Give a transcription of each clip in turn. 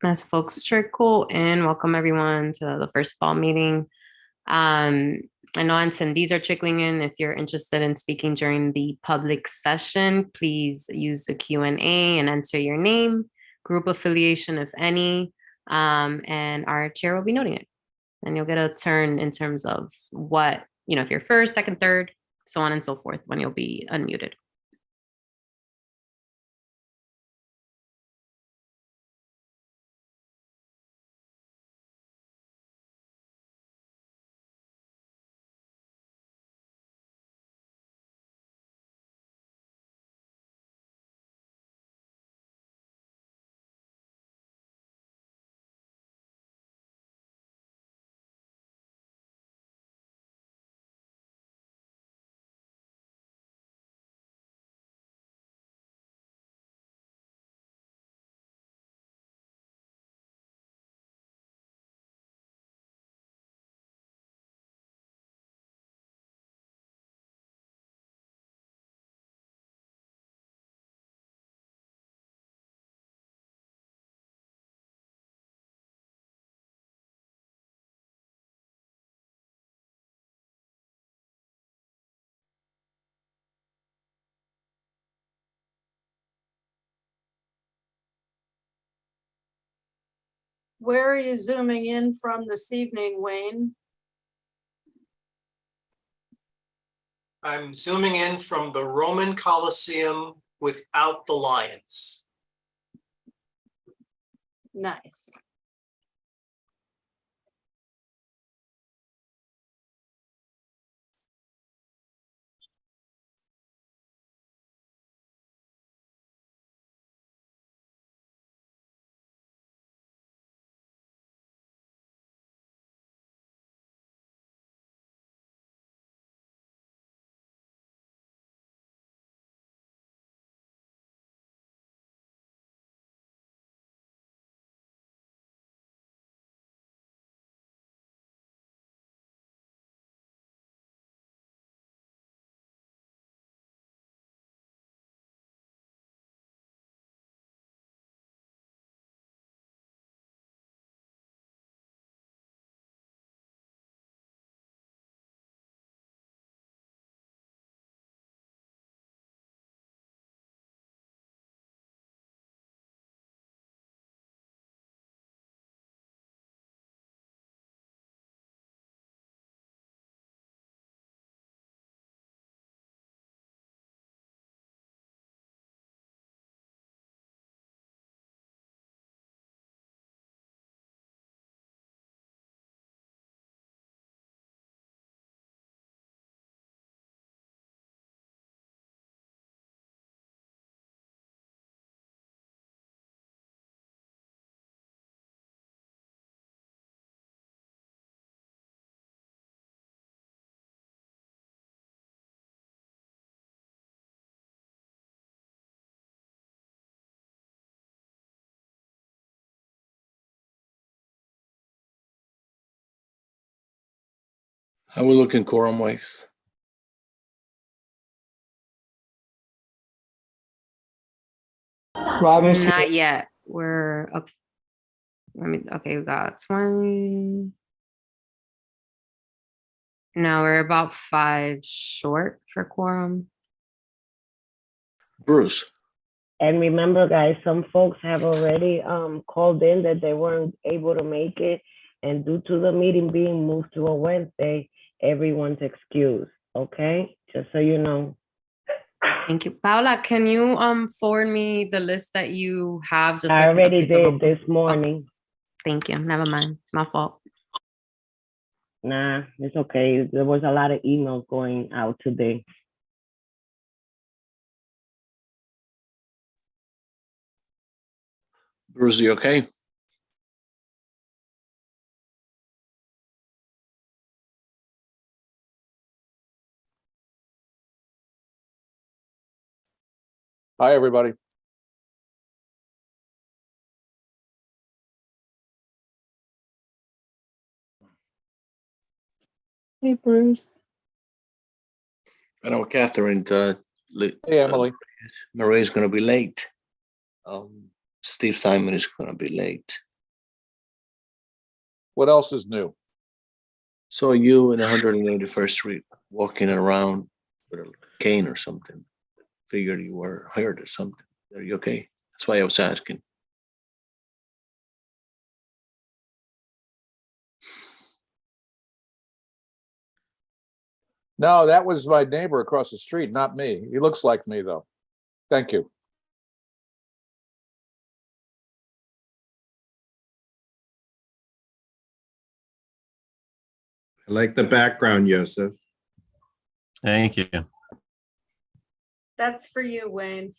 As folks trickle in, welcome everyone to the first fall meeting. I know attendees are trickling in. If you're interested in speaking during the public session, please use the Q&A and enter your name, group affiliation, if any, and our chair will be noting it. And you'll get a turn in terms of what, if you're first, second, third, so on and so forth, when you'll be unmuted. Where are you zooming in from this evening, Wayne? I'm zooming in from the Roman Colosseum without the lions. Nice. How we looking quorum wise? Robin's here. Not yet. We're up. Okay, we got 20. No, we're about 5 short for quorum. Bruce. And remember, guys, some folks have already called in that they weren't able to make it. And due to the meeting being moved to a Wednesday, everyone's excused. Okay, just so you know. Thank you. Paula, can you forward me the list that you have? Just I already update the roll did call? this morning. Oh, thank you. Never mind. My fault. Nah, it's okay. There was a lot of emails going out today. Bruce, you okay? Hi, everybody. Hey, Bruce. I know Catherine. Hey, Emily. Marie's going to be late. Steve Simon is going to be late. What else is new? So you in 181st Street walking around with a cane or something. Figured you were hurt or something. Are you okay? That's why I was asking. No, that was my neighbor across the street, not me. He looks like me, though. Thank you. I like the background, Joseph. Thank you. That's for you, Wayne.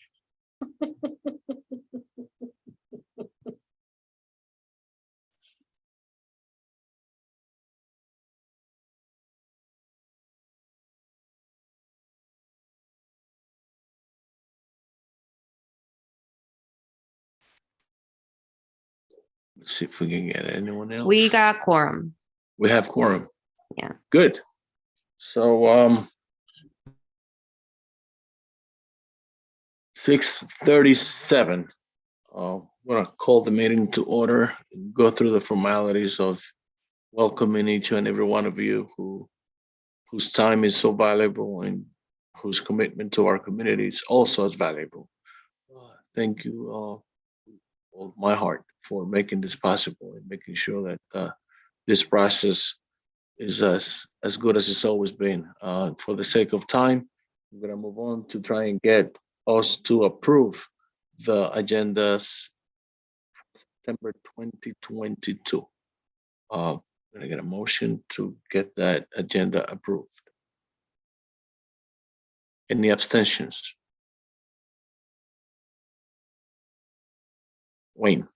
Let's see if we can get anyone else. We got quorum. We have quorum. Yeah. Good. So 6:37. I'm gonna call the meeting to order and go through the formalities of welcoming each and every one of you whose time is so valuable and whose commitment to our community is also as valuable. Thank you all of my heart for making this possible and making sure that this process is as good as it's always been. For the sake of time, I'm gonna move on to try and get us to approve the agendas September 2022. I'm gonna get a motion to get that agenda approved. Any abstentions? Wayne,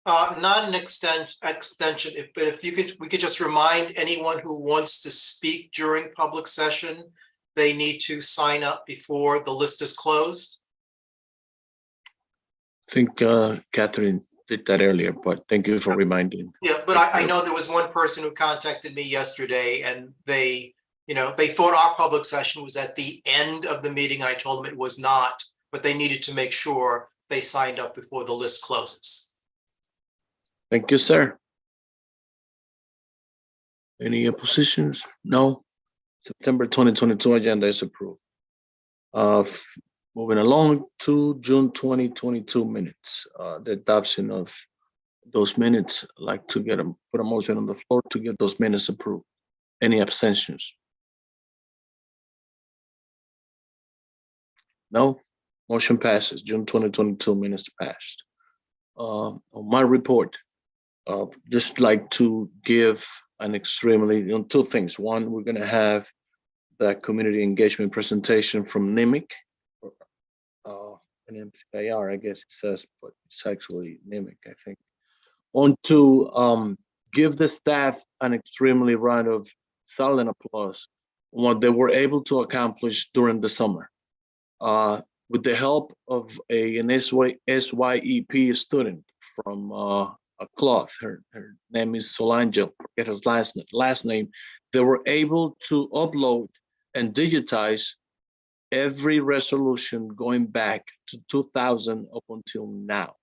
Not an extension, but if we could just remind anyone who wants to speak during public session, they need to sign up before the list is closed. I think Catherine did that earlier, but thank you for reminding. Yeah, but I know there was one person who contacted me yesterday and they thought our public session was at the end of the meeting. And I told them it was not, but they needed to make sure they signed up before the list closes. Thank you, sir. Any oppositions? No. September 2022 agenda is approved. Moving along to June 2022 minutes. The adoption of those minutes, I'd like to put a motion on the floor to get those minutes approved. Any abstentions? No. Motion passes. June 2022 minutes passed. On my report, just like to give an two things. One, we're going to have the community engagement presentation from NIMIC, NMCIR, I guess it says, but it's actually NIMIC, I think. On to give the staff an extremely round of silent applause on what they were able to accomplish during the summer. With the help of an SYEP student from a cloth, her name is Solange, forget her last name, they were able to upload and digitize every resolution going back to 2000 up until now.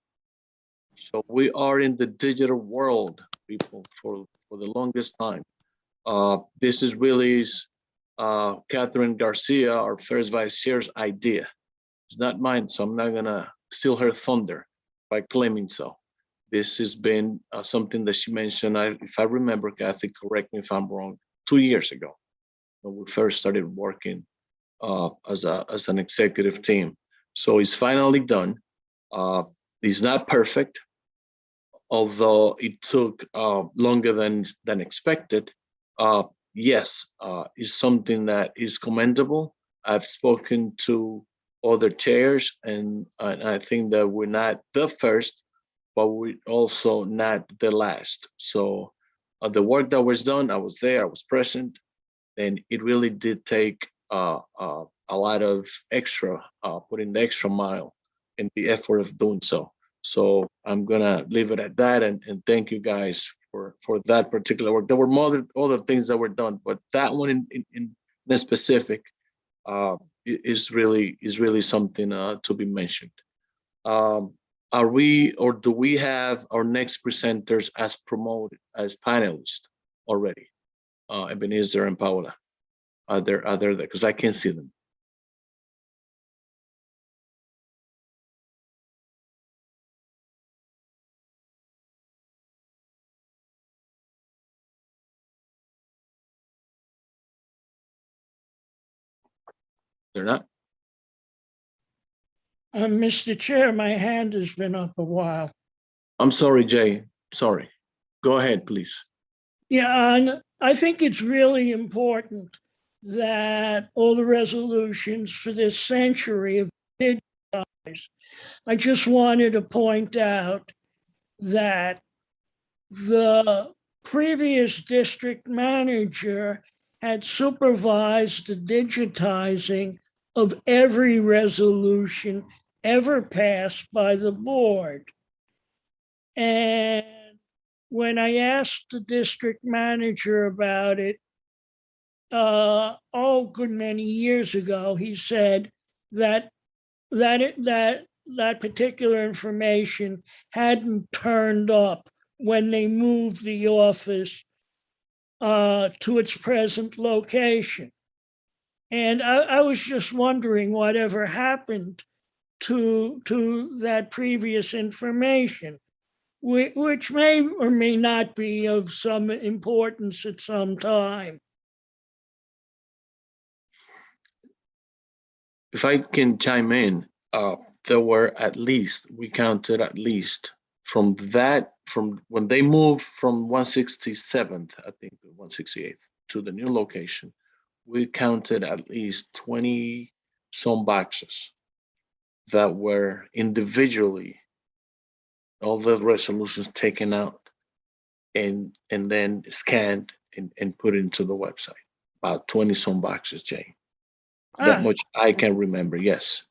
So we are in the digital world, people, for the longest time. This is really Catherine Garcia, our first vice chair's idea. It's not mine, so I'm not gonna steal her thunder by claiming so. This has been something that she mentioned, if I remember, Kathy, correct me if I'm wrong, 2 years ago, when we first started working as an executive team. So it's finally done. It's not perfect, although it took longer than expected. Yes, it's something that is commendable. I've spoken to other chairs, and I think that we're not the first, but we're also not the last. So the work that was done, I was there, I was present, and it really did take a lot of extra, putting the extra mile in the effort of doing so. So I'm gonna leave it at that, and thank you guys for that particular work. There were more other things that were done, but that one in specific is really something to be mentioned. are we, or do we have our next presenters as promoted as panelists already? Ebenezer and Paola, are there there? Because I can't see them. They're not. Mr. Chair, my hand has been up a while. I'm sorry, Jay. Sorry. Go ahead, please. Yeah, and I think it's really important that all the resolutions for this century have been digitized. I just wanted to point out that the previous district manager had supervised the digitizing of every resolution ever passed by the board. And when I asked the district manager about it, good many years ago, he said that that particular information hadn't turned up when they moved the office to its present location. And I was just wondering whatever happened to that previous information, which may or may not be of some importance at some time. If I can chime in, there were at least, we counted at least from when they moved from 167th, I think 168th to the new location, we counted at least 20 some boxes that were individually, all the resolutions taken out and then scanned and put into the website. About 20 some boxes, Jay. That much I can remember, yes.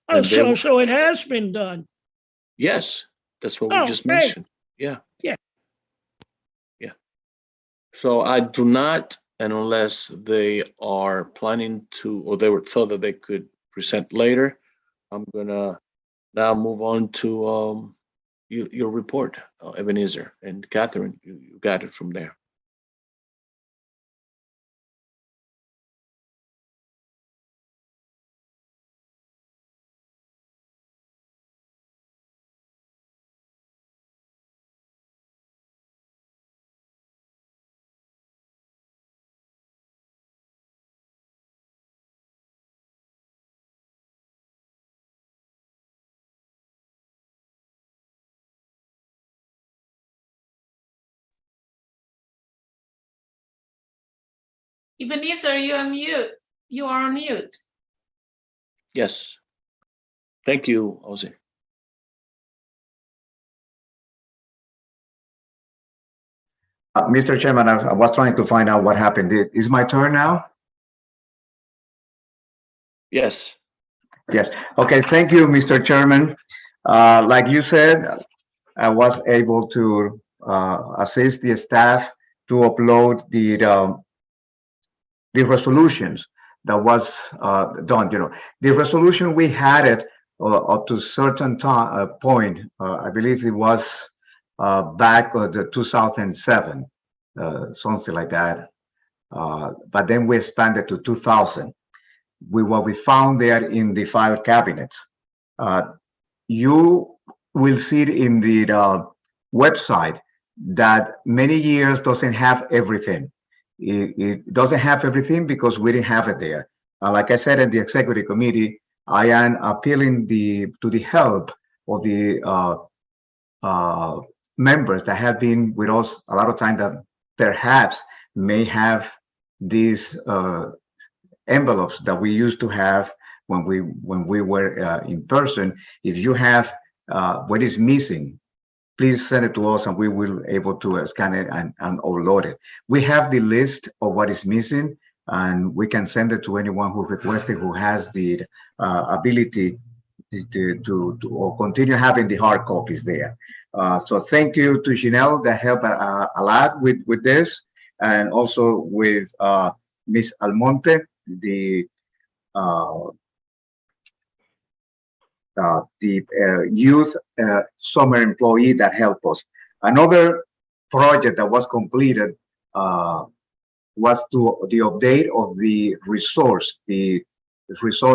Oh, so it has been done. Yes, that's what we just great. mentioned. Yeah. Yeah. Yeah. So I do not, and unless they are planning to, or they were thought that they could present later, I'm gonna now move on to your report, Ebenezer and Catherine. You got it from there. Ebenezer, you are mute. You are on mute. Yes. Thank you, Jose. Mr. Chairman, I was trying to find out what happened. Is my turn now? Yes. Yes. Okay. Thank you, Mr. Chairman. Like you said, I was able to assist the staff to upload the resolutions that was done. You know, the resolution we had it up to a certain time point. I believe it was back the 2007, something like that. But then we expanded to 2000. What we found there in the file cabinets. You will see it in the website that many years doesn't have everything. It doesn't have everything because we didn't have it there. Like I said in the executive committee, I am appealing to the help of the members that have been with us a lot of time that perhaps may have these envelopes that we used to have when we were in person. If you have what is missing, please send it to us and we will able to scan it and upload it. We have the list of what is missing and we can send it to anyone who requested, who has the ability to or continue having the hard copies there. So thank you to Janelle that helped a lot with this, and also with Ms. Almonte, the youth summer employee that helped us. Another project that was completed was to the update of the resource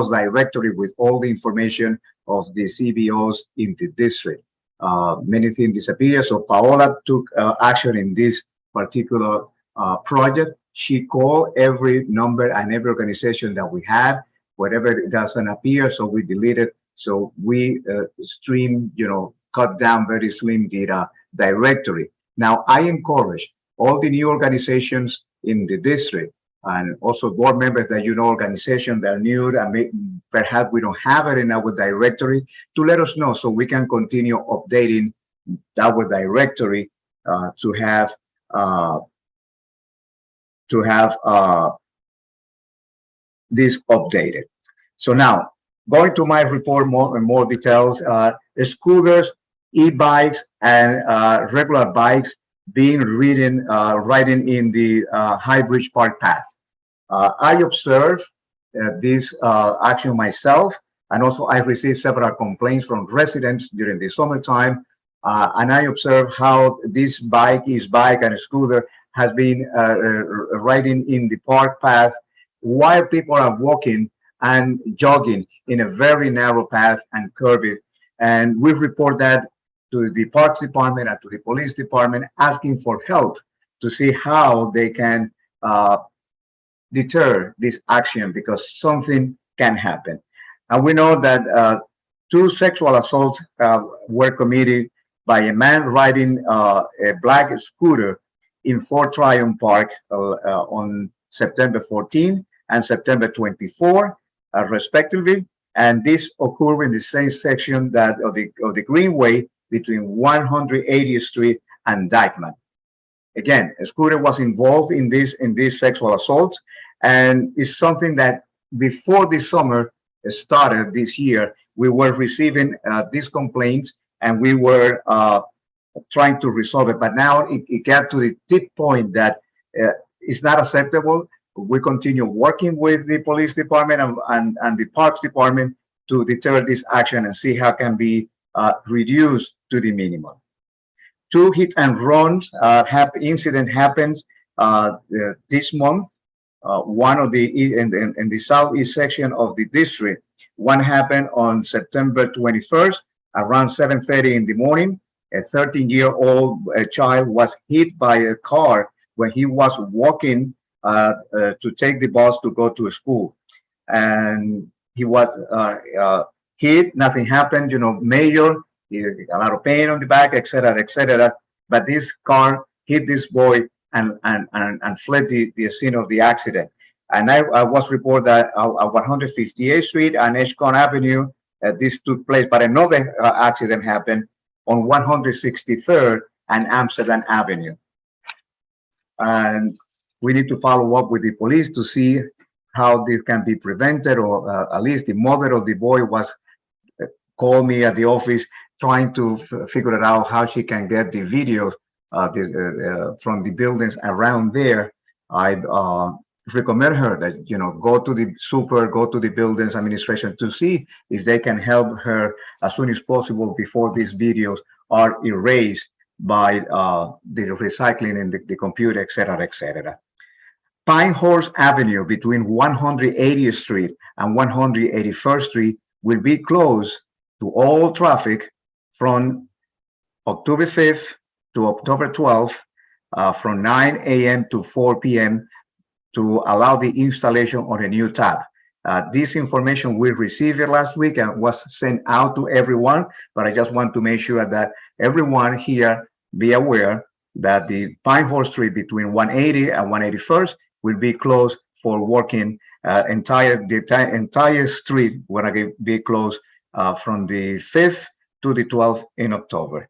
directory with all the information of the CBOs in the district. Many things disappeared, so Paola took action in this particular project. She called every number and every organization that we have, whatever it doesn't appear, so we deleted. So we cut down very slim data directory. Now, I encourage all the new organizations in the district and also board members that organizations that are new and perhaps we don't have it in our directory to let us know so we can continue updating our directory to have this updated. So now, going to my report more details, scooters, e-bikes, and regular bikes being riding in the High Bridge Park path. I observed this action myself, and also I received several complaints from residents during the summertime, and I observed how this bike and scooter has been riding in the park path while people are walking and jogging in a very narrow path and curvy. And we report that to the Parks Department and to the Police Department, asking for help to see how they can deter this action, because something can happen. And we know that 2 sexual assaults were committed by a man riding a black scooter in Fort Tryon Park on September 14 and September 24, respectively. And this occurred in the same section that of the Greenway between 180th Street and Dykeman. Again, a scooter was involved in these sexual assaults, and it's something that before the summer started this year, we were receiving these complaints, and we were trying to resolve it. But now it got to the tip point that it's not acceptable. We continue working with the Police Department and the Parks Department to deter this action and see how it can be reduced to the minimum. 2 hit and runs incident happens this month. One of in the southeast section of the district. One happened on September 21st around 7:30 in the morning. A 13-year-old child was hit by a car when he was walking to take the bus to go to school, and he was hit. Nothing happened, major. A lot of pain on the back, etc., etc. But this car hit this boy and fled the scene of the accident. And I was reported that at 158th Street and Edgecombe Avenue, this took place, but another accident happened on 163rd and Amsterdam Avenue. And we need to follow up with the police to see how this can be prevented, or at least the mother of the boy was called me at the office trying to figure it out how she can get the videos from the buildings around there. I recommend her that, go to the buildings administration to see if they can help her as soon as possible before these videos are erased by the recycling in the computer, etc., etc. Pinehorse Avenue between 180th Street and 181st Street will be closed to all traffic from October 5th to October 12th, from 9 a.m. to 4 p.m. to allow the installation on a new tab. This information we received last week and was sent out to everyone, but I just want to make sure that everyone here be aware that the Pinehorse Street between 180 and 181st will be closed for working. The entire street will be closed from the 5th to the 12th in October.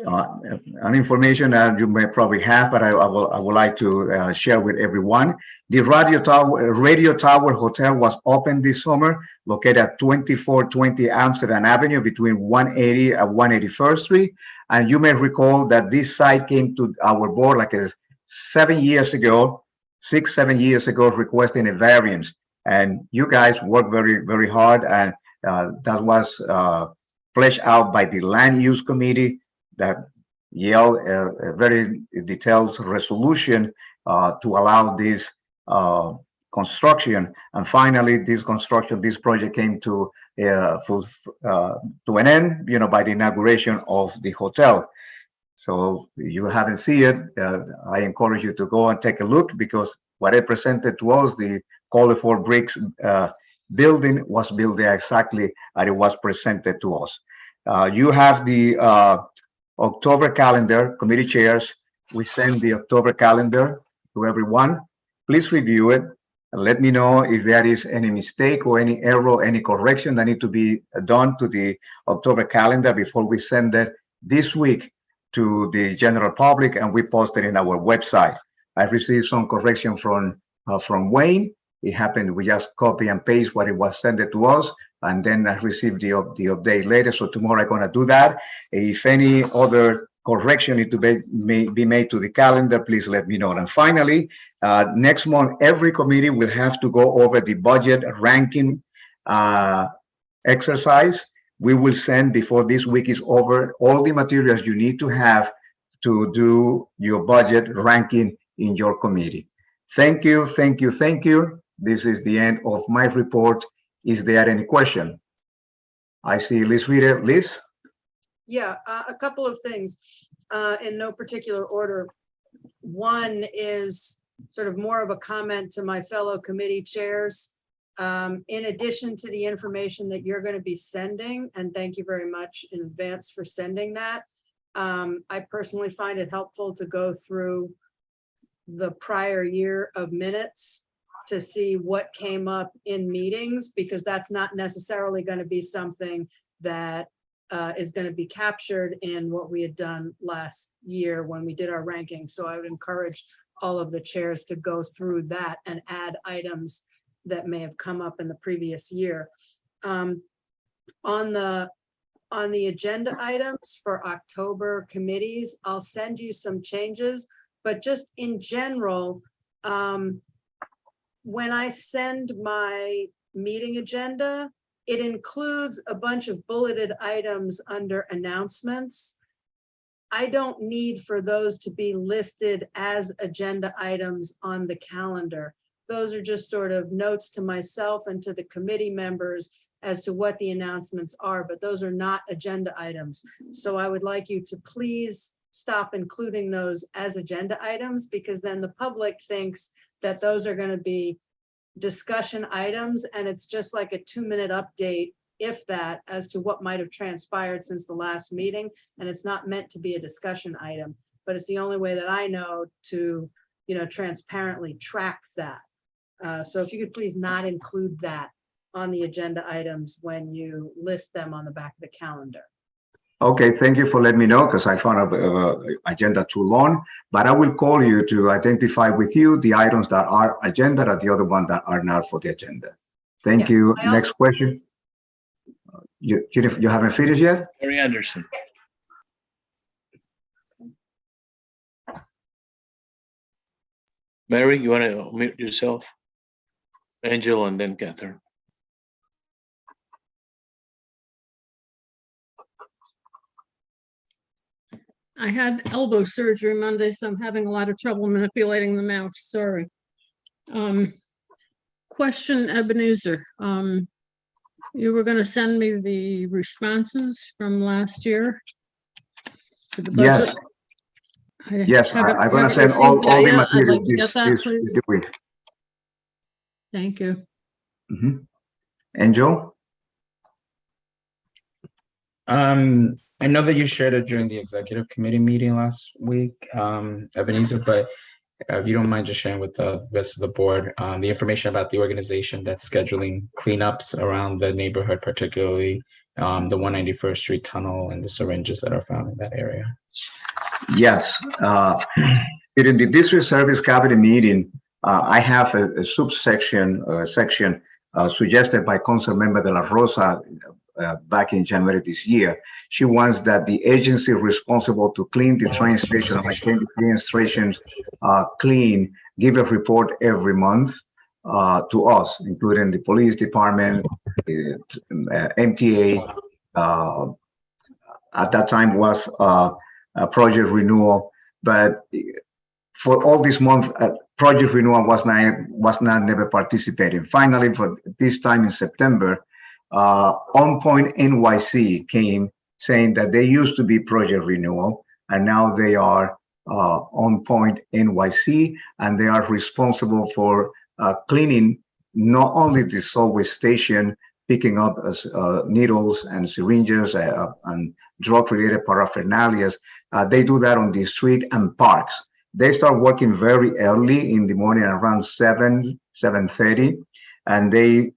An information that you may probably have, but I would like to share with everyone. The Radio Tower Hotel was opened this summer, located at 2420 Amsterdam Avenue between 180 and 181st Street. And you may recall that this site came to our board like 6, 7 years ago, requesting a variance. And you guys worked very, very hard, and that was fleshed out by the Land Use Committee that yelled a very detailed resolution to allow this construction. And finally, this project came to an end, by the inauguration of the hotel. So if you haven't seen it, I encourage you to go and take a look, because what I presented to us, the colorful bricks building, was built there exactly as it was presented to us. You have the October calendar, committee chairs. We send the October calendar to everyone. Please review it and let me know if there is any mistake or any error, any correction that need to be done to the October calendar before we send it this week to the general public, and we post it in our website. I've received some correction from Wayne. It happened, we just copy and paste what it was sent to us, and then I received the update later. So tomorrow I'm gonna do that. If any other correction need to be made to the calendar, please let me know. And finally, next month, every committee will have to go over the budget ranking exercise. We will send, before this week is over, all the materials you need to have to do your budget ranking in your committee. Thank you, thank you, thank you. This is the end of my report. Is there any question? I see Liz Reader. Liz? Yeah, a couple of things in no particular order. One is sort of more of a comment to my fellow committee chairs. In addition to the information that you're going to be sending, and thank you very much in advance for sending that, I personally find it helpful to go through the prior year of minutes to see what came up in meetings, because that's not necessarily going to be something that is going to be captured in what we had done last year when we did our ranking. So I would encourage all of the chairs to go through that and add items that may have come up in the previous year. On the agenda items for October committees, I'll send you some changes, but just in general, when I send my meeting agenda, it includes a bunch of bulleted items under announcements. I don't need for those to be listed as agenda items on the calendar. Those are just sort of notes to myself and to the committee members as to what the announcements are, but those are not agenda items. So I would like you to please stop including those as agenda items, because then the public thinks that those are going to be discussion items, and it's just like a 2-minute update, if that, as to what might have transpired since the last meeting, and it's not meant to be a discussion item, but it's the only way that I know to, transparently track that. So if you could please not include that on the agenda items when you list them on the back of the calendar. Okay, thank you for letting me know, because I found the agenda too long, but I will call you to identify with you the items that are agenda and the other ones that are not for the agenda. Thank you. Next question. You haven't finished yet? Mary Anderson. Mary, you want to mute yourself? Angel and then Catherine. I had elbow surgery Monday, so I'm having a lot of trouble manipulating the mouse. Sorry. Question, Ebenezer. You were going to send me the responses from last year to the budget. Yes, I'm going to send all the material this week. Thank you. Angel? I know that you shared it during the executive committee meeting last week, Ebenezer, but if you don't mind just sharing with the rest of the board the information about the organization that's scheduling cleanups around the neighborhood, particularly the 191st Street tunnel and the syringes that are found in that area. Yes. During the district service cabinet meeting, I have a subsection section suggested by Council Member De La Rosa back in January this year. She wants that the agency responsible to clean the train station and maintain the train stations clean give a report every month. to us, including the police department, MTA. At that time was a project renewal, but for all this month, project renewal was not never participating. Finally, for this time in September, On Point NYC came saying that they used to be project renewal, and now they are On Point NYC, and they are responsible for cleaning not only the subway station, picking up needles and syringes and drug-related paraphernalia. They do that on the street and parks. They start working very early in the morning, around 7:30, and they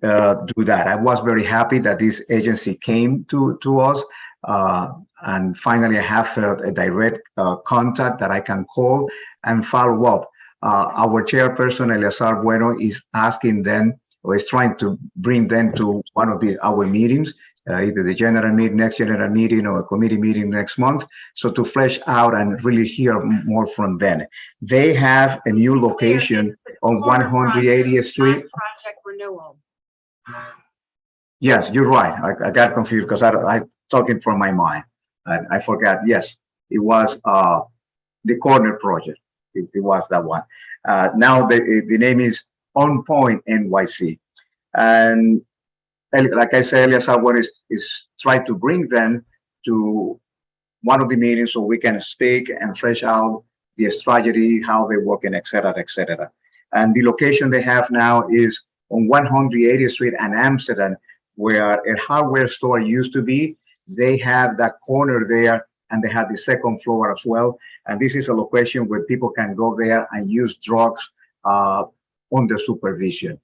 do that. I was very happy that this agency came to us, and finally I have a direct contact that I can call and follow up. Our chairperson, Eleazar Bueno, is asking them, or is trying to bring them to one of our meetings, either the general meeting, next general meeting, or a committee meeting next month, so to flesh out and really hear more from them. They have a new location on 180th Street. Project renewal. Yes, you're right. I got confused because I talking from my mind. I forgot. Yes, it was the corner project. It was that one. Now the name is On Point NYC, and like I said, Elias, what is try to bring them to one of the meetings so we can speak and flesh out the strategy, how they work, and et cetera, et cetera. And the location they have now is on 180th Street and Amsterdam, where a hardware store used to be. They have that corner there, and they have the second floor as well. And this is a location where people can go there and use drugs under supervision.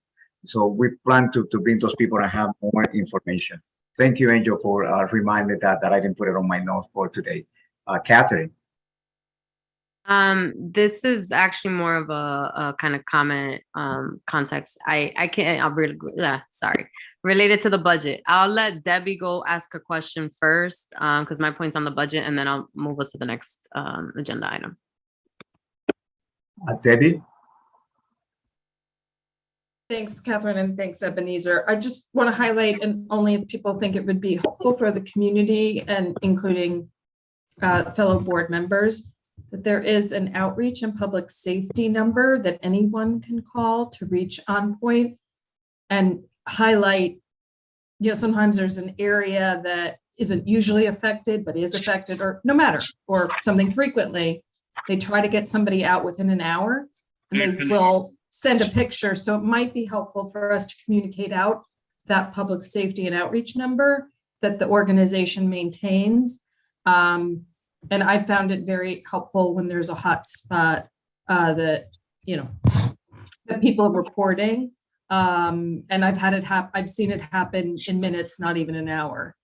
So we plan to bring those people and have more information. Thank you, Angel, for reminding me that I didn't put it on my notes for today. Catherine. This is actually more of a kind of comment context. I can't, I'll really, sorry, related to the budget. I'll let Debbie go ask a question first, because my point's on the budget, and then I'll move us to the next agenda item. Debbie? Thanks, Catherine, and thanks, Ebenezer. I just want to highlight, and only if people think it would be helpful for the community and including fellow board members, that there is an outreach and public safety number that anyone can call to reach On Point, and highlight, sometimes there's an area that isn't usually affected, but is affected, or no matter, or something frequently. They try to get somebody out within an hour, and they will send a picture. So it might be helpful for us to communicate out that public safety and outreach number that the organization maintains. And I found it very helpful when there's a hot spot that people are reporting. And I've had it happen. I've seen it happen in minutes, not even an hour.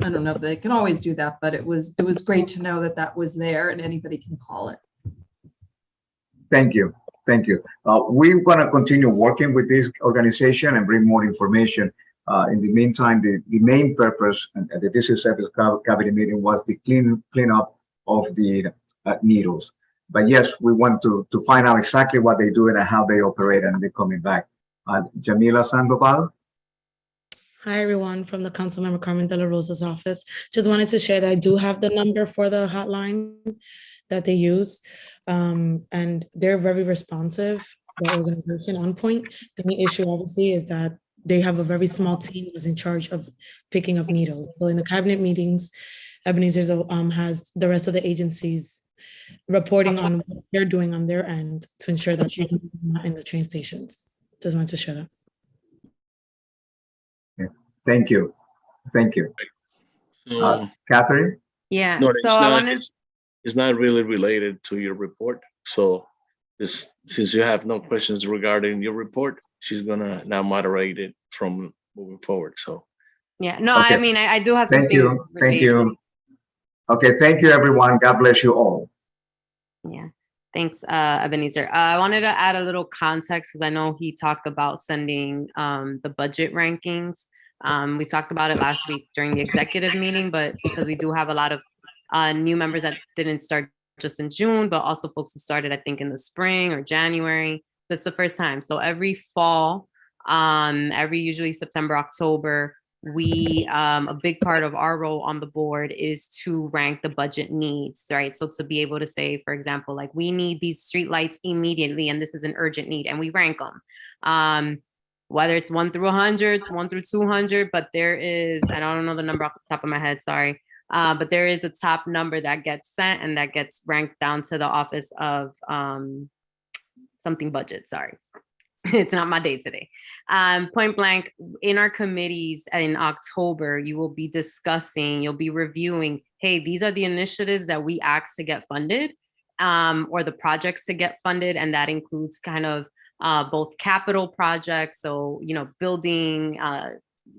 I don't know if they can always do that, but it was great to know that that was there and anybody can call it. Thank you. Thank you. We're going to continue working with this organization and bring more information. In the meantime, the main purpose at the District Service Cabinet meeting was the cleanup of the needles. But yes, we want to find out exactly what they do and how they operate, and they're coming back. Jamila Sandoval. Hi, everyone, from the Councilmember Carmen De La Rosa's office. Just wanted to share that I do have the number for the hotline that they use, and they're very responsive, the organization On Point. The main issue, obviously, is that they have a very small team that's in charge of picking up needles. So in the cabinet meetings, Ebenezer has the rest of the agencies reporting on what they're doing on their end to ensure that they're not in the train stations. Just wanted to share that. Thank you. Thank you. Catherine? Yeah, No, so it's not really related to your report. So since you have no questions regarding your report, she's gonna now moderate it from moving forward. So yeah, no, okay. I mean, I do have Thank something. you. Thank you. Okay, thank you, everyone. God bless you all. Yeah, thanks, Ebenezer. I wanted to add a little context because I know he talked about sending the budget rankings. We talked about it last week during the executive meeting, but because we do have a lot of new members that didn't start just in June, but also folks who started, I think, in the spring or January, That's the first time. So every fall, every usually September, October, we a big part of our role on the board is to rank the budget needs, right? So to be able to say, for example, like we need these streetlights immediately, and this is an urgent need, and we rank them. Whether it's 1 through 100, 1 through 200, but there is, I don't know the number off the top of my head, sorry. But there is a top number that gets sent and that gets ranked down to the office of something budget, sorry. It's not my day today. Point blank, in our committees in October, you will be discussing, you'll be reviewing, hey, these are the initiatives that we asked to get funded, or the projects to get funded. And that includes kind of both capital projects. So, you know, building,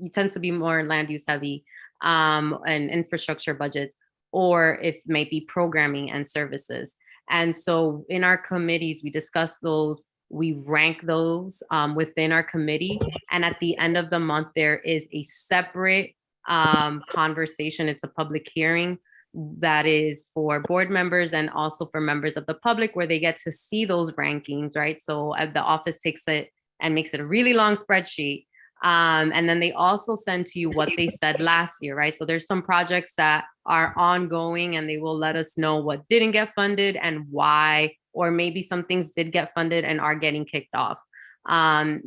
it tends to be more land use heavy, and infrastructure budgets, or if maybe programming and services. And so in our committees, we discuss those, we rank those within our committee. And at the end of the month, there is a separate conversation. It's a public hearing that is for board members and also for members of the public, where they get to see those rankings, right? So the office takes it and makes it a really long spreadsheet. And then they also send to you what they said last year, right? So there's some projects that are ongoing and they will let us know what didn't get funded and why, or maybe some things did get funded and are getting kicked off.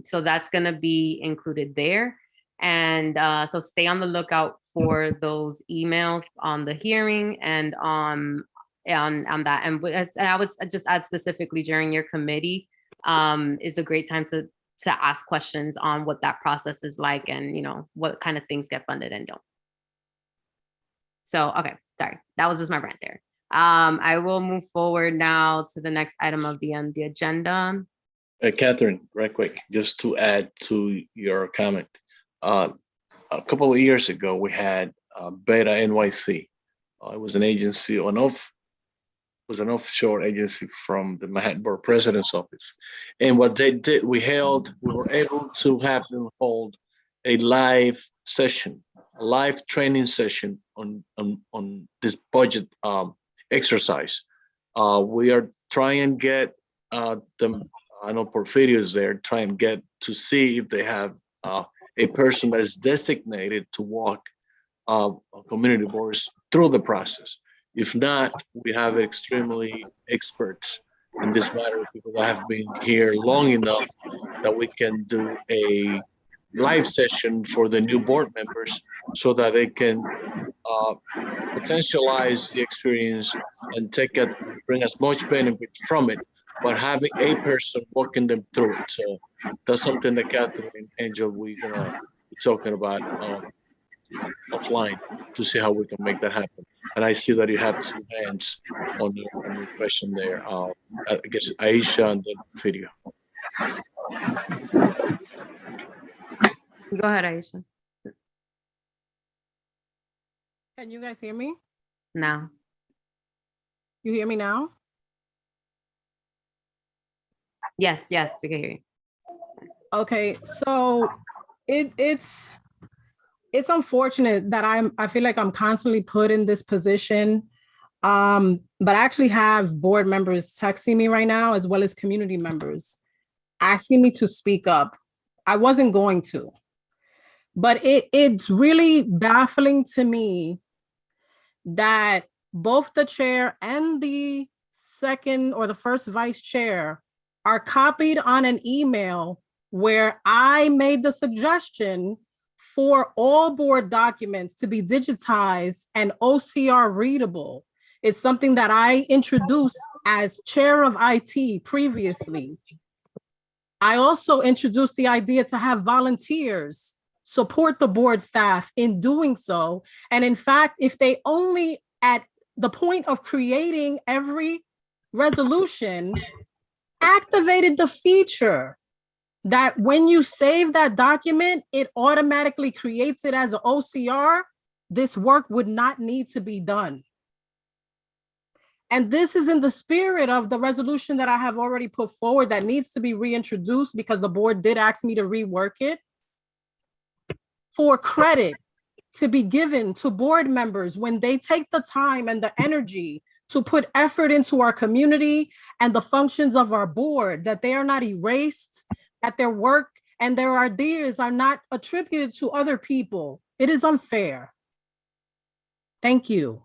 So that's gonna be included there. And so stay on the lookout for those emails on the hearing and on that. And I would just add specifically during your committee is a great time to ask questions on what that process is like and, you know, what kind of things get funded and don't. So, okay, sorry, that was just my rant there. I will move forward now to the next item of the agenda. Catherine, right quick, just to add to your comment. A couple of years ago, we had Beta NYC. It was an agency was an offshore agency from the Manhattan Board President's office. And what they did, we were able to have them hold a live session, a live training session on this budget exercise. We are trying and get them, I know Porfirio is there, try and get to see if they have a person that is designated to walk community boards through the process. If not, we have extremely experts in this matter, people that have been here long enough that we can do a live session for the new board members so that they can potentialize the experience and bring as much benefit from it, but having a person walking them through it. So that's something that Catherine and Angel, we're gonna be talking about offline to see how we can make that happen. And I see that you have two hands on your question there. I guess Aisha and then Video. Go ahead, Aisha. Can you guys hear me? No. You hear me now? Yes, we can hear you. Okay, so it's unfortunate that I feel like I'm constantly put in this position, but I actually have board members texting me right now, as well as community members asking me to speak up. I wasn't going to, but it's really baffling to me that both the chair and the second or the first vice chair are copied on an email where I made the suggestion for all board documents to be digitized and OCR readable. It's something that I introduced as chair of IT previously. I also introduced the idea to have volunteers support the board staff in doing so. And in fact, if they only at the point of creating every resolution activated the feature that when you save that document, it automatically creates it as an OCR, this work would not need to be done. And this is in the spirit of the resolution that I have already put forward that needs to be reintroduced because the board did ask me to rework it for credit to be given to board members when they take the time and the energy to put effort into our community and the functions of our board, that they are not erased, that their work and their ideas are not attributed to other people. It is unfair. Thank you.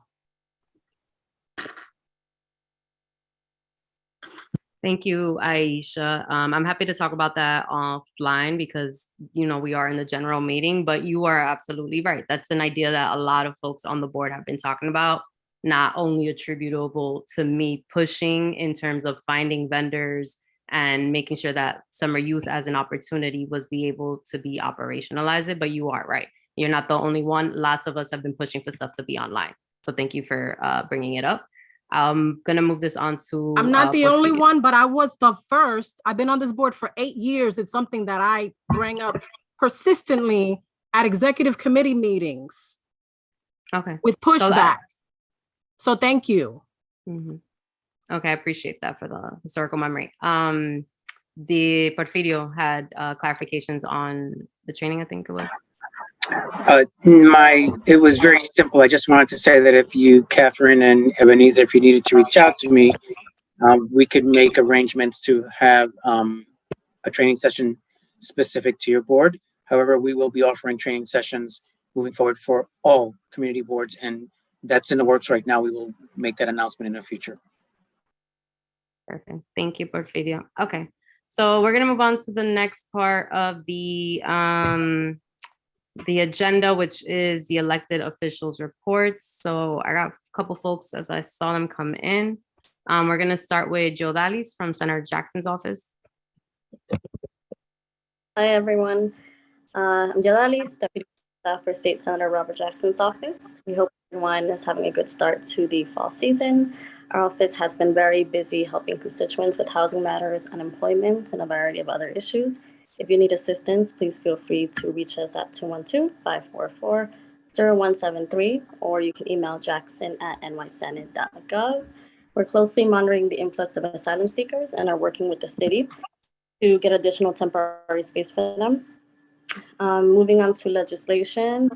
Thank you, Aisha. I'm happy to talk about that offline because, you know, we are in the general meeting, but you are absolutely right. That's an idea that a lot of folks on the board have been talking about, not only attributable to me pushing in terms of finding vendors and making sure that summer youth as an opportunity was be able to be operationalized, but you are right. You're not the only one. Lots of us have been pushing for stuff to be online. So thank you for bringing it up. I'm gonna move this on to. I'm not the only one, but I was the first. I've been on this board for 8 years. It's something that I bring up persistently at executive committee meetings. Okay. With pushback. So thank you. Mm-hmm. Okay, I appreciate that for the historical memory. The Porfirio had clarifications on the training, I think it was. It was very simple. I just wanted to say that if you, Catherine and Ebenezer, if you needed to reach out to me, we could make arrangements to have a training session specific to your board. However, we will be offering training sessions moving forward for all community boards, and that's in the works right now. We will make that announcement in the future. Perfect. Thank you, Porfirio. Okay, so we're gonna move on to the next part of the agenda, which is the elected officials reports. So I got a couple folks as I saw them come in. We're gonna start with Joe Dallis from Senator Jackson's office. Hi, everyone. I'm Joe Dallis, Deputy Staff for State Senator Robert Jackson's office. We hope everyone is having a good start to the fall season. Our office has been very busy helping constituents with housing matters, unemployment, and a variety of other issues. If you need assistance, please feel free to reach us at 212-544-0173, or you can email jackson@nysenate.gov. We're closely monitoring the influx of asylum seekers and are working with the city to get additional temporary space for them. Moving on to legislation,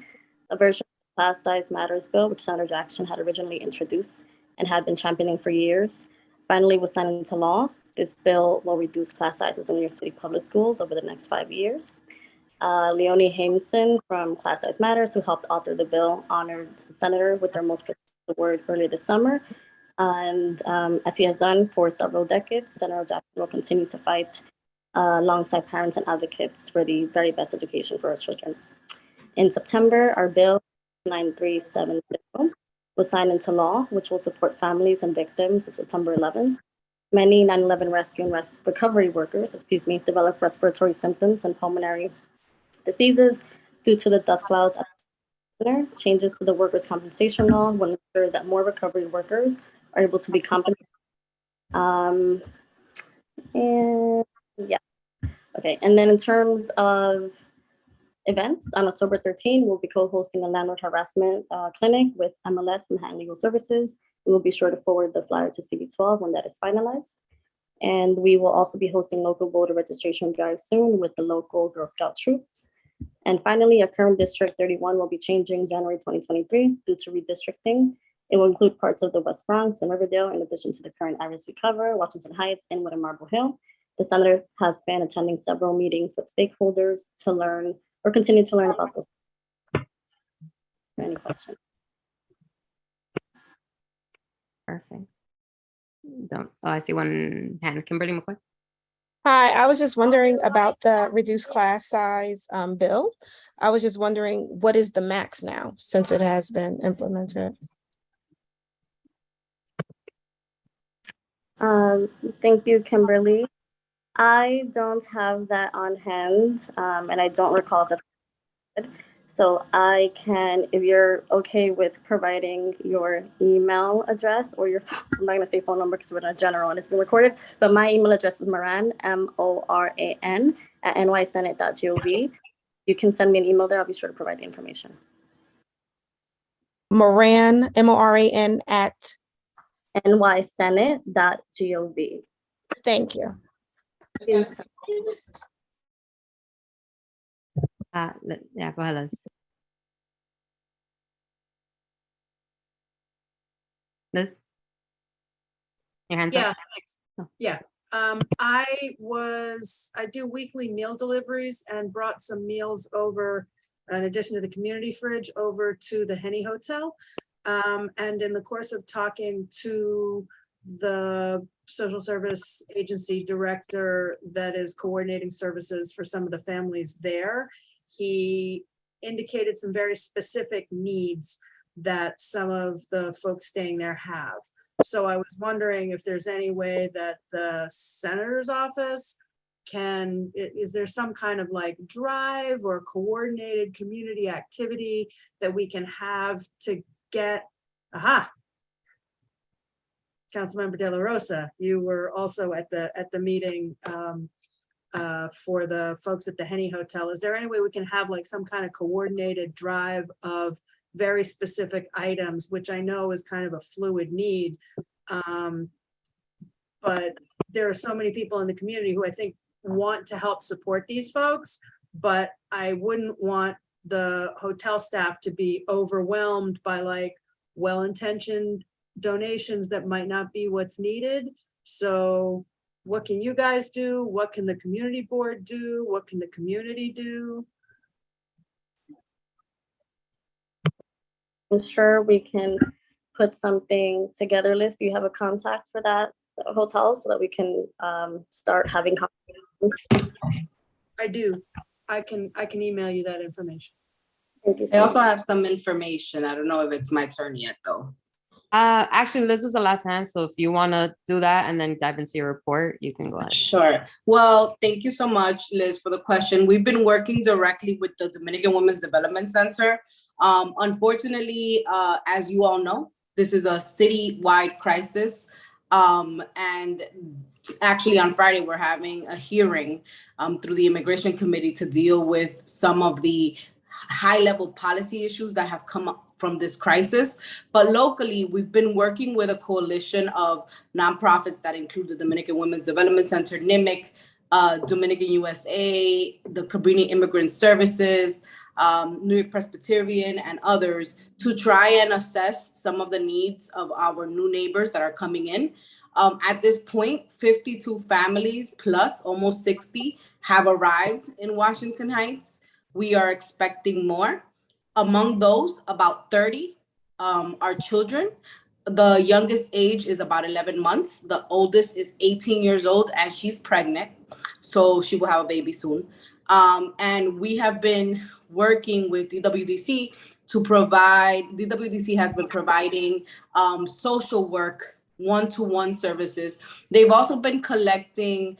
a version of the Class Size Matters bill, which Senator Jackson had originally introduced and had been championing for years, finally was signed into law. This bill will reduce class sizes in New York City public schools over the next 5 years. Leonie Hameson from Class Size Matters, who helped author the bill, honored the senator with their most prestigious award earlier this summer. And as he has done for several decades, Senator Jackson will continue to fight alongside parents and advocates for the very best education for our children. In September, our bill 9370 was signed into law, which will support families and victims of September 11th. Many 9/11 rescue and recovery workers, develop respiratory symptoms and pulmonary diseases due to the dust clouds. Changes to the workers' compensation law will ensure that more recovery workers are able to be compensated. And then in terms of events, on October 13, we'll be co-hosting a landlord harassment clinic with MLS Manhattan Legal Services. We will be sure to forward the flyer to CB12 when that is finalized. And we will also be hosting local voter registration drive soon with the local Girl Scout troops. And finally, our current District 31 will be changing January 2023 due to redistricting. It will include parts of the West Bronx and Riverdale, in addition to the current areas we cover, Washington Heights, Inwood, and Marble Hill. The senator has been attending several meetings with stakeholders to learn or continue to learn about this. Any questions? Perfect. I see one hand. Kimberly McCoy. Hi, I was just wondering about the reduced class size bill. I was just wondering, what is the max now since it has been implemented? Thank you, Kimberly. I don't have that on hand, and I don't recall that. So I can, if you're okay with providing your email address or your, I'm not gonna say phone number because we're not general and it's been recorded, but my email address is Moran, MORAN, @nysenate.gov. You can send me an email there. I'll be sure to provide the information. Moran, MORAN at nysenate.gov. Thank you. Yeah, go ahead, Liz. Liz? Your hands Yeah, up? thanks. Oh. Yeah. I do weekly meal deliveries and brought some meals over, in addition to the community fridge, over to the Henny Hotel. And in the course of talking to the social service agency director that is coordinating services for some of the families there, he indicated some very specific needs that some of the folks staying there have. So I was wondering if there's any way that the senator's office can, is there some kind of like drive or coordinated community activity that we can have to get, Councilmember De La Rosa, you were also at the meeting for the folks at the Henny Hotel. Is there any way we can have like some kind of coordinated drive of very specific items, which I know is kind of a fluid need. But there are so many people in the community who I think want to help support these folks, but I wouldn't want the hotel staff to be overwhelmed by like well-intentioned donations that might not be what's needed. So what can you guys do? What can the community board do? What can the community do? I'm sure we can put something together. Liz, do you have a contact for that hotel so that we can start having conversations? I do. I can email you that information. Thank you I so also much. have some information. I don't know if it's my turn yet, though. Actually, Liz was the last hand, so if you want to do that and then dive into your report, you can go ahead. Sure. Well, thank you so much, Liz, for the question. We've been working directly with the Dominican Women's Development Center. Unfortunately, as you all know, this is a citywide crisis. And actually on Friday, we're having a hearing through the Immigration Committee to deal with some of the high-level policy issues that have come up from this crisis. But locally, we've been working with a coalition of nonprofits that include the Dominican Women's Development Center, NIMIC, Dominican USA, the Cabrini Immigrant Services, New York Presbyterian, and others to try and assess some of the needs of our new neighbors that are coming in. At this point, 52 families plus almost 60 have arrived in Washington Heights. We are expecting more. Among those, about 30 are children. The youngest age is about 11 months. The oldest is 18 years old and she's pregnant. So she will have a baby soon. And we have been working with DWDC to provide, DWDC has been providing social work, one-to-one services. They've also been collecting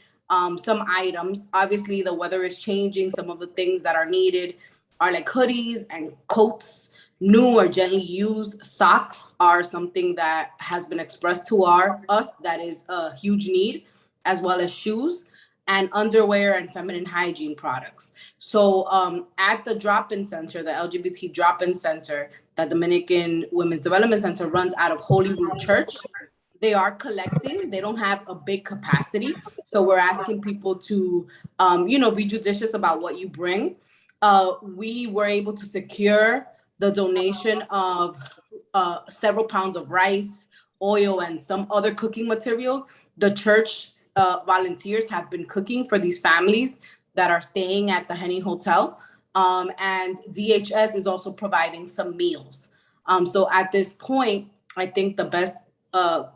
some items. Obviously, the weather is changing. Some of the things that are needed are like hoodies and coats. New or gently used socks are something that has been expressed to us that is a huge need, as well as shoes and underwear and feminine hygiene products. So at the drop-in center, the LGBT drop-in center that Dominican Women's Development Center runs out of Holy Rood Church, they are collecting. They don't have a big capacity. So we're asking people to, be judicious about what you bring. We were able to secure the donation of several pounds of rice, oil, and some other cooking materials. The church volunteers have been cooking for these families that are staying at the Henny Hotel. And DHS is also providing some meals. So at this point, I think the best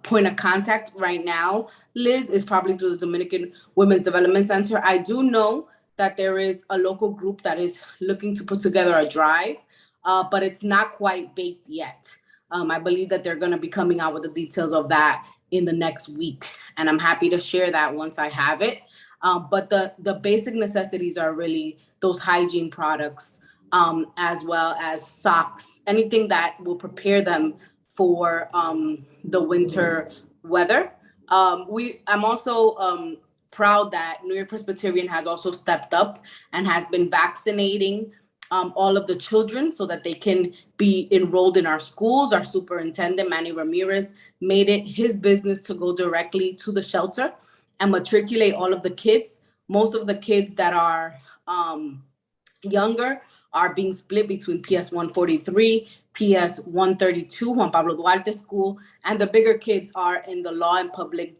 point of contact right now, Liz, is probably through the Dominican Women's Development Center. I do know that there is a local group that is looking to put together a drive, but it's not quite baked yet. I believe that they're going to be coming out with the details of that in the next week, and I'm happy to share that once I have it. But the basic necessities are really those hygiene products, as well as socks, anything that will prepare them for the winter weather. I'm also proud that New York Presbyterian has also stepped up and has been vaccinating all of the children so that they can be enrolled in our schools. Our superintendent, Manny Ramirez, made it his business to go directly to the shelter and matriculate all of the kids. Most of the kids that are younger are being split between PS 143, PS 132 Juan Pablo Duarte School, and the bigger kids are in the Law and Public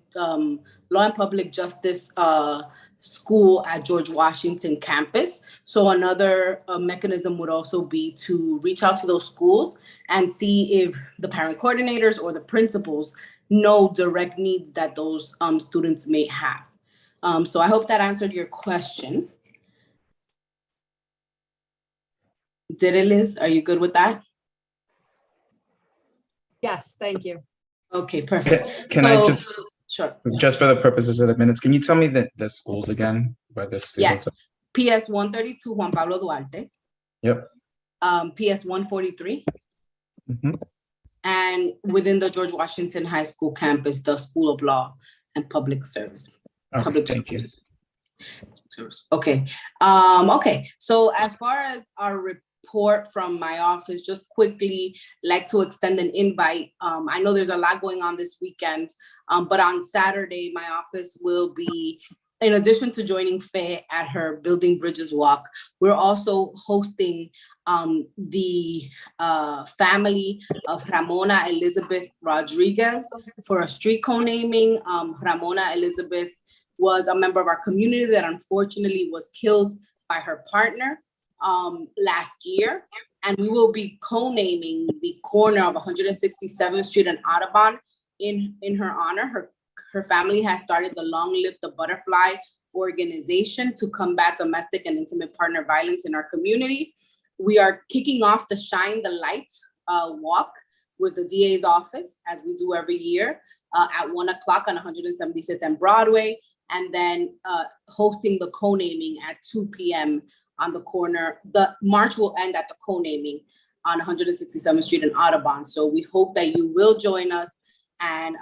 Justice school at George Washington campus. So another mechanism would also be to reach out to those schools and see if the parent coordinators or the principals know direct needs that those students may have. So I hope that answered your question. Did it, Liz? Are you good with that? Yes, thank you. Okay, perfect. Can I just, sure. Just for the purposes of the minutes, can you tell me the schools again where the students Yes. PS 132 Juan Pablo Duarte. Yep. PS 143. Mm-hmm. And within the George Washington High School campus, the School of Law and Public Service. Okay, thank you. Okay. Okay. So as far as our report from my office, just quickly like to extend an invite. I know there's a lot going on this weekend, but on Saturday, my office will be, in addition to joining Faye at her Building Bridges Walk, we're also hosting the family of Ramona Elizabeth Rodriguez for a street co-naming. Ramona Elizabeth was a member of our community that unfortunately was killed by her partner last year. And we will be co-naming the corner of 167th Street and Audubon in her honor. Her family has started the Long Live the Butterfly organization to combat domestic and intimate partner violence in our community. We are kicking off the Shine the Light walk with the DA's office, as we do every year, at 1 o'clock on 175th and Broadway, and then hosting the co-naming at 2 p.m. on the corner. The march will end at the co-naming on 167th Street and Audubon. So we hope that you will join us and,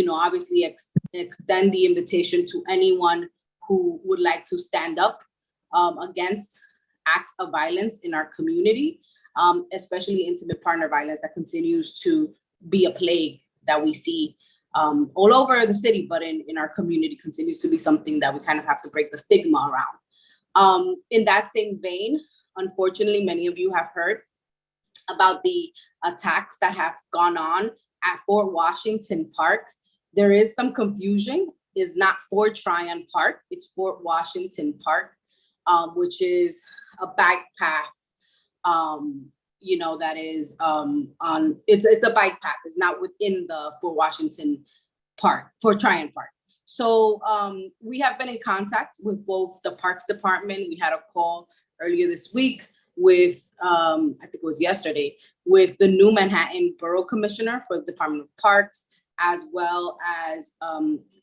obviously extend the invitation to anyone who would like to stand up against acts of violence in our community, especially intimate partner violence that continues to be a plague that we see all over the city, but in our community continues to be something that we kind of have to break the stigma around. In that same vein, unfortunately, many of you have heard about the attacks that have gone on at Fort Washington Park. There is some confusion. It's not Fort Tryon Park, it's Fort Washington Park, which is a bike path, that is it's a bike path. It's not within the Fort Washington Park, Fort Tryon Park. So we have been in contact with both the Parks Department. We had a call earlier this week with, I think it was yesterday, with the new Manhattan Borough Commissioner for the Department of Parks, as well as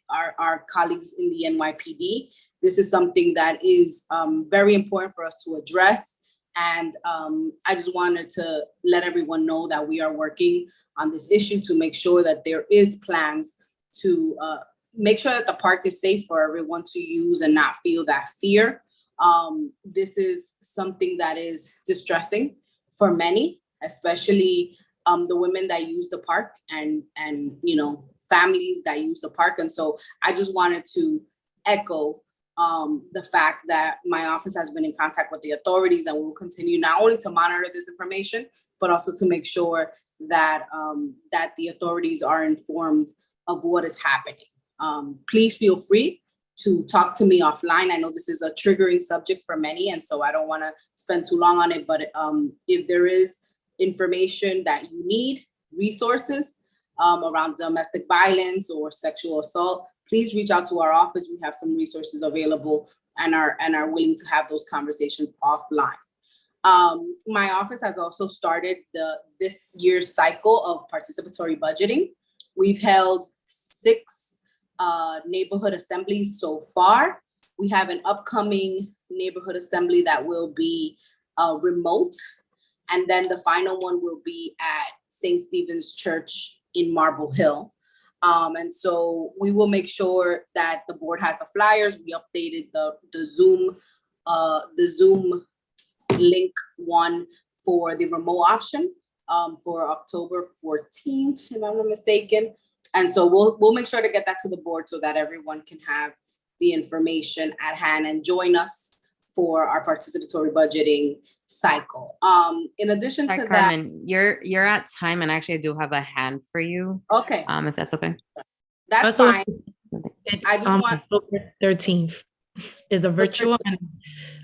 our colleagues in the NYPD. This is something that is very important for us to address. And I just wanted to let everyone know that we are working on this issue to make sure that there is plans to make sure that the park is safe for everyone to use and not feel that fear. This is something that is distressing for many, especially the women that use the park and families that use the park. And so I just wanted to echo the fact that my office has been in contact with the authorities, and we will continue not only to monitor this information, but also to make sure that that the authorities are informed of what is happening. Please feel free to talk to me offline. I know this is a triggering subject for many, and so I don't want to spend too long on it, but if there is information that you need, resources around domestic violence or sexual assault, please reach out to our office. We have some resources available and are willing to have those conversations offline. My office has also started this year's cycle of participatory budgeting. We've held 6 neighborhood assemblies so far. We have an upcoming neighborhood assembly that will be remote. And then the final one will be at St. Stephen's Church in Marble Hill. And so we will make sure that the board has the flyers. We updated the Zoom link one for the remote option for October 14th, if I'm not mistaken. And so we'll make sure to get that to the board so that everyone can have the information at hand and join us for our participatory budgeting cycle. In addition Hi, to that, Carmen, you're at time, and actually I do have a hand for you. okay, If that's okay. that's Also, fine. It's I just want, October 13th is the virtual, and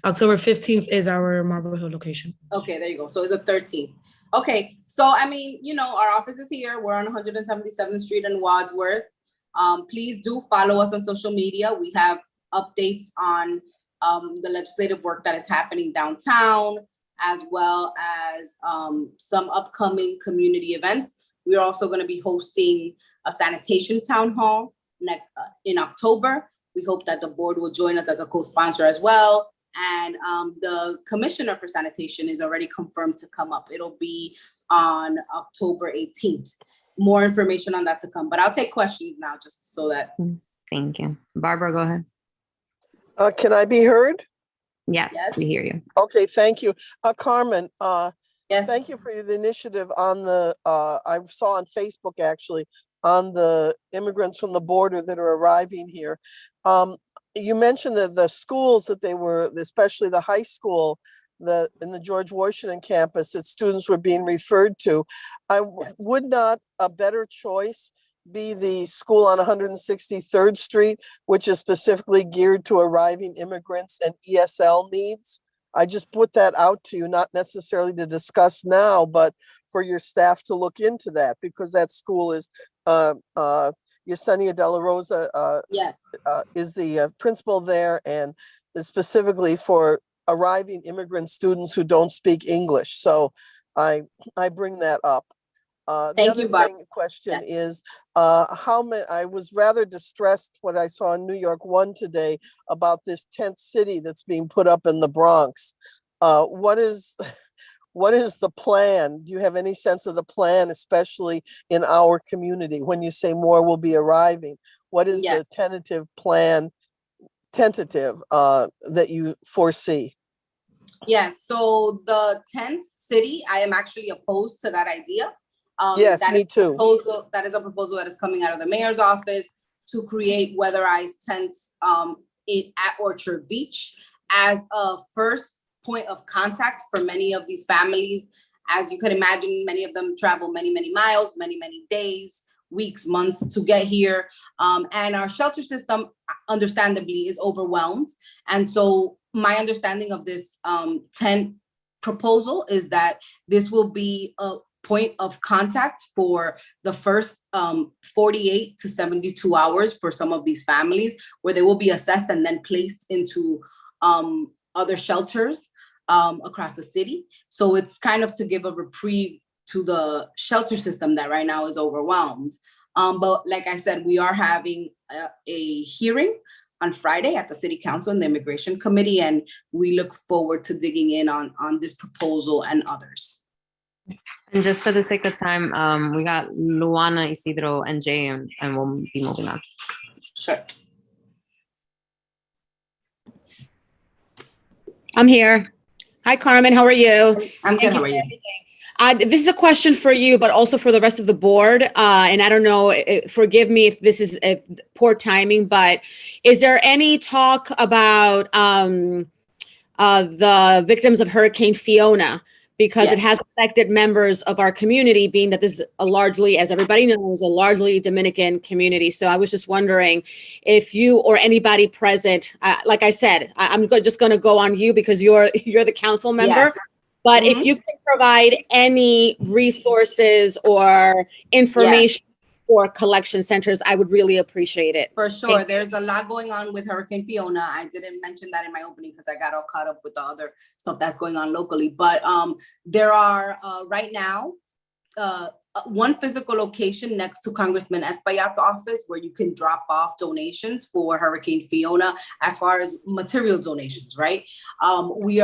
October 15th is our Marble Hill location. okay, there you go. So it's a 13th. Okay, so I mean, you know, our office is here. We're on 177th Street in Wadsworth. Please do follow us on social media. We have updates on the legislative work that is happening downtown, as well as some upcoming community events. We're also going to be hosting a sanitation town hall in October. We hope that the board will join us as a co-sponsor as well. And the commissioner for sanitation is already confirmed to come up. It'll be on October 18th. More information on that to come, but I'll take questions now just so that. Thank you. Barbara, go ahead. Can I be heard? Yes, we hear you. Okay, thank you. Carmen, yes. Thank you for the initiative on the, I saw on Facebook actually, on the immigrants from the border that are arriving here. You mentioned that the schools that they were, especially the high school, in the George Washington campus, that students were being referred to. Would not a better choice be the school on 163rd Street, which is specifically geared to arriving immigrants and ESL needs? I just put that out to you, not necessarily to discuss now, but for your staff to look into that, because that school is Yesenia De La Rosa yes. Is the principal there, and is specifically for arriving immigrant students who don't speak English. So I bring that up. The other question is how many, I was rather distressed when I saw in New York One today about this tent city that's being put up in the Bronx. What is the plan? Do you have any sense of the plan, especially in our community? When you say more will be arriving, what is the tentative plan, that you foresee? Yes, so the tent city, I am actually opposed to that idea. Yes, me too. That is a proposal that is coming out of the mayor's office to create weatherized tents at Orchard Beach as a first point of contact for many of these families. As you can imagine, many of them travel many, many miles, many, many days, weeks, months to get here. And our shelter system, understandably, is overwhelmed. And so my understanding of this tent proposal is that this will be a point of contact for the first 48 to 72 hours for some of these families, where they will be assessed and then placed into other shelters across the city. So it's kind of to give a reprieve to the shelter system that right now is overwhelmed. But like I said, we are having a hearing on Friday at the City Council and the Immigration Committee, and we look forward to digging in on this proposal and others. And just for the sake of time, we got Luana, Isidro, and Jay, and we'll be moving on. Sure. I'm here. Hi, Carmen. How are you? I'm good. How are you? This is a question for you, but also for the rest of the board. And I don't know, forgive me if this is poor timing, but is there any talk about the victims of Hurricane Fiona? Because it has affected members of our community, being that this is a largely, as everybody knows, a largely Dominican community. So I was just wondering if you or anybody present, like I said, I'm just going to go on you because you're the council member. Yes. But if you can provide any resources or information for collection centers, I would really appreciate it. For sure. There's a lot going on with Hurricane Fiona. I didn't mention that in my opening because I got all caught up with the other stuff that's going on locally. But there are right now one physical location next to Congressman Espaillat's office where you can drop off donations for Hurricane Fiona as far as material donations, right? We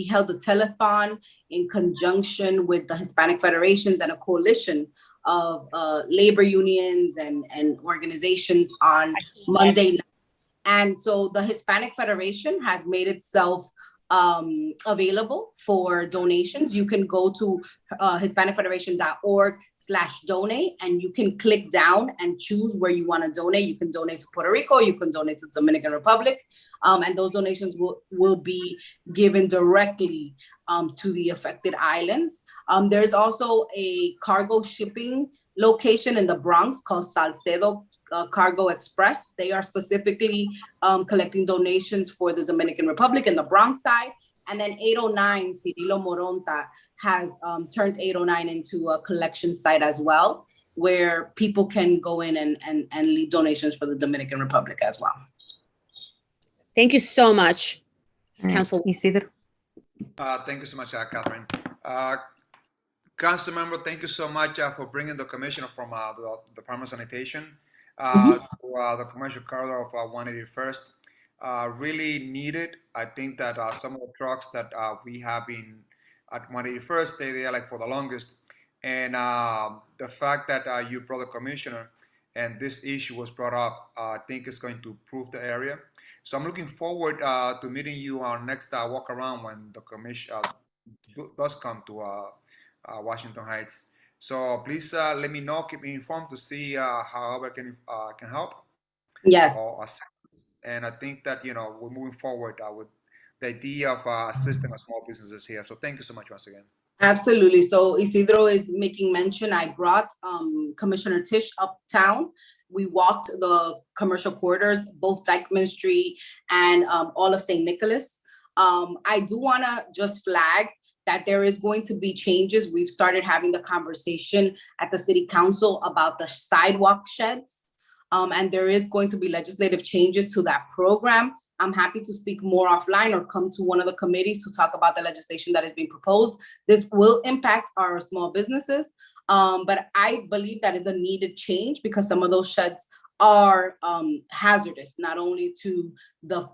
held a telethon in conjunction with the Hispanic Federations and a coalition of labor unions and organizations on Monday night. And so the Hispanic Federation has made itself available for donations. You can go to HispanicFederation.org/donate, and you can click down and choose where you want to donate. You can donate to Puerto Rico, you can donate to Dominican Republic, and those donations will be given directly to the affected islands. There's also a cargo shipping location in the Bronx called Salcedo Cargo Express. They are specifically collecting donations for the Dominican Republic in the Bronx side. And then 809 Cirilo Moronta has turned 809 into a collection site as well, where people can go in and leave donations for the Dominican Republic as well. Thank you so much, Council. Isidro. Thank you so much, Catherine. Council member, thank you so much for bringing the commissioner from the Department of Sanitation to the commercial corridor of 181st. Really needed. I think that some of the trucks that we have been at 181st stay there like for the longest. And the fact that you brought the commissioner and this issue was brought up, I think is going to improve the area. So I'm looking forward to meeting you on next walk around when the commission does come to Washington Heights. So please let me know, keep me informed to see how I can help. Yes. And I think that, you know, we're moving forward with the idea of assisting our small businesses here. So thank you so much once again. Absolutely. So Isidro is making mention. I brought Commissioner Tisch uptown. We walked the commercial corridors, both Dyckman Street and all of St. Nicholas. I do want to just flag that there is going to be changes. We've started having the conversation at the city council about the sidewalk sheds. And there is going to be legislative changes to that program. I'm happy to speak more offline or come to one of the committees to talk about the legislation that is being proposed. This will impact our small businesses, but I believe that is a needed change because some of those sheds are hazardous, not only to the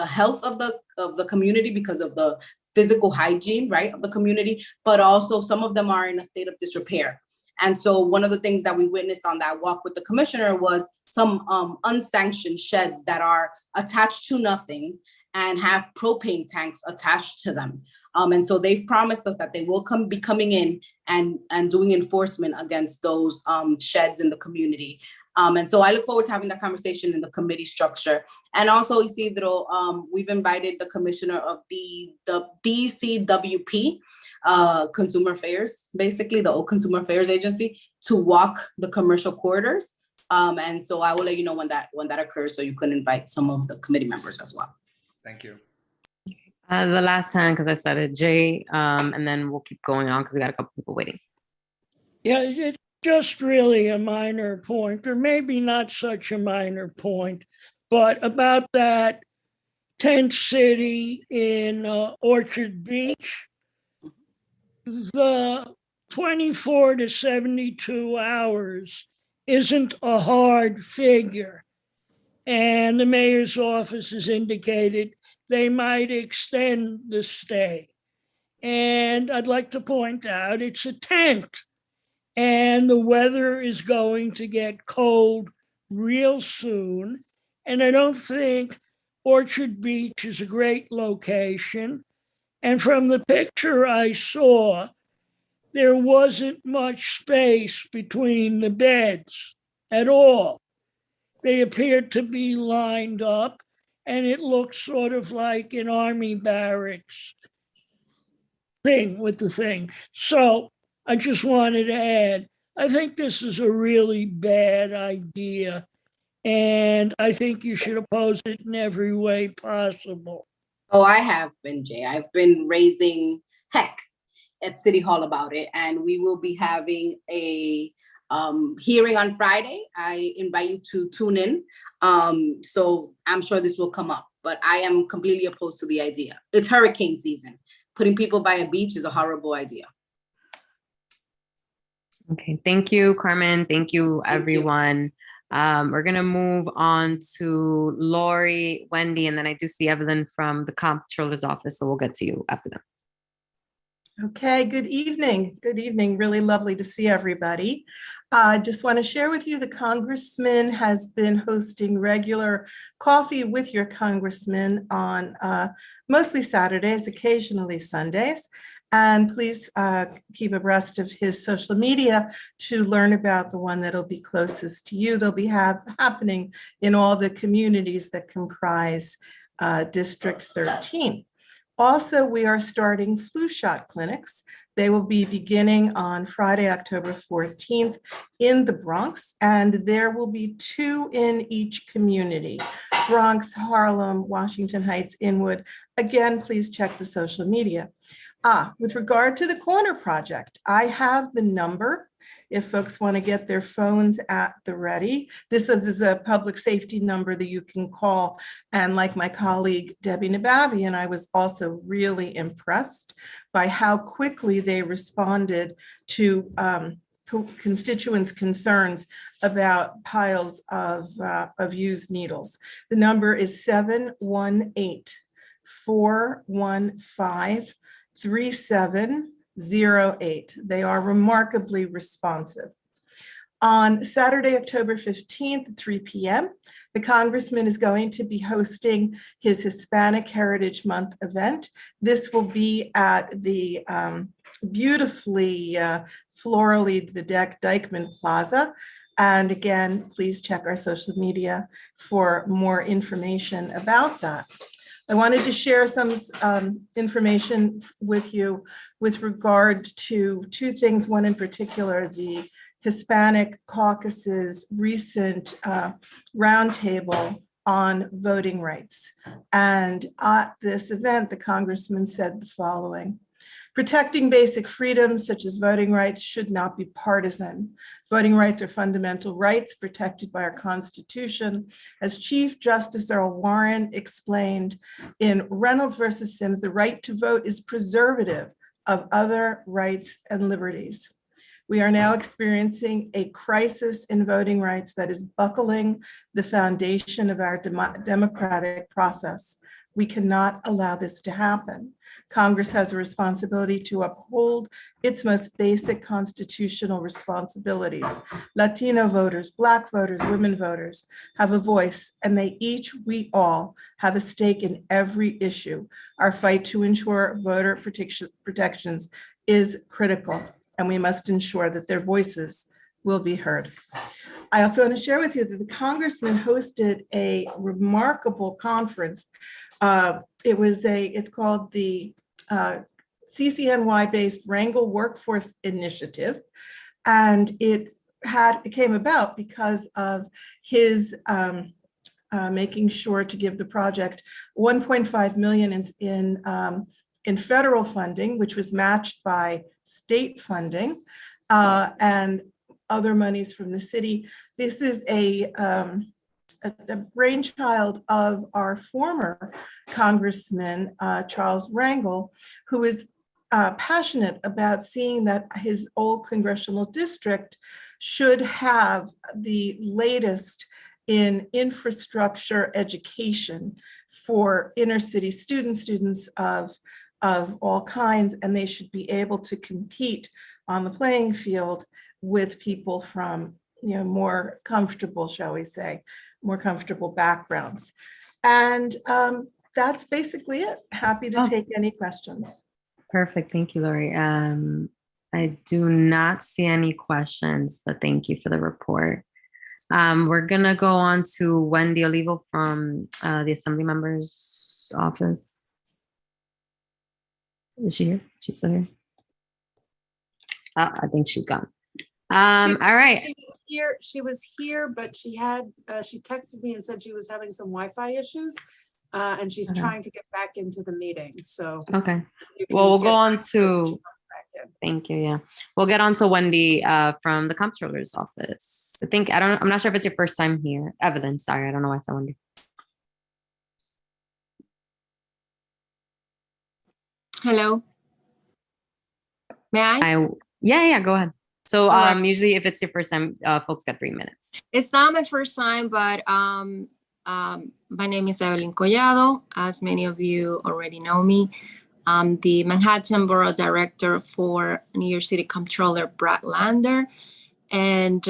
health of the community because of the physical hygiene, right, of the community, but also some of them are in a state of disrepair. And so one of the things that we witnessed on that walk with the commissioner was some unsanctioned sheds that are attached to nothing and have propane tanks attached to them. And so they've promised us that they will be coming in and doing enforcement against those sheds in the community. And so I look forward to having that conversation in the committee structure. And also, Isidro, we've invited the commissioner of the DCWP, Consumer Affairs, basically the old Consumer Affairs Agency, to walk the commercial corridors. And so I will let you know when that occurs, so you can invite some of the committee members as well. Thank you. The last time, because I said it, Jay, and then we'll keep going on because we got a couple people waiting. Yeah, it's just really a minor point, or maybe not such a minor point, but about that tent city in Orchard Beach, the 24 to 72 hours isn't a hard figure. And the mayor's office has indicated they might extend the stay. And I'd like to point out it's a tent. And the weather is going to get cold real soon. And I don't think Orchard Beach is a great location. And from the picture I saw, there wasn't much space between the beds at all. They appeared to be lined up, and it looked sort of like an army barracks thing with the thing. So I just wanted to add, I think this is a really bad idea, and I think you should oppose it in every way possible. Oh, I have been, Jay. I've been raising heck at City Hall about it, and we will be having a hearing on Friday. I invite you to tune in. So I'm sure this will come up, but I am completely opposed to the idea. It's hurricane season. Putting people by a beach is a horrible idea. Okay, thank you, Carmen. Thank you, everyone. We're gonna move on to Lori, Wendy, and then I do see Evelyn from the comptroller's office, so we'll get to you after them. Okay, good evening. Good evening. Really lovely to see everybody. I just want to share with you the Congressman has been hosting regular coffee with your congressman on mostly Saturdays, occasionally Sundays. And please keep abreast of his social media to learn about the one that'll be closest to you. They'll be happening in all the communities that comprise District 13. Also, we are starting flu shot clinics. They will be beginning on Friday, October 14th in the Bronx, and there will be 2 in each community, Bronx, Harlem, Washington Heights, Inwood. Again, please check the social media. With regard to the corner project, I have the number if folks want to get their phones at the ready. This is a public safety number that you can call. And like my colleague Debbie Nabavian, I was also really impressed by how quickly they responded to constituents' concerns about piles of used needles. The number is 718-415-3708. They are remarkably responsive. On Saturday, October 15th at 3 p.m., the Congressman is going to be hosting his Hispanic Heritage Month event. This will be at the beautifully florally bedecked Dyckman Plaza. And again, please check our social media for more information about that. I wanted to share some information with you with regard to 2 things. One in particular, the Hispanic Caucus's recent roundtable on voting rights. And at this event, the Congressman said the following: protecting basic freedoms such as voting rights should not be partisan. Voting rights are fundamental rights protected by our Constitution. As Chief Justice Earl Warren explained in Reynolds versus Sims, the right to vote is preservative of other rights and liberties. We are now experiencing a crisis in voting rights that is buckling the foundation of our democratic process. We cannot allow this to happen. Congress has a responsibility to uphold its most basic constitutional responsibilities. Latino voters, Black voters, women voters have a voice, and we all have a stake in every issue. Our fight to ensure voter protections is critical, and we must ensure that their voices will be heard. I also want to share with you that the Congressman hosted a remarkable conference. It's called the CCNY-based Wrangle Workforce Initiative, and it came about because of his making sure to give the project $1.5 million in federal funding, which was matched by state funding and other monies from the city. This is a brainchild of our former Congressman, Charles Wrangle, who is passionate about seeing that his old congressional district should have the latest in infrastructure education for inner city students of all kinds, and they should be able to compete on the playing field with people from more comfortable, shall we say, more comfortable backgrounds. And that's basically it. Happy to take any questions. Perfect. Thank you, Lori. I do not see any questions, but thank you for the report. We're going to go on to Wendy Olivo from the Assembly Member's Office. Is she here? She's still here? I think she's gone. All right. She was here, but she texted me and said she was having some Wi-Fi issues, and she's trying to get back into the meeting. So okay. Well, we'll go on to. Thank you. Yeah, we'll get on to Wendy from the Comptroller's Office. I'm not sure if it's your first time here. Evelyn, sorry, I don't know why I said Wendy. Hello. May I? Yeah, go ahead. So right. Usually if it's your first time, folks get 3 minutes. It's not my first time, but my name is Evelyn Collado. As many of you already know me. I'm the Manhattan Borough Director for New York City Comptroller Brad Lander, and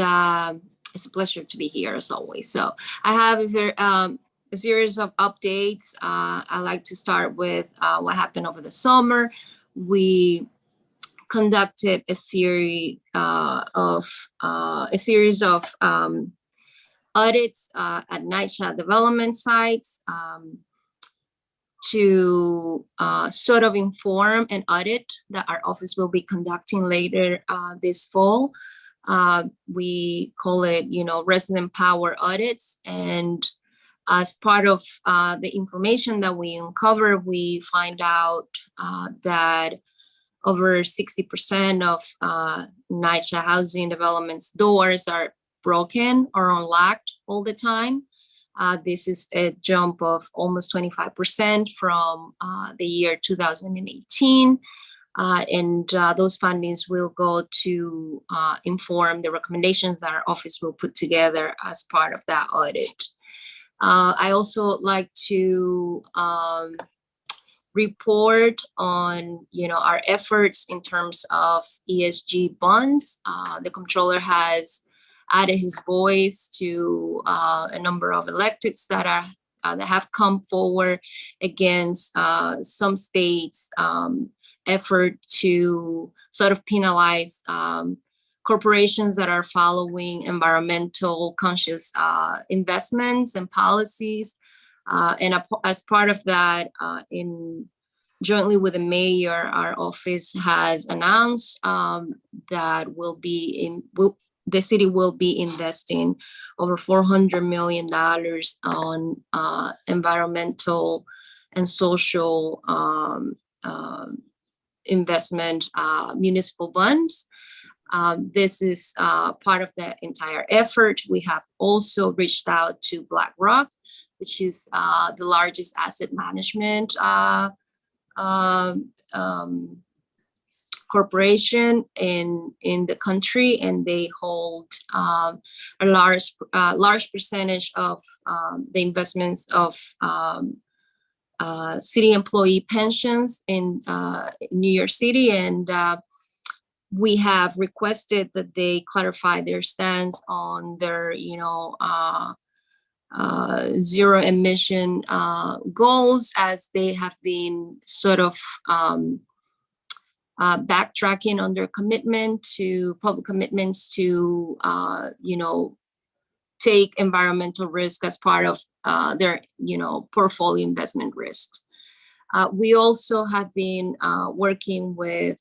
it's a pleasure to be here as always. So I have a series of updates. I'd like to start with what happened over the summer. We conducted a series of audits at NYCHA development sites to sort of inform an audit that our office will be conducting later this fall. We call it, resident power audits. And as part of the information that we uncover, we find out that over 60% of NYCHA housing developments doors are broken or unlocked all the time. This is a jump of almost 25% from the year 2018. And those findings will go to inform the recommendations that our office will put together as part of that audit. I also like to report on, our efforts in terms of ESG bonds. The comptroller has added his voice to a number of electeds that have come forward against some states' effort to sort of penalize corporations that are following environmental conscious investments and policies. And as part of that, jointly with the mayor, our office has announced that the city will be investing over $400 million on environmental and social investment municipal bonds. This is part of the entire effort. We have also reached out to BlackRock, which is the largest asset management corporation in the country, and they hold a large percentage of the investments of city employee pensions in New York City, and we have requested that they clarify their stance on their, zero emission goals, as they have been sort of backtracking on their public commitments to, take environmental risk as part of their, portfolio investment risks. We also have been working with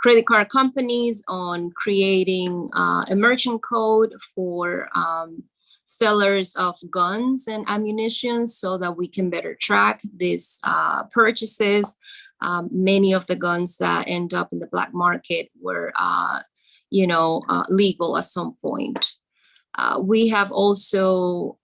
credit card companies on creating a merchant code for sellers of guns and ammunition so that we can better track these purchases. Many of the guns that end up in the black market were, legal at some point. We have also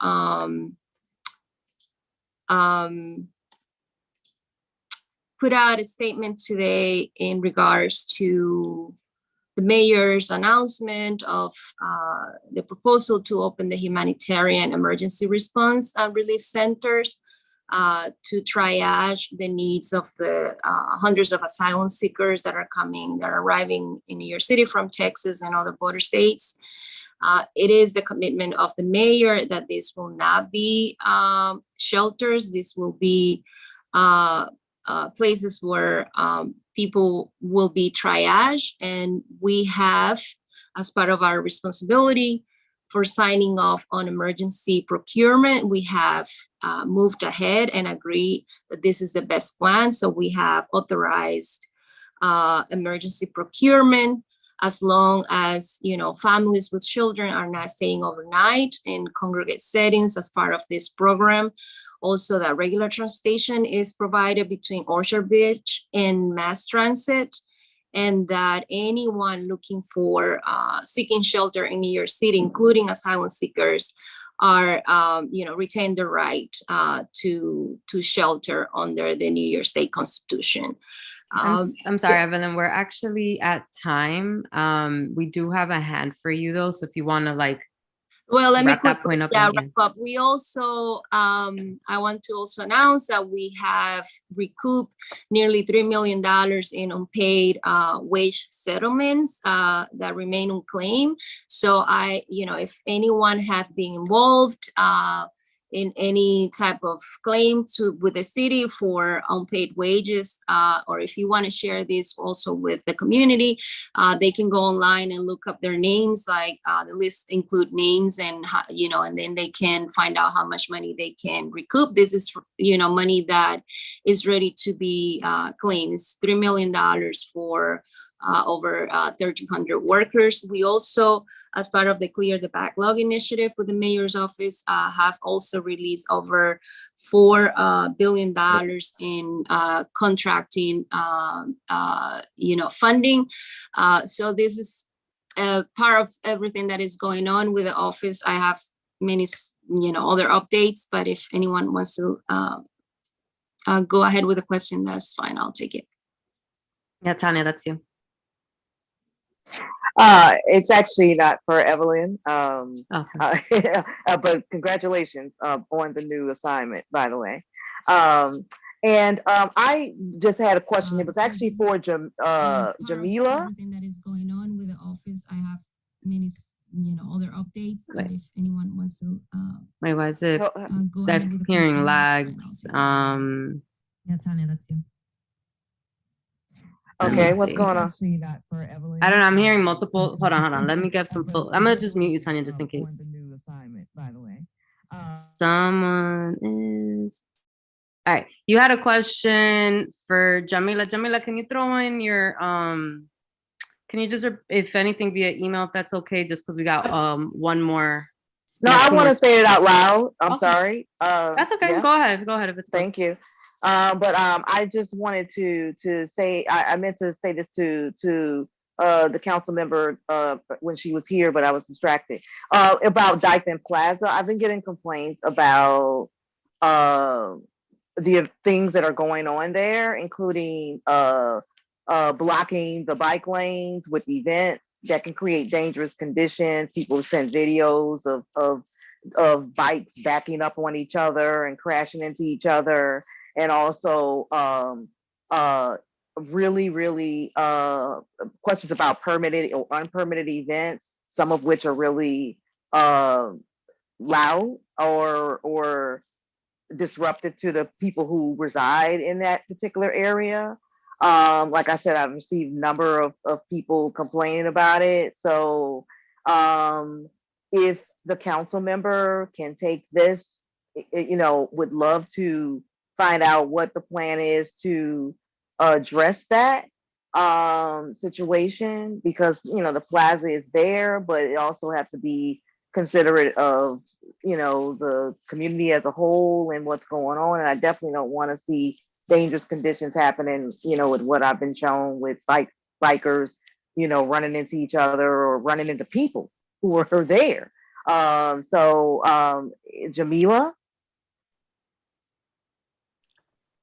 put out a statement today in regards to the mayor's announcement of the proposal to open the humanitarian emergency response and relief centers to triage the needs of the hundreds of asylum seekers that are arriving in New York City from Texas and other border states. It is the commitment of the mayor that this will not be shelters. This will be places where people will be triaged, and we have, as part of our responsibility for signing off on emergency procurement, we have moved ahead and agreed that this is the best plan. So we have authorized emergency procurement, as long as, families with children are not staying overnight in congregate settings as part of this program. Also, that regular transportation is provided between Orchard Beach and Mass Transit, and that anyone looking for seeking shelter in New York City, including asylum seekers, are, retain the right to shelter under the New York State Constitution. I'm sorry, Evelyn, we're actually at time. We do have a hand for you though. So if you want to Well, let me wrap that quickly point up wrap again. up. We also, I want to also announce that we have recouped nearly $3 million in unpaid wage settlements that remain unclaimed. So if anyone have been involved in any type of claim with the city for unpaid wages, or if you want to share this also with the community, they can go online and look up their names. Like the list include names and and then they can find out how much money they can recoup. This is money that is ready to be claimed. It's $3 million for over 1,300 workers. We also, as part of the Clear the Backlog initiative for the mayor's office, have also released over $4 billion in contracting, funding. So this is part of everything that is going on with the office. I have many, other updates, but if anyone wants to go ahead with a question, that's fine. I'll take it. Yeah, Tanya, that's you. It's actually not for Evelyn. Okay. But congratulations on the new assignment, by the way. I just had a question. It was actually for Jamila. Everything that is going on with the office, I have many, other updates. But if anyone wants to, Wait, why is it go that ahead with the hearing question, lags? Yeah, Tanya, that's you. Okay, what's going on? I don't know. I'm hearing multiple. Hold on. Let me get some full. I'm gonna just mute you, Tanya, just in case. Someone is. All right. You had a question for Jamila. Jamila, can you throw in your Can you just, if anything, via email, if that's okay? Just because we got one more. No, I want to say it out loud. I'm sorry. That's okay. Yeah. Go ahead. Go ahead if it's. Thank you. I just wanted to say I meant to say this to the council member when she was here, but I was distracted about Dykeman Plaza. I've been getting complaints about the things that are going on there, including blocking the bike lanes with events that can create dangerous conditions. People send videos of bikes backing up on each other and crashing into each other. And also really questions about permitted or unpermitted events, some of which are really loud or disruptive to the people who reside in that particular area. Like I said, I've received a number of people complaining about it. So if the council member can take this, would love to find out what the plan is to address that situation, because the plaza is there, but it also has to be considerate of the community as a whole and what's going on. And I definitely don't want to see dangerous conditions happening, with what I've been shown with bikers, running into each other or running into people who are there. Jamila.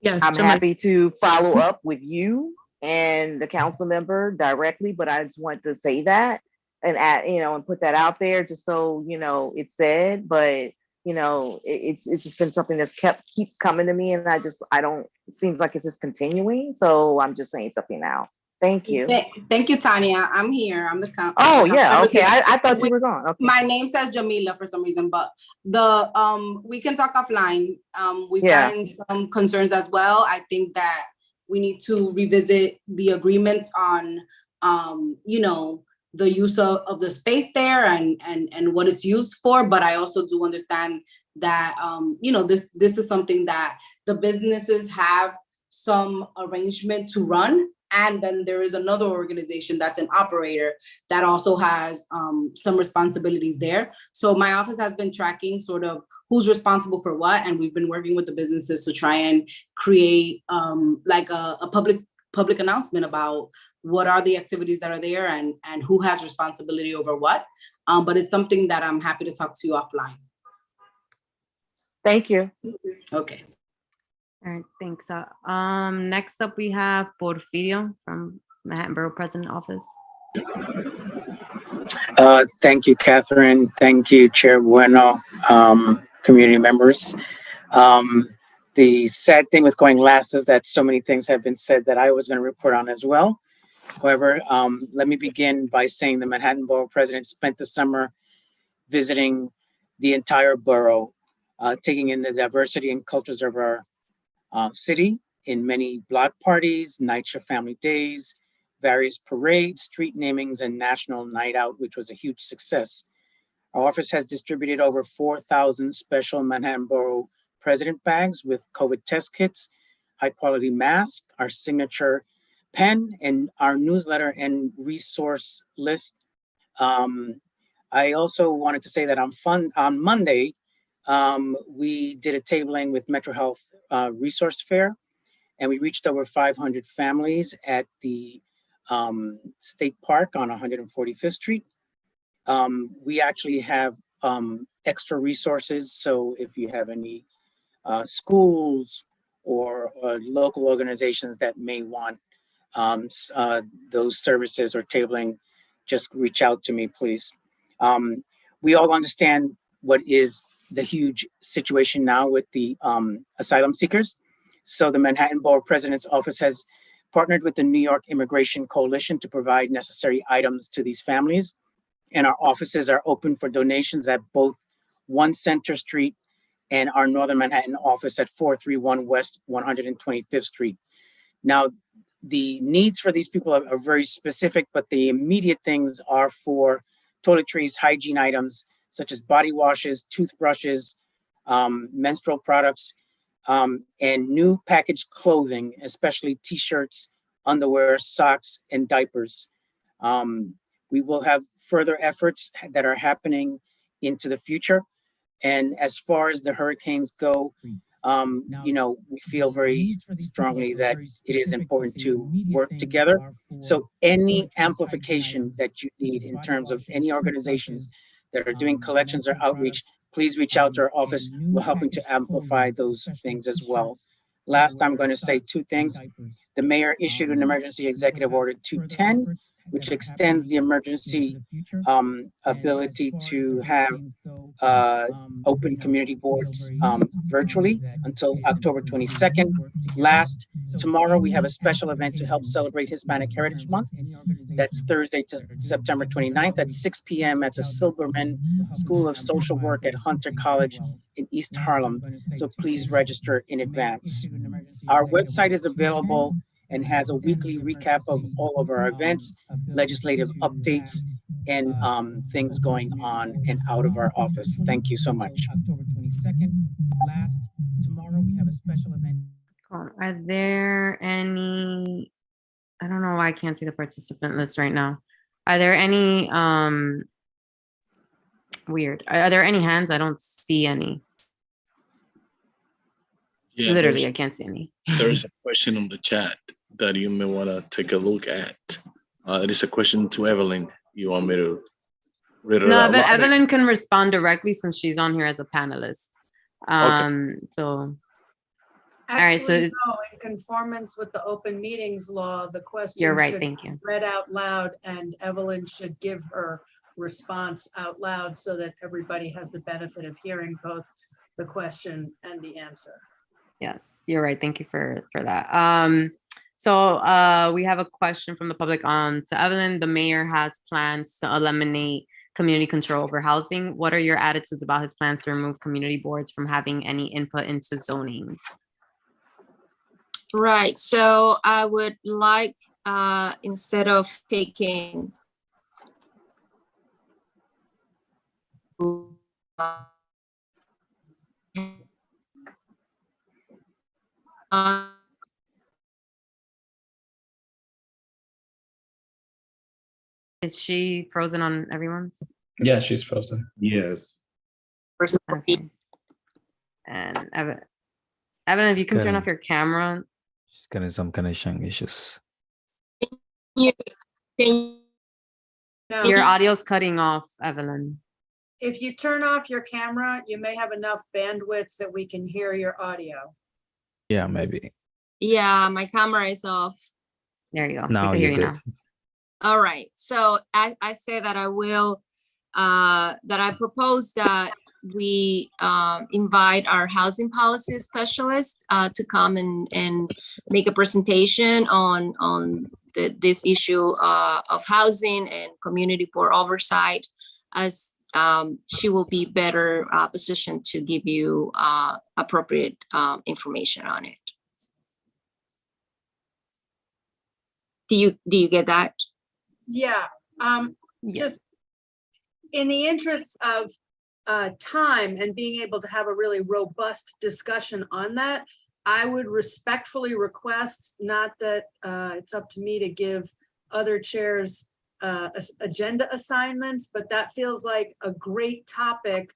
Yes, I'm Jamila. happy to follow up with you and the council member directly, but I just want to say that and and put that out there just so it's said. But it's just been something that's keeps coming to me, and it seems like it's just continuing. So I'm just saying something now. Thank you. Thank you, Tanya. I'm here. I'm the council. Oh yeah, okay. I thought you were gone. Okay. My name says Jamila for some reason, but we can talk offline. We've Yeah. gotten some concerns as well. I think that we need to revisit the agreements on the use of the space there and what it's used for. But I also do understand that this is something that the businesses have some arrangement to run. And then there is another organization that's an operator that also has some responsibilities there. So my office has been tracking sort of who's responsible for what. And we've been working with the businesses to try and create like a public announcement about what are the activities that are there and who has responsibility over what. But it's something that I'm happy to talk to you offline. Thank you. Okay. All right, thanks. Next up, we have Porfirio from Manhattan Borough President Office. Thank you, Catherine. Thank you, Chair Bueno, community members. The sad thing with going last is that so many things have been said that I was going to report on as well. However, let me begin by saying the Manhattan Borough President spent the summer visiting the entire borough, taking in the diversity and cultures of our city in many block parties, night shift family days, various parades, street namings, and national night out, which was a huge success. Our office has distributed over 4,000 special Manhattan Borough President bags with COVID test kits, high quality masks, our signature pen, and our newsletter and resource list. I also wanted to say that on Monday, we did a tabling with Metro Health Resource Fair, and we reached over 500 families at the State Park on 145th Street. We actually have extra resources. So if you have any schools or local organizations that may want those services or tabling, just reach out to me, please. We all understand what is the huge situation now with the asylum seekers. So the Manhattan Borough President's Office has partnered with the New York Immigration Coalition to provide necessary items to these families. And our offices are open for donations at both 1 Center Street and our Northern Manhattan office at 431 West 125th Street. Now, the needs for these people are very specific, but the immediate things are for toiletries, hygiene items, such as body washes, toothbrushes, menstrual products, and new packaged clothing, especially t-shirts, underwear, socks, and diapers. We will have further efforts that are happening into the future. And as far as the hurricanes go, we feel very strongly that it is important to work together. So any amplification that you need in terms of any organizations that are doing collections or outreach, please reach out to our office. We're helping to amplify those things as well. Last, I'm going to say 2 things. The mayor issued an emergency executive order 210, which extends the emergency ability to have open community boards virtually until October 22nd. Last, tomorrow we have a special event to help celebrate Hispanic Heritage Month. That's Thursday to September 29th at 6 p.m. at the Silberman School of Social Work at Hunter College in East Harlem. So please register in advance. Our website is available and has a weekly recap of all of our events, legislative updates, and things going on and out of our office. Thank you so much. October 22nd. Last, tomorrow we have a special event. Are there any, I don't know why I can't see the participant list right now. Are there any, weird, are there any hands? I don't see any. Yeah, Literally, I can't see any. There's a question on the chat that you may want to take a look at. It is a question to Evelyn. You want me to read it No, out but loud? Evelyn can respond directly since she's on here as a panelist. So, Actually, no, in conformance with the open meetings law, the question You're right, should thank be you. read out loud, and Evelyn should give her response out loud so that everybody has the benefit of hearing both the question and the answer. Yes, you're right. Thank you for that. So we have a question from the public on to Evelyn. The mayor has plans to eliminate community control over housing. What are your attitudes about his plans to remove community boards from having any input into zoning? Right. So I would like, instead of taking Is she frozen on everyone's? Yeah, she's frozen. Yes. Okay. And Evan, if you can turn off your camera. She's getting some connection issues. Your audio's cutting off, Evelyn. If you turn off your camera, you may have enough bandwidth that we can hear your audio. Yeah, maybe. Yeah, my camera is off. There you go. Now we can hear you're you good. now. All right, so I say that I will, that I propose that we invite our housing policy specialist to come and make a presentation on this issue of housing and community board oversight, as she will be better positioned to give you appropriate information on it. Do you get that? Yeah, just in the interest of time and being able to have a really robust discussion on that, I would respectfully request, not that it's up to me to give other chairs agenda assignments, but that feels like a great topic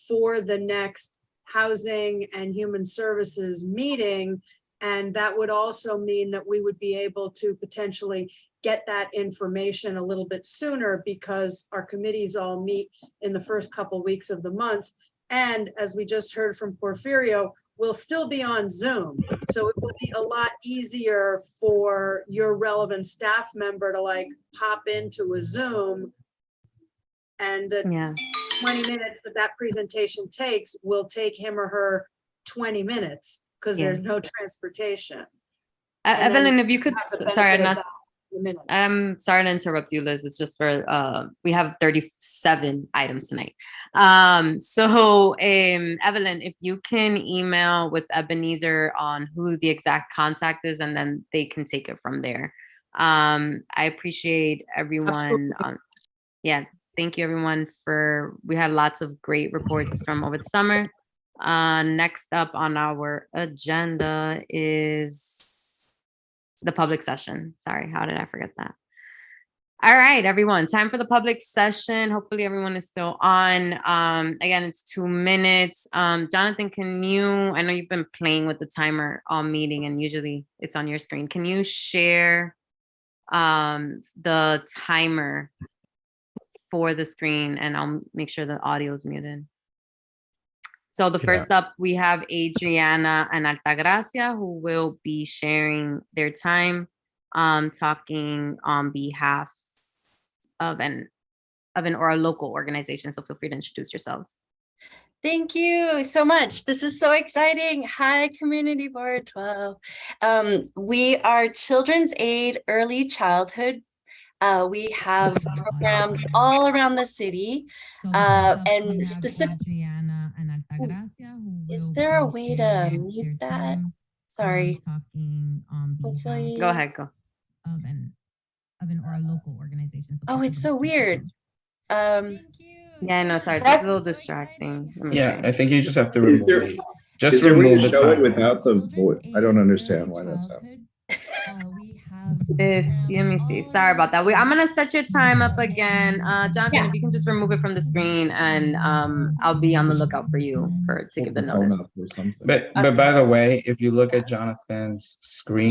for the next Housing and Human Services meeting. And that would also mean that we would be able to potentially get that information a little bit sooner, because our committees all meet in the first couple weeks of the month. And as we just heard from Porfirio, we'll still be on Zoom. So it will be a lot easier for your relevant staff member to like pop into a Zoom, and the 20 minutes that presentation takes will take him or her 20 minutes because there's no transportation. Evelyn, if you could, sorry, minutes. I'm sorry to interrupt you, Liz. It's just for we have 37 items tonight. Evelyn, if you can email with Ebenezer on who the exact contact is, and then they can take it from there. I appreciate everyone. Yeah, thank you everyone we had lots of great reports from over the summer. Next up on our agenda is the public session. Sorry, how did I forget that? All right, everyone, time for the public session. Hopefully everyone is still on. Again, it's 2 minutes. Jonathan, I know you've been playing with the timer all meeting and usually it's on your screen. Can you share the timer for the screen, and I'll make sure the audio is muted. So the first up, we have Adriana and Altagracia, who will be sharing their time, talking on behalf of an or a local organization. So feel free to introduce yourselves. Thank you so much. This is so exciting. Hi, Community Board 12. We are Children's Aid Early Childhood. We have programs all around the city, and specific. Is there a way to mute that? Sorry. Hopefully. Go ahead, go. Of an or a local organization. Oh, it's so weird. Yeah, no, sorry, it's a little distracting. Yeah, I think you just have to remove it. Just Is there a way remove to the show it timer. without the voice? I don't understand why that's happening. Let me see. Sorry about that. I'm gonna set your time up again. Jonathan, if you can just remove it from the screen, and I'll be on the lookout for you to give the notice. But by the way, if you look at Jonathan's screen,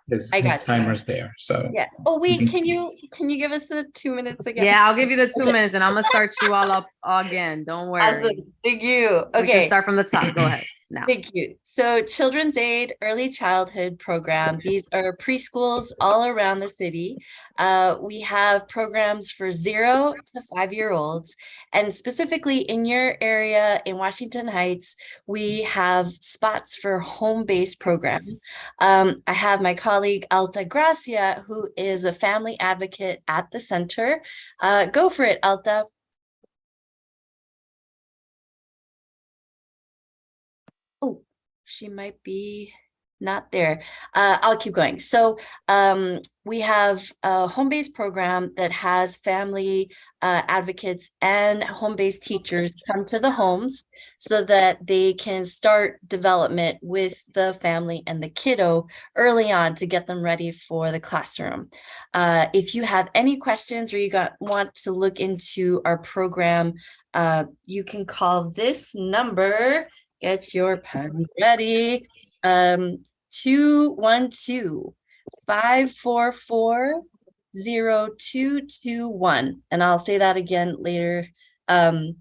his timer's there. So yeah. Oh wait, can you give us the 2 minutes again? Yeah, I'll give you the 2 minutes, and I'm gonna start you all up again. Don't worry. Awesome. Thank you. We Okay. can start from the top. Go ahead. Now. Thank you. So Children's Aid Early Childhood Program. These are preschools all around the city. We have programs for 0 to 5-year-olds. And specifically in your area in Washington Heights, we have spots for home-based program. I have my colleague Alta Gracia, who is a family advocate at the center. Go for it, Alta. Oh, she might be not there. I'll keep going. So we have a home-based program that has family advocates and home-based teachers come to the homes so that they can start development with the family and the kiddo early on to get them ready for the classroom. If you have any questions or want to look into our program, you can call this number. Get your pen ready. 212-544-0221. And I'll say that again later. Again,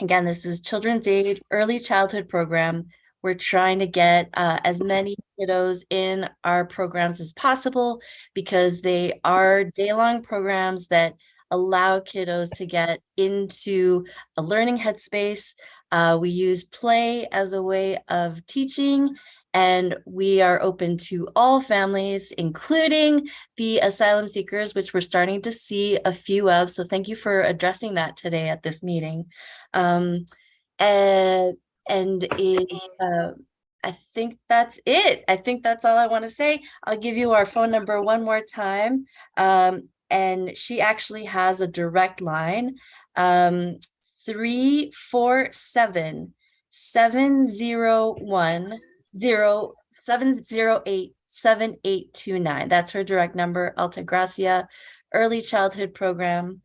this is Children's Aid Early Childhood Program. We're trying to get as many kiddos in our programs as possible, because they are day-long programs that allow kiddos to get into a learning headspace. We use play as a way of teaching, and we are open to all families, including the asylum seekers, which we're starting to see a few of. So thank you for addressing that today at this meeting. I think that's it. I think that's all I want to say. I'll give you our phone number one more time. And she actually has a direct line, 347-708-7829. That's her direct number. Altagracia Early Childhood Program,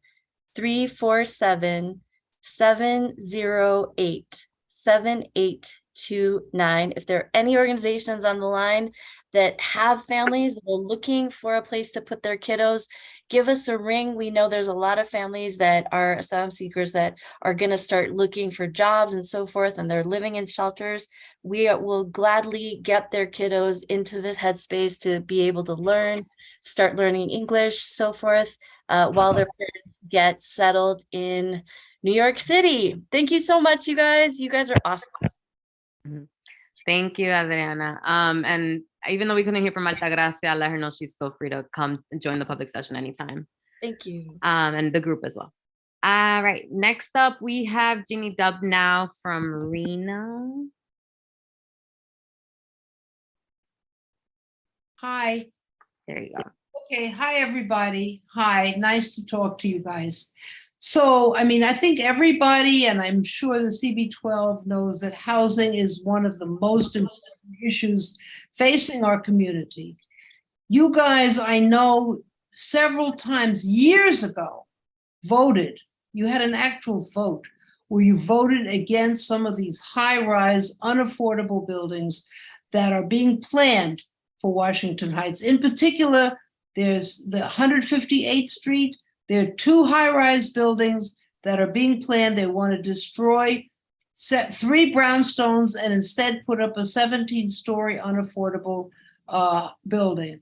347-708-7829. If there are any organizations on the line that have families that are looking for a place to put their kiddos, give us a ring. We know there's a lot of families that are asylum seekers that are going to start looking for jobs and so forth, and they're living in shelters. We will gladly get their kiddos into this headspace to be able to learn, start learning English, so forth, while their parents get settled in New York City. Thank you so much, you guys. You guys are awesome. Thank you, Adriana. And even though we couldn't hear from Altagracia, I'll let her know she's feel free to come and join the public session anytime. Thank you. And the group as well. All right, next up we have Jeannie Dub now from Rena. Hi. There you go. Okay, hi, everybody. Hi, nice to talk to you guys. So, I mean, I think everybody, and I'm sure the CB12 knows that housing is one of the most important issues facing our community. You guys, I know several times years ago, voted, you had an actual vote where you voted against some of these high-rise, unaffordable buildings that are being planned for Washington Heights. In particular, there's the 158th Street. There are two high-rise buildings that are being planned. They want to destroy 3 brownstones and instead put up a 17-story unaffordable building.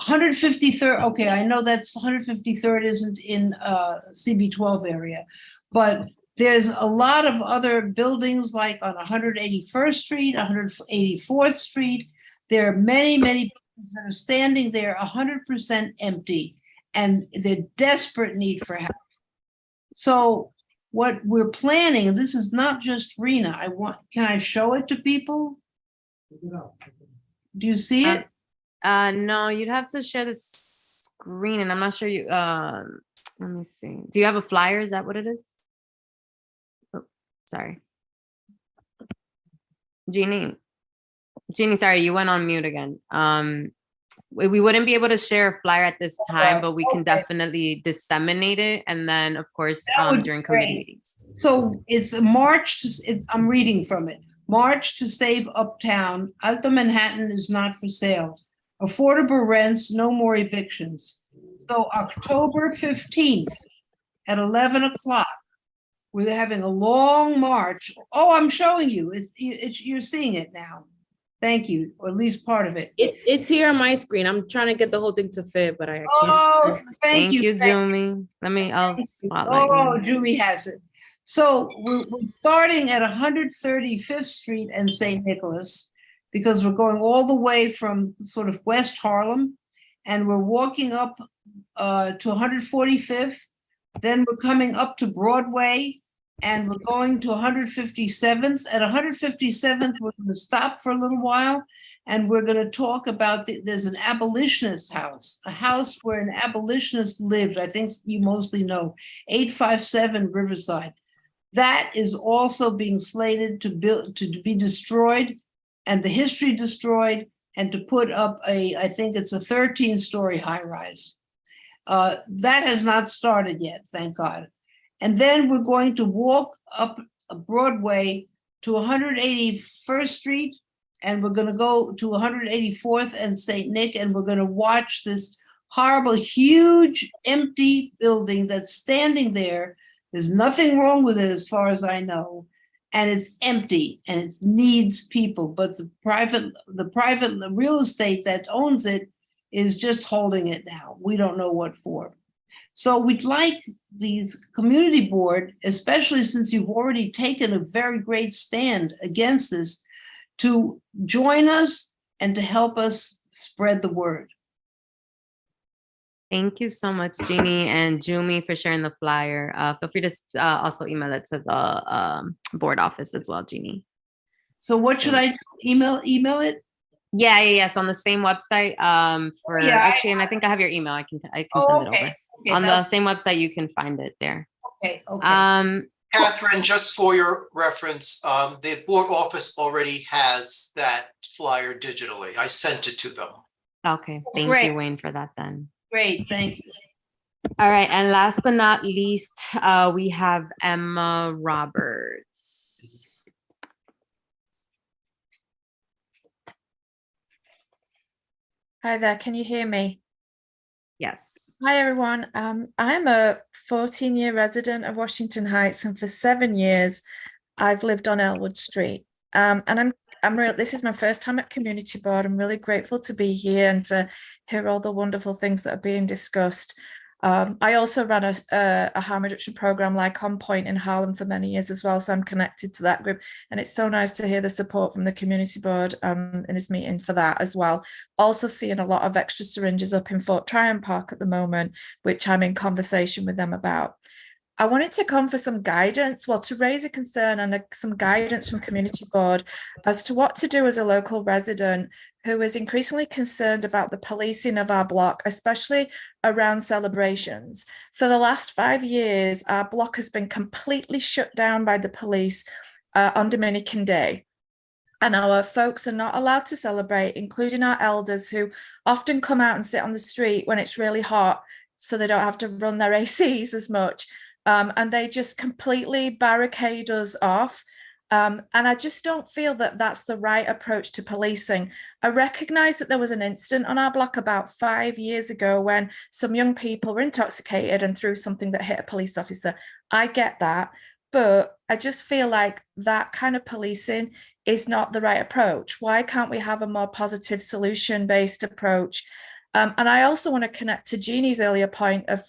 153rd, okay, I know that's 153rd isn't in CB12 area, but there's a lot of other buildings like on 181st Street, 184th Street. There are many, many buildings that are standing there 100% empty, and they're desperate need for help. So what we're planning, and this is not just Rena, can I show it to people? Do you see it? No, you'd have to share the screen, and I'm not sure you, let me see. Do you have a flyer? Is that what it is? Oh, sorry. Jeannie, sorry, you went on mute again. We wouldn't be able to share a flyer at this time, but we can definitely disseminate it. And then, of course, during committee meetings. So it's March, I'm reading from it. March to Save Uptown. Alto Manhattan is not for sale. Affordable rents, no more evictions. So October 15th at 11 o'clock, we're having a long march. Oh, I'm showing you. You're seeing it now. Thank you, or at least part of it. It's here on my screen. I'm trying to get the whole thing to fit, but I can't. Oh, thank you, Jumi. I'll spotlight. Oh, Jumi has it. So we're starting at 135th Street and St. Nicholas, because we're going all the way from sort of West Harlem, and we're walking up to 145th. Then we're coming up to Broadway, and we're going to 157th. At 157th, we're going to stop for a little while, and we're going to talk about there's an abolitionist house, a house where an abolitionist lived. I think you mostly know, 857 Riverside. That is also being slated to be destroyed, and the history destroyed, and to put up I think it's a 13-story high-rise. That has not started yet, thank God. And then we're going to walk up Broadway to 181st Street, and we're going to go to 184th and St. Nick, and we're going to watch this horrible, huge, empty building that's standing there. There's nothing wrong with it as far as I know. and it's empty and it needs people, but the private real estate that owns it is just holding it now. We don't know what for. So we'd like the community board, especially since you've already taken a very great stand against this, to join us and to help us spread the word. Thank you so much, Jeannie and Jumi, for sharing the flyer. Feel free to also email it to the board office as well, Jeannie. So what should I do? Email it? Yeah. It's on the same website. Actually, and I think I have your email. I can send it over. Okay, On the same website, you can find it there. Okay. Catherine, just for your reference, the board office already has that flyer digitally. I sent it to them. Okay, thank Great. you, Wayne, for that then. Great, thank you. All right, and last but not least, we have Emma Roberts. Hi there, can you hear me? Yes. Hi everyone, I'm a 14-year resident of Washington Heights, and for 7 years I've lived on Elwood Street. And this is my first time at community board. I'm really grateful to be here and to hear all the wonderful things that are being discussed. I also ran a harm reduction program like On Point in Harlem for many years as well, so I'm connected to that group, and it's so nice to hear the support from the community board in this meeting for that as well. Also seeing a lot of extra syringes up in Fort Tryon Park at the moment, which I'm in conversation with them about. I wanted to come for some guidance, to raise a concern and some guidance from community board as to what to do as a local resident who is increasingly concerned about the policing of our block, especially around celebrations. For the last 5 years, our block has been completely shut down by the police on Dominican Day. And our folks are not allowed to celebrate, including our elders who often come out and sit on the street when it's really hot so they don't have to run their ACs as much. And they just completely barricade us off. And I just don't feel that that's the right approach to policing. I recognize that there was an incident on our block about 5 years ago when some young people were intoxicated and threw something that hit a police officer. I get that, but I just feel like that kind of policing is not the right approach. Why can't we have a more positive solution-based approach? And I also want to connect to Jeannie's earlier point of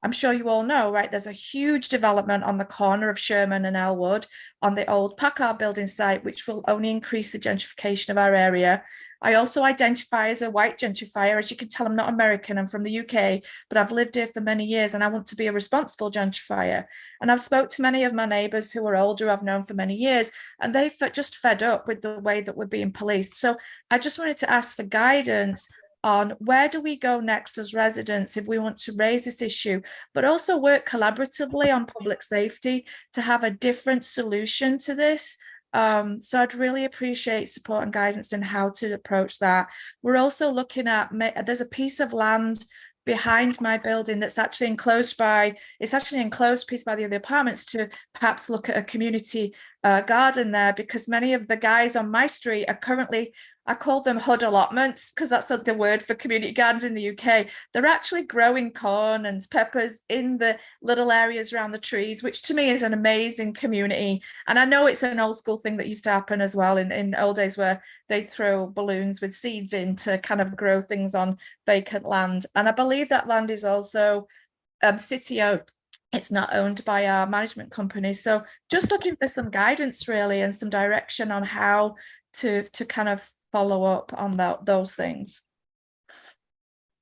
I'm sure you all know, right? There's a huge development on the corner of Sherman and Elwood on the old Packard building site, which will only increase the gentrification of our area. I also identify as a white gentrifier. As you can tell, I'm not American, I'm from the UK, but I've lived here for many years and I want to be a responsible gentrifier. And I've spoke to many of my neighbors who are older, I've known for many years, and they've just fed up with the way that we're being policed. So I just wanted to ask for guidance on where do we go next as residents if we want to raise this issue, but also work collaboratively on public safety to have a different solution to this. So I'd really appreciate support and guidance in how to approach that. We're also looking at, there's a piece of land behind my building that's actually enclosed piece by the other apartments to perhaps look at a community garden there, because many of the guys on my street are currently, I call them HUD allotments because that's the word for community gardens in the UK. They're actually growing corn and peppers in the little areas around the trees, which to me is an amazing community. And I know it's an old school thing that used to happen as well in old days where they'd throw balloons with seeds in to kind of grow things on vacant land. And I believe that land is also city owned. It's not owned by our management company. So just looking for some guidance really and some direction on how to kind of follow up on those things.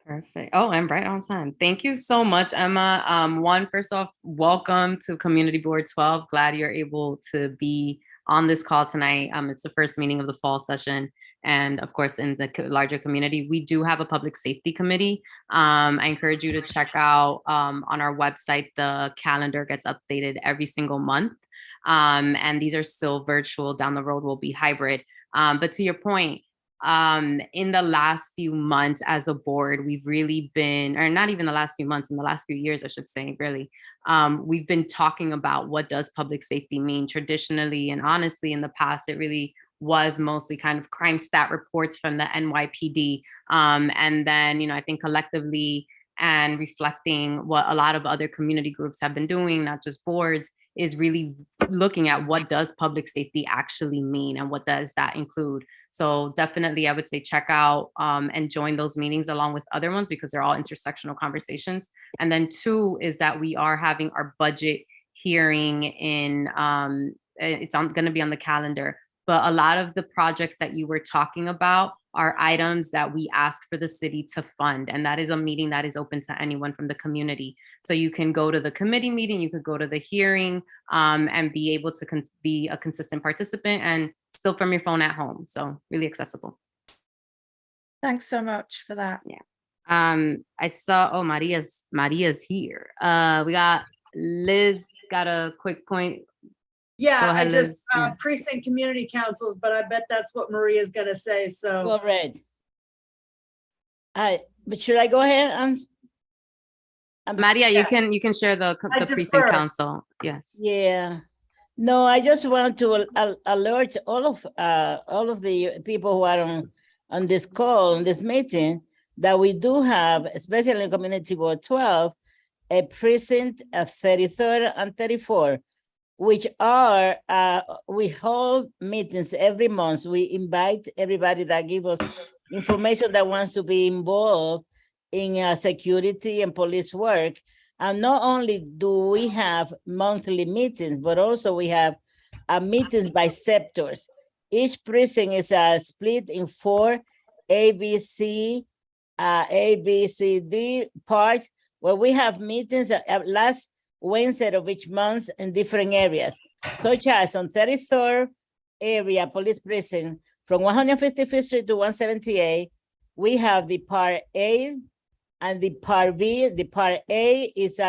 Perfect. Oh, I'm right on time. Thank you so much, Emma. First off, welcome to Community Board 12. Glad you're able to be on this call tonight. It's the first meeting of the fall session. And of course, in the larger community, we do have a public safety committee. I encourage you to check out on our website, the calendar gets updated every single month. And these are still virtual. Down the road will be hybrid. But to your point, in the last few months as a board, we've really been, or not even the last few months, in the last few years, I should say, really, we've been talking about what does public safety mean traditionally. And honestly, in the past, it really was mostly kind of crime stat reports from the NYPD. And then, I think collectively and reflecting what a lot of other community groups have been doing, not just boards, is really looking at what does public safety actually mean and what does that include. So definitely I would say check out and join those meetings along with other ones because they're all intersectional conversations. And then 2 is that we are having our budget hearing in, it's going to be on the calendar, but a lot of the projects that you were talking about are items that we ask for the city to fund. And that is a meeting that is open to anyone from the community. So you can go to the committee meeting, you could go to the hearing and be able to be a consistent participant and still from your phone at home. So really accessible. Thanks so much for that. Yeah. I saw, oh, Maria's here. We got Liz got a quick point. Yeah, ahead, I just Liz. Yeah. precinct community councils, but I bet that's what Maria's gonna say, so. Correct. But should I go ahead and? Maria, you can share the precinct council. Yes. Yeah. No, I just want to alert all of the people who are on this call, on this meeting, that we do have, especially in Community Board 12, a precinct of 33rd and 34, which are, we hold meetings every month. We invite everybody that give us information that wants to be involved in security and police work. And not only do we have monthly meetings, but also we have meetings by sectors. Each precinct is split in 4 A, B, C, D parts, where we have meetings last Wednesday of each month in different areas, such as on 33rd area police precinct from 155th Street to 178, we have the part A and the part B. The part A is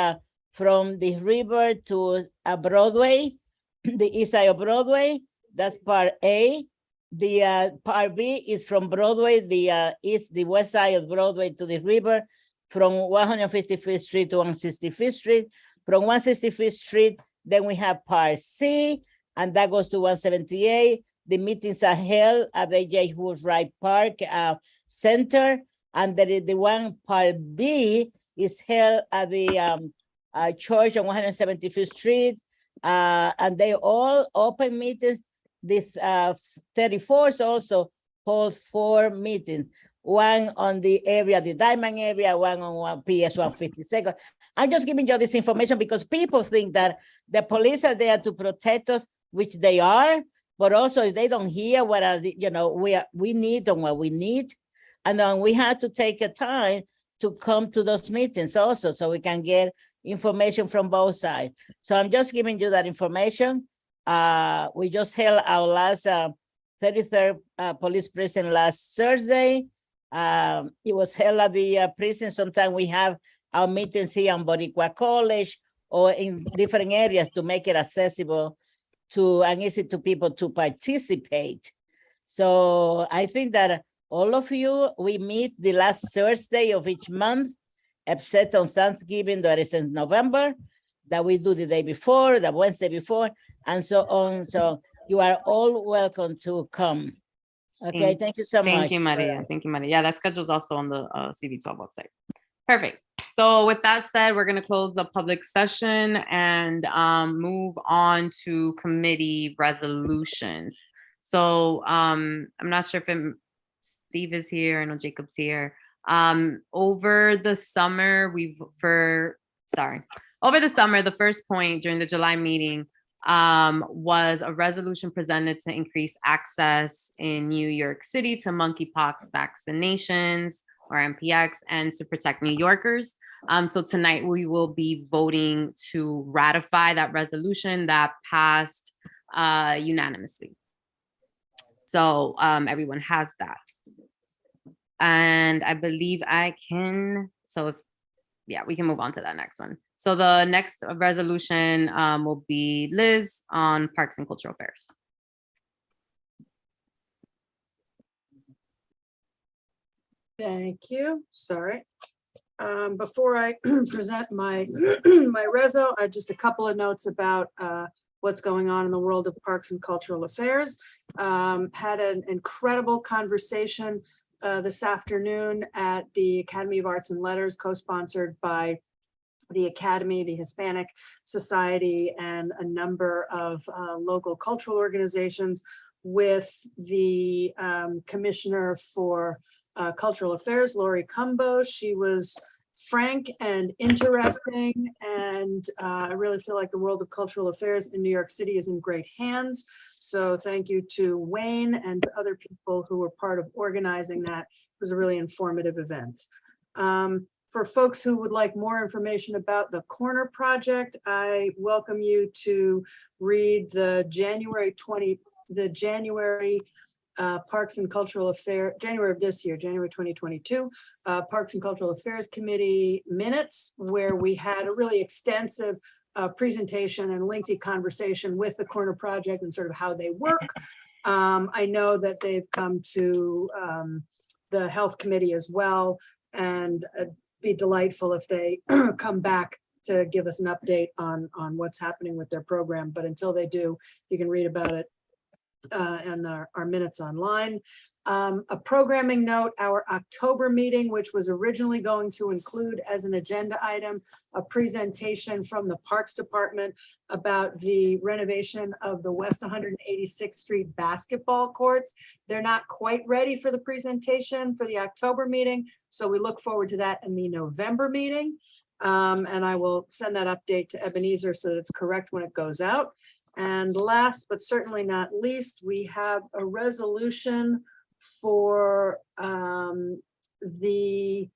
from the river to Broadway, the east side of Broadway, that's part A. The part B is from Broadway, the west side of Broadway to the river, from 155th Street to 165th Street. From 165th Street, then we have part C, and that goes to 178. The meetings are held at the J. Hood Wright Park Center, and the one part B is held at the church on 175th Street, and they all open meetings. This 34th also holds 4 meetings, one on the area, the Diamond area, one on PS 152nd. I'm just giving you this information because people think that the police are there to protect us, which they are, but also if they don't hear what are the, we need and what we need. And then we have to take a time to come to those meetings also so we can get information from both sides. So I'm just giving you that information. We just held our last 33rd police precinct last Thursday. It was held at the prison. Sometimes we have our meetings here on Boricua College or in different areas to make it accessible to and easy to people to participate. So I think that all of you, we meet the last Thursday of each month, except on Thanksgiving, that is in November, that we do the day before, the Wednesday before, and so on. So you are all welcome to come. Okay, thank you so much. Thank you, Maria. Thank you, Maria. Yeah, that schedule is also on the CB12 website. Perfect. So with that said, we're going to close the public session and move on to committee resolutions. So I'm not sure if Steve is here. I know Jacob's here. Over the summer, the first point during the July meeting was a resolution presented to increase access in New York City to monkeypox vaccinations or MPX and to protect New Yorkers. So tonight we will be voting to ratify that resolution that passed unanimously. So everyone has that. And I believe we can move on to that next one. So the next resolution will be Liz on Parks and Cultural Affairs. Thank you. Sorry. Before I present my reso, just a couple of notes about what's going on in the world of Parks and Cultural Affairs. Had an incredible conversation this afternoon at the Academy of Arts and Letters, co-sponsored by the Academy, the Hispanic Society, and a number of local cultural organizations with the Commissioner for Cultural Affairs, Lori Cumbo. She was frank and interesting, and I really feel like the world of cultural affairs in New York City is in great hands. So thank you to Wayne and to other people who were part of organizing that. It was a really informative event. For folks who would like more information about the Corner Project, I welcome you to read the January Parks and Cultural Affairs, January of this year, January 2022, Parks and Cultural Affairs Committee minutes, where we had a really extensive presentation and lengthy conversation with the Corner Project and sort of how they work. I know that they've come to the Health Committee as well, and be delightful if they come back to give us an update on what's happening with their program. But until they do, you can read about it in our minutes online. A programming note, our October meeting, which was originally going to include as an agenda item, a presentation from the Parks Department about the renovation of the West 186th Street basketball courts. They're not quite ready for the presentation for the October meeting, so we look forward to that in the November meeting. And I will send that update to Ebenezer so that it's correct when it goes out. And last, but certainly not least, we have a resolution for the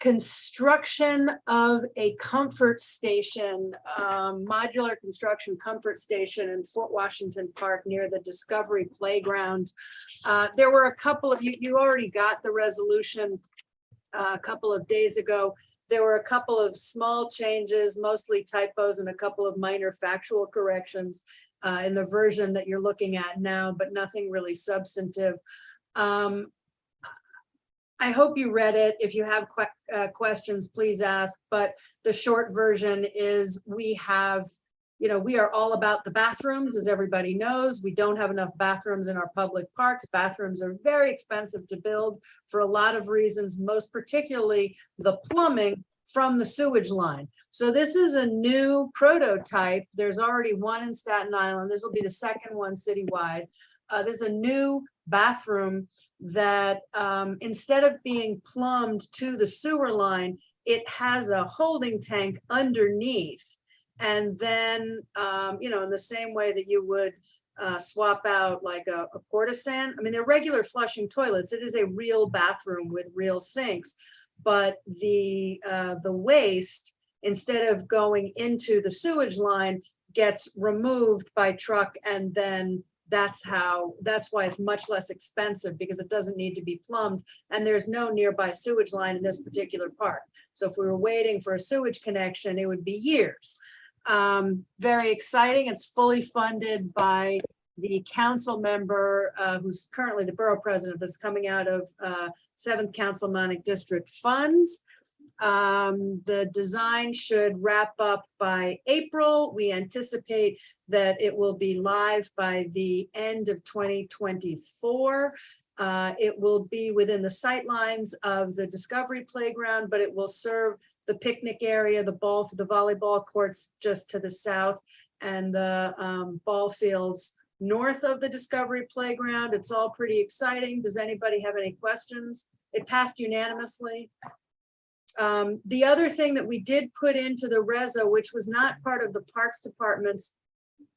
construction of a comfort station, modular construction comfort station in Fort Washington Park near the Discovery Playground. There were a couple of, you already got the resolution a couple of days ago. There were a couple of small changes, mostly typos, and a couple of minor factual corrections in the version that you're looking at now, but nothing really substantive. I hope you read it. If you have questions, please ask. But the short version is we are all about the bathrooms, as everybody knows. We don't have enough bathrooms in our public parks. Bathrooms are very expensive to build for a lot of reasons, most particularly the plumbing from the sewage line. So this is a new prototype. There's already one in Staten Island. This will be the second one citywide. There's a new bathroom that instead of being plumbed to the sewer line, it has a holding tank underneath. And then, in the same way that you would swap out like a porta-san. I mean, they're regular flushing toilets. It is a real bathroom with real sinks, but the waste, instead of going into the sewage line, gets removed by truck, and then that's why it's much less expensive, because it doesn't need to be plumbed, and there's no nearby sewage line in this particular park. So if we were waiting for a sewage connection, it would be years. Very exciting. It's fully funded by the council member who's currently the borough president, but it's coming out of 7th Councilmanic District funds. The design should wrap up by April. We anticipate that it will be live by the end of 2024. It will be within the sight lines of the Discovery Playground, but it will serve the picnic area, the volleyball courts just to the south, and the ball fields north of the Discovery Playground. It's all pretty exciting. Does anybody have any questions? It passed unanimously. The other thing that we did put into the reso, which was not part of the Parks Department's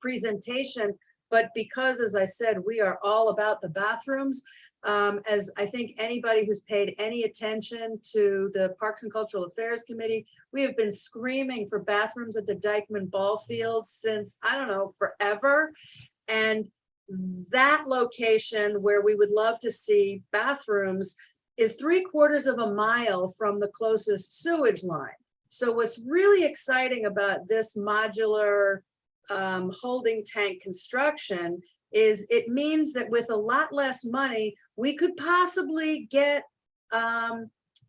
presentation, but because, as I said, we are all about the bathrooms, as I think anybody who's paid any attention to the Parks and Cultural Affairs Committee, we have been screaming for bathrooms at the Dyckman ball field since, I don't know, forever. And that location where we would love to see bathrooms is 3/4 of a mile from the closest sewage line. So what's really exciting about this modular holding tank construction is it means that with a lot less money, we could possibly get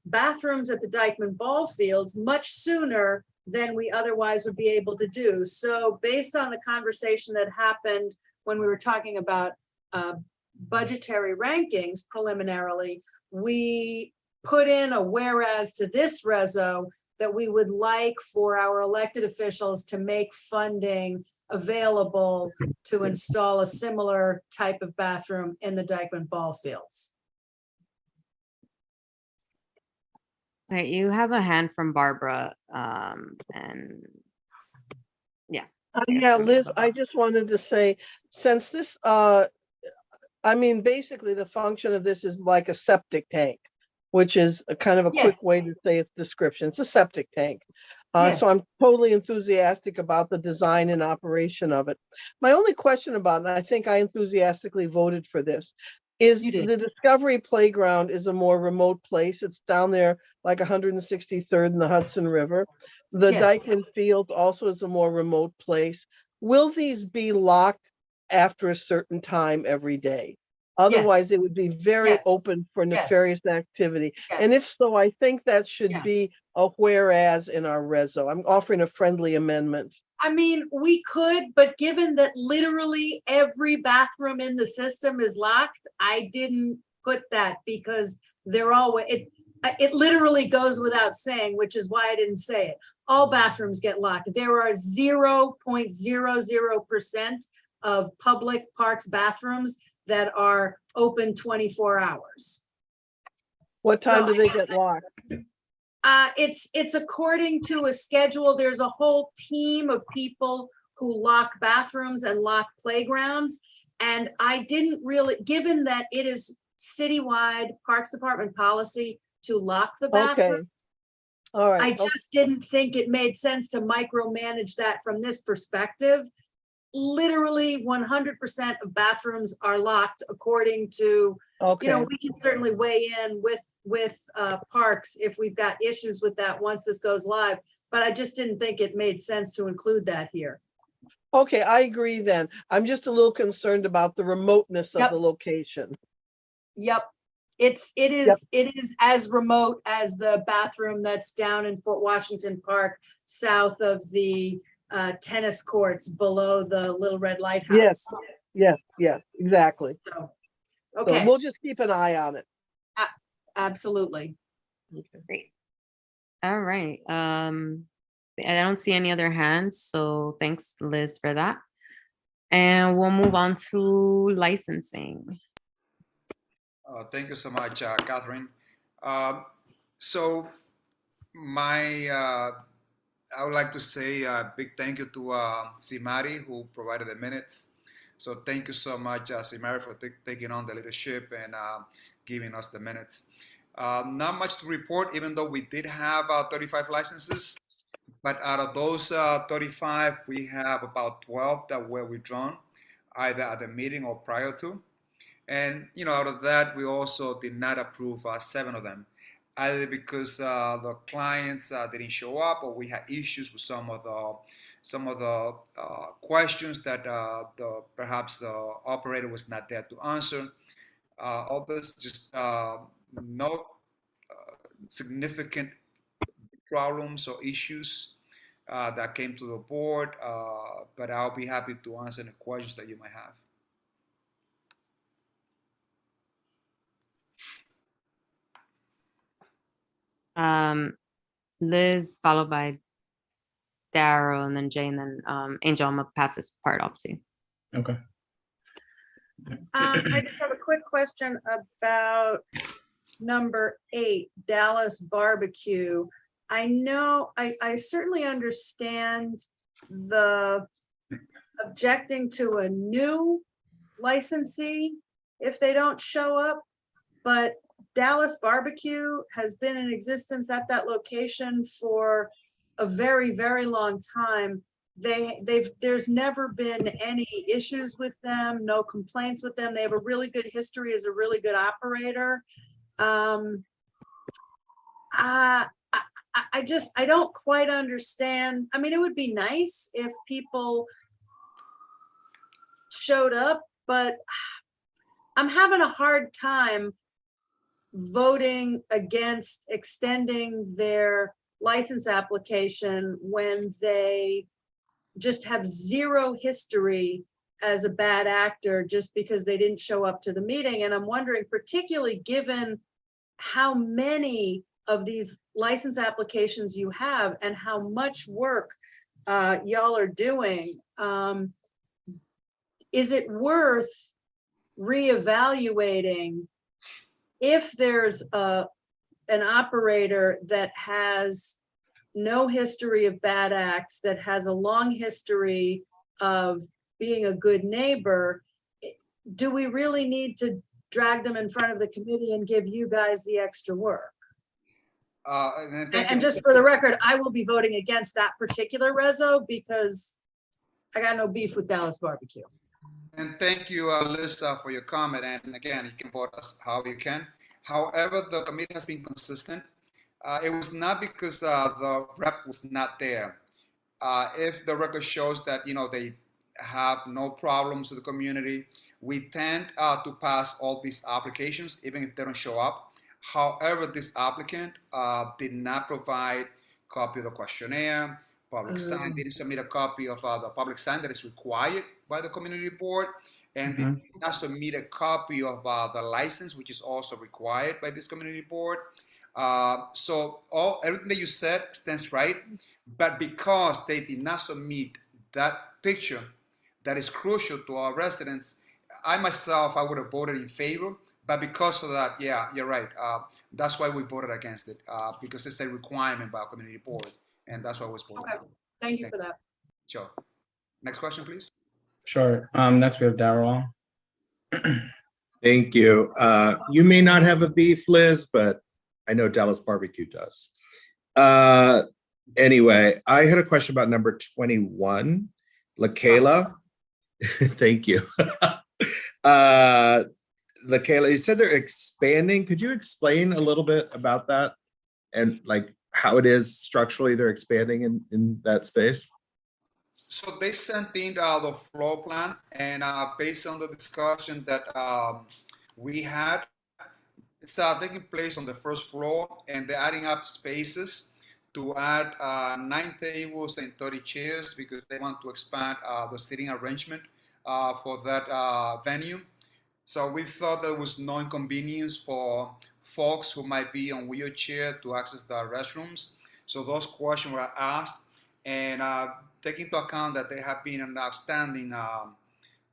bathrooms at the Dyckman ball fields much sooner than we otherwise would be able to do. So based on the conversation that happened when we were talking about budgetary rankings preliminarily, we put in a whereas to this reso that we would like for our elected officials to make funding available to install a similar type of bathroom in the Dykeman ball fields. Okay, you have a hand from Barbara, and yeah. Yeah, Liz, I just wanted to say, since this, I mean, basically the function of this is like a septic tank, which is a kind of a quick way to say its description. It's a septic tank. So I'm totally enthusiastic about the design and operation of it. My only question about it, and I think I enthusiastically voted for this, is the Discovery Playground is a more remote place. It's down there like 163rd in the Hudson River. The Dykeman Field also is a more remote place. Will these be locked after a certain time every day? Otherwise, it would be very open for nefarious activity. And if so, I think that should be a whereas in our reso. I'm offering a friendly amendment. I mean, we could, but given that literally every bathroom in the system is locked, I didn't put that because they're all, it literally goes without saying, which is why I didn't say it. All bathrooms get locked. There are 0.00% of public parks bathrooms that are open 24 hours. What time do they get locked? It's according to a schedule. There's a whole team of people who lock bathrooms and lock playgrounds. And I didn't really, given that it is citywide Parks Department policy to lock the bathroom. All right. I just didn't think it made sense to micromanage that from this perspective. Literally 100% of bathrooms are locked according to, you know, we can certainly weigh in with parks if we've got issues with that once this goes live, but I just didn't think it made sense to include that here. Okay, I agree then. I'm just a little concerned about the remoteness of the location. Yep. It is as remote as the bathroom that's down in Fort Washington Park, south of the tennis courts below the Little Red Lighthouse. Yes, exactly. So, So okay. we'll just keep an eye on it. Absolutely. Great. All right. I don't see any other hands, so thanks, Liz, for that. And we'll move on to licensing. Thank you so much, Catherine. So I would like to say a big thank you to Simari, who provided the minutes. So thank you so much, Simari, for taking on the leadership and giving us the minutes. Not much to report, even though we did have 35 licenses. But out of those 35, we have about 12 that were withdrawn, either at the meeting or prior to. And, you know, out of that, we also did not approve 7 of them, either because the clients didn't show up, or we had issues with some of the questions that perhaps the operator was not there to answer. Others just no significant problems or issues that came to the board, but I'll be happy to answer any questions that you might have. Liz, followed by Darrow, and then Jay, and then Angel. I'm gonna pass this part off to you. Okay. I just have a quick question about number 8, Dallas Barbecue. I know, I certainly understand the objecting to a new licensee if they don't show up, but Dallas Barbecue has been in existence at that location for a very, very long time. There's never been any issues with them, no complaints with them. They have a really good history as a really good operator. I don't quite understand. I mean, it would be nice if people showed up, but I'm having a hard time voting against extending their license application when they just have zero history as a bad actor just because they didn't show up to the meeting. And I'm wondering, particularly given how many of these license applications you have and how much work y'all are doing, is it worth reevaluating if there's an operator that has no history of bad acts, that has a long history of being a good neighbor? Do we really need to drag them in front of the committee and give you guys the extra work? And just for the record, I will be voting against that particular reso because I got no beef with Dallas barbecue. And thank you, Lisa, for your comment. And again, you can vote us however you can. However, the committee has been consistent. It was not because the rep was not there. If the record shows that, you know, they have no problems with the community, we tend to pass all these applications, even if they don't show up. However, this applicant did not provide copy of the questionnaire, public sign, didn't submit a copy of the public sign that is required by the community board, and did not submit a copy of the license, which is also required by this community board. So everything that you said stands right, but because they did not submit that picture that is crucial to our residents, I myself, I would have voted in favor, but because of that, yeah, you're right. That's why we voted against it, because it's a requirement by our community board, and that's why it was voted. Okay, thank you for that. Sure. Next question, please. Sure. Next we have Darrell. Thank you. You may not have a beef, Liz, but I know Dallas Barbecue does. Anyway, I had a question about number 21, LaKayla. Thank you. LaKayla, you said they're expanding. Could you explain a little bit about that and like how it is structurally they're expanding in that space? So they sent in the floor plan, and based on the discussion that we had, it's taking place on the first floor, and they're adding up spaces to add 9 tables and 30 chairs because they want to expand the seating arrangement for that venue. So we thought there was no inconvenience for folks who might be on wheelchair to access the restrooms. So those questions were asked, and taking into account that they have been an outstanding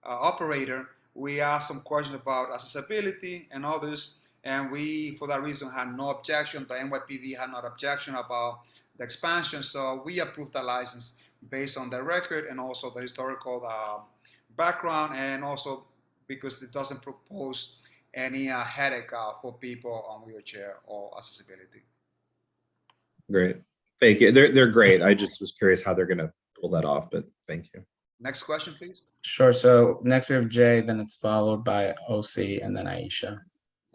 operator, we asked some questions about accessibility and others, and we, for that reason, had no objection. The NYPD had no objection about the expansion, so we approved the license based on the record and also the historical background, and also because it doesn't propose any headache for people on wheelchair or accessibility. Great, thank you. They're great. I just was curious how they're going to pull that off, but thank you. Next question, please. Sure. So next we have Jay, then it's followed by OC, and then Aisha.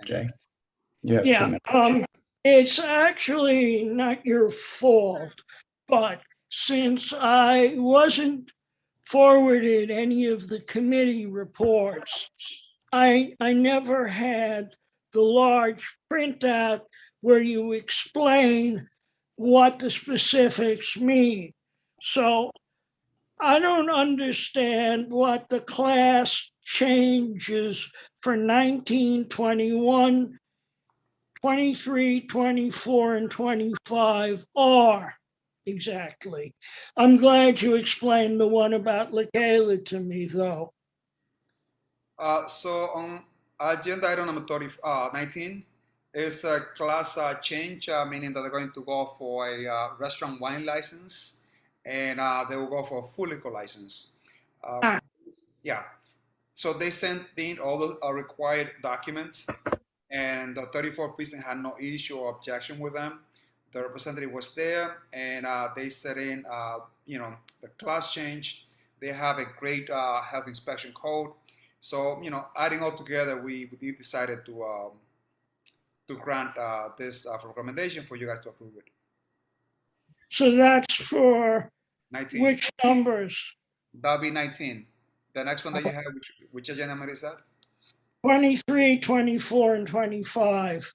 Jay, you have 2 minutes. It's actually not your fault, but since I wasn't forwarded any of the committee reports, I never had the large printout where you explain what the specifics mean. So I don't understand what the class changes for 19, 21, 23, 24, and 25 are exactly. I'm glad you explained the one about LaKayla to me, though. So on agenda item number 19 is a class change, meaning that they're going to go for a restaurant wine license, and they will go for a full liquor license. Yeah. So they sent in all the required documents, and the 34th precinct had no issue or objection with them. The representative was there, and they set in, the class change. They have a great health inspection code. So, adding all together, we decided to grant this recommendation for you guys to approve it. So that's for 19. which numbers? That'll be 19. The next one that you have, which agenda number is that? 23, 24, and 25.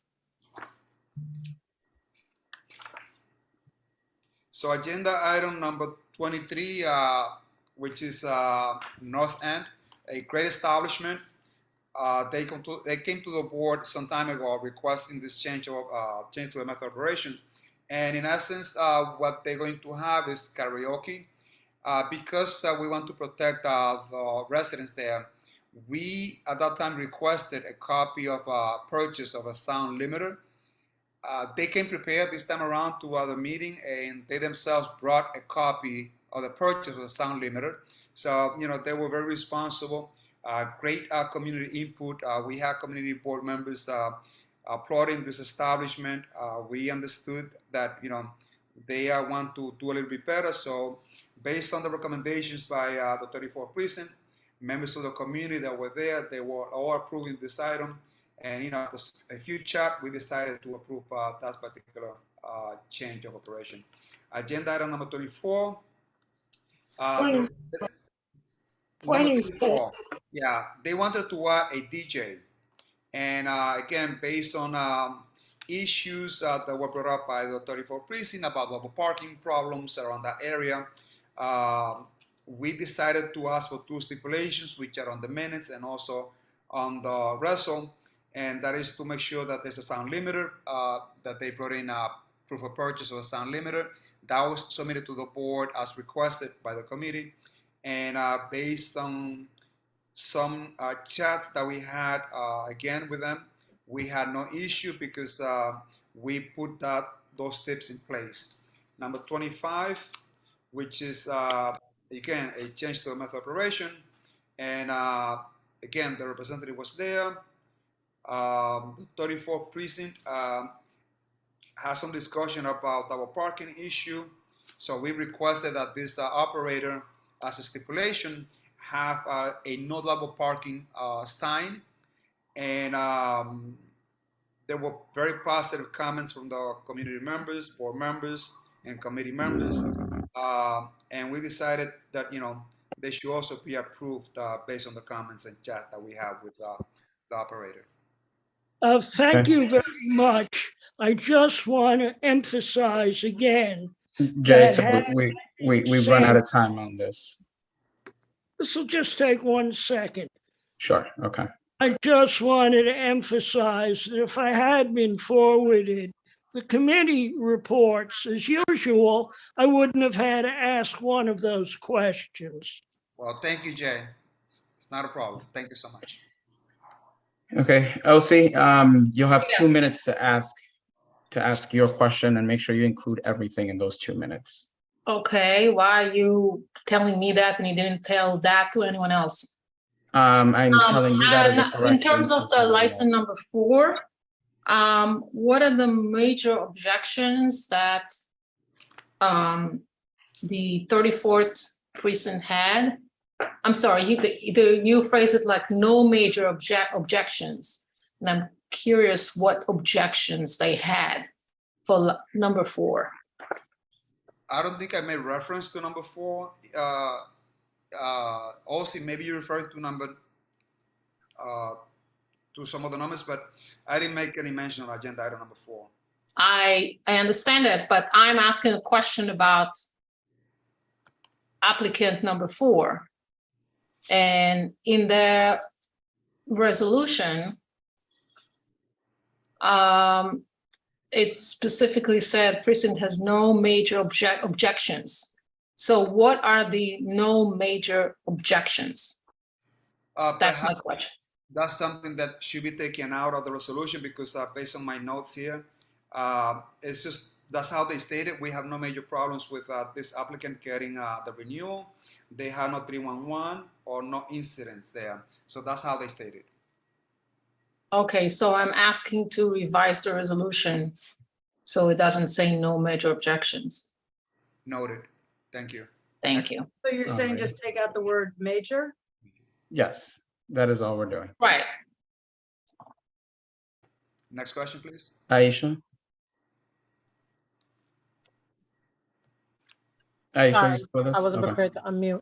So agenda item number 23, which is North End, a great establishment. they came to the board some time ago requesting this change to the method of operation. And in essence, what they're going to have is karaoke. Because we want to protect the residents there, we at that time requested a copy of a purchase of a sound limiter. They came prepared this time around to the meeting, and they themselves brought a copy of the purchase of the sound limiter. So, they were very responsible. Great community input. We had community board members applauding this establishment. We understood that, they want to do a little bit better. So based on the recommendations by the 34th precinct, members of the community that were there, they were all approving this item. And, after a few chat, we decided to approve that particular change of operation. Agenda item number 24. 24. Yeah, they wanted to add a DJ. And again, based on issues that were brought up by the 34th precinct about the parking problems around that area, we decided to ask for two stipulations, which are on the minutes and also on the resol. And that is to make sure that there's a sound limiter, that they brought in a proof of purchase of a sound limiter. That was submitted to the board as requested by the committee. And based on some chats that we had again with them, we had no issue because we put those tips in place. Number 25, which is again a change to the method of operation, and again the representative was there. The 34th precinct has some discussion about our parking issue, so we requested that this operator, as a stipulation, have a no double parking sign. And there were very positive comments from the community members, board members, and committee members. And we decided that, they should also be approved based on the comments and chat that we have with the operator. Thank you very much. I just want to emphasize again. Jay, so we've run out of time on this. This will just take 1 second. Sure, okay. I just wanted to emphasize that if I had been forwarded the committee reports as usual, I wouldn't have had to ask one of those questions. Well, thank you, Jay. It's not a problem. Thank you so much. Okay, Elsie, you'll have 2 minutes to ask your question, and make sure you include everything in those 2 minutes. Okay, why are you telling me that and you didn't tell that to anyone else? I'm telling you that as a correction. In terms of the license number 4, what are the major objections that the 34th precinct had? I'm sorry, you phrase it like no major objections. And I'm curious what objections they had for number 4. I don't think I made reference to number 4. Also, maybe you're referring to to some of the numbers, but I didn't make any mention on agenda item number 4. I understand that, but I'm asking a question about applicant number 4. And in the resolution, it specifically said precinct has no major objections. So what are the no major objections? That's my question. That's something that should be taken out of the resolution because based on my notes here, it's just, that's how they stated. We have no major problems with this applicant getting the renewal. They have no 311 or no incidents there. So that's how they stated. Okay, so I'm asking to revise the resolution so it doesn't say no major objections. Noted. Thank you. Thank you. So you're saying just take out the word major? Yes, that is all we're doing. Right. Next question, please. Aisha? Aisha, Sorry, you still with us? I wasn't Okay. prepared to unmute.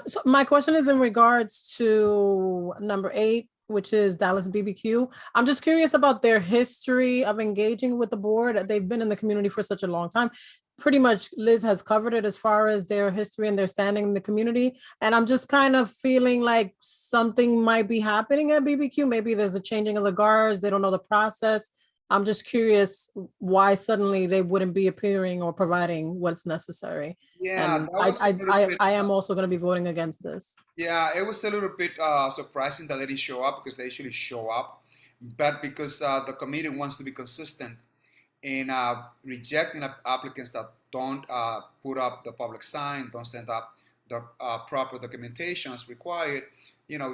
So my question is in regards to number 8, which is Dallas BBQ. I'm just curious about their history of engaging with the board. They've been in the community for such a long time. pretty much Liz has covered it as far as their history and their standing in the community. And I'm just kind of feeling like something might be happening at BBQ. Maybe there's a changing of the guards. They don't know the process. I'm just curious why suddenly they wouldn't be appearing or providing what's necessary. Yeah, And that was a little bit, I am also going to be voting against this. yeah, it was a little bit surprising that they didn't show up because they usually show up. But because the committee wants to be consistent in rejecting applicants that don't put up the public sign, don't send up the proper documentation as required,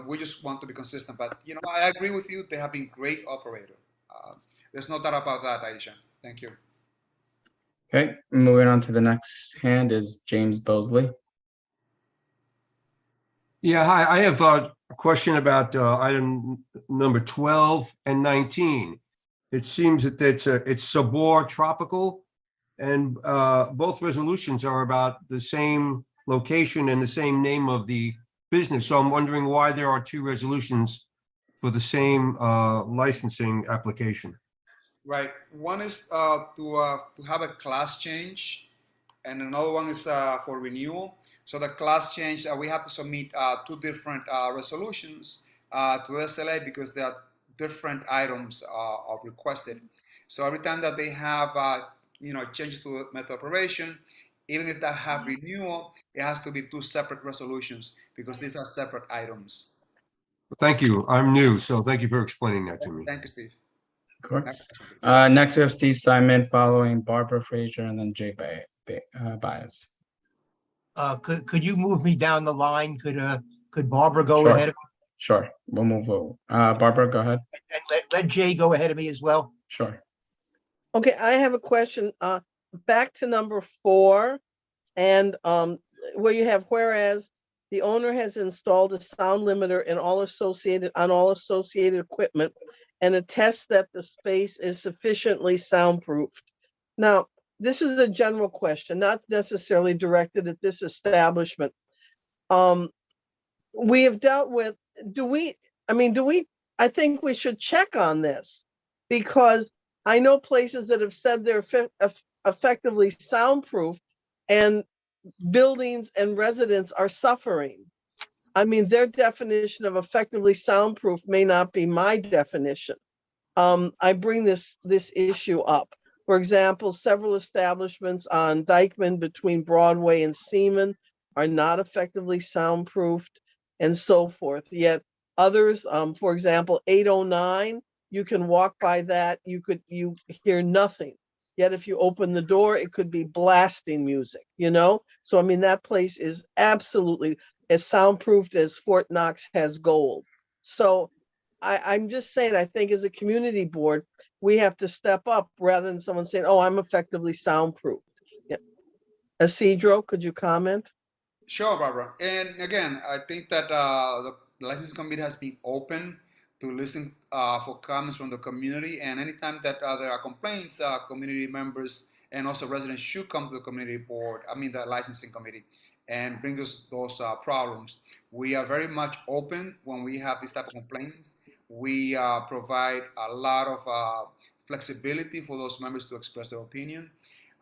we just want to be consistent. But, I agree with you. They have been great operator. There's no doubt about that, Aisha. Thank you. Okay, moving on to the next hand is James Bosley. Yeah, hi. I have a question about item number 12 and 19. It seems that it's Sabor Tropical, and both resolutions are about the same location and the same name of the business. So I'm wondering why there are two resolutions for the same licensing application. Right. One is to have a class change, and another one is for renewal. So the class change, we have to submit two different resolutions to the SLA because there are different items are requested. So every time that they have changes to the method operation, even if they have renewal, it has to be two separate resolutions because these are separate items. Thank you. I'm new, so thank you for explaining that to me. Thank you, Steve. Of course. Next we have Steve Simon, following Barbara Fraser, and then Jay Baez. Could you move me down the line? Could Barbara go Sure. ahead of me? Sure, we'll move over. Barbara, go ahead. And let Jay go ahead of me as well? Sure. Okay, I have a question. Back to number 4, and where you have whereas the owner has installed a sound limiter on all associated equipment and attests that the space is sufficiently soundproofed. Now, this is a general question, not necessarily directed at this establishment. We have dealt with, I think we should check on this, because I know places that have said they're effectively soundproof and buildings and residents are suffering. Their definition of effectively soundproof may not be my definition. I bring this issue up. For example, several establishments on Dykeman between Broadway and Seaman are not effectively soundproofed, and so forth. Yet others, for example, 809, you can walk by that, you hear nothing. Yet if you open the door, it could be blasting music, So that place is absolutely as soundproofed as Fort Knox has gold. So I'm just saying, I think as a community board, we have to step up rather than someone saying, oh, I'm effectively soundproofed. Yeah. Isidro, could you comment? Sure, Barbara. And again, I think that the license committee has been open to listen for comments from the community. And anytime that there are complaints, community members and also residents should come to the community board, the licensing committee, and bring those problems. We are very much open when we have these type of complaints. We provide a lot of flexibility for those members to express their opinion.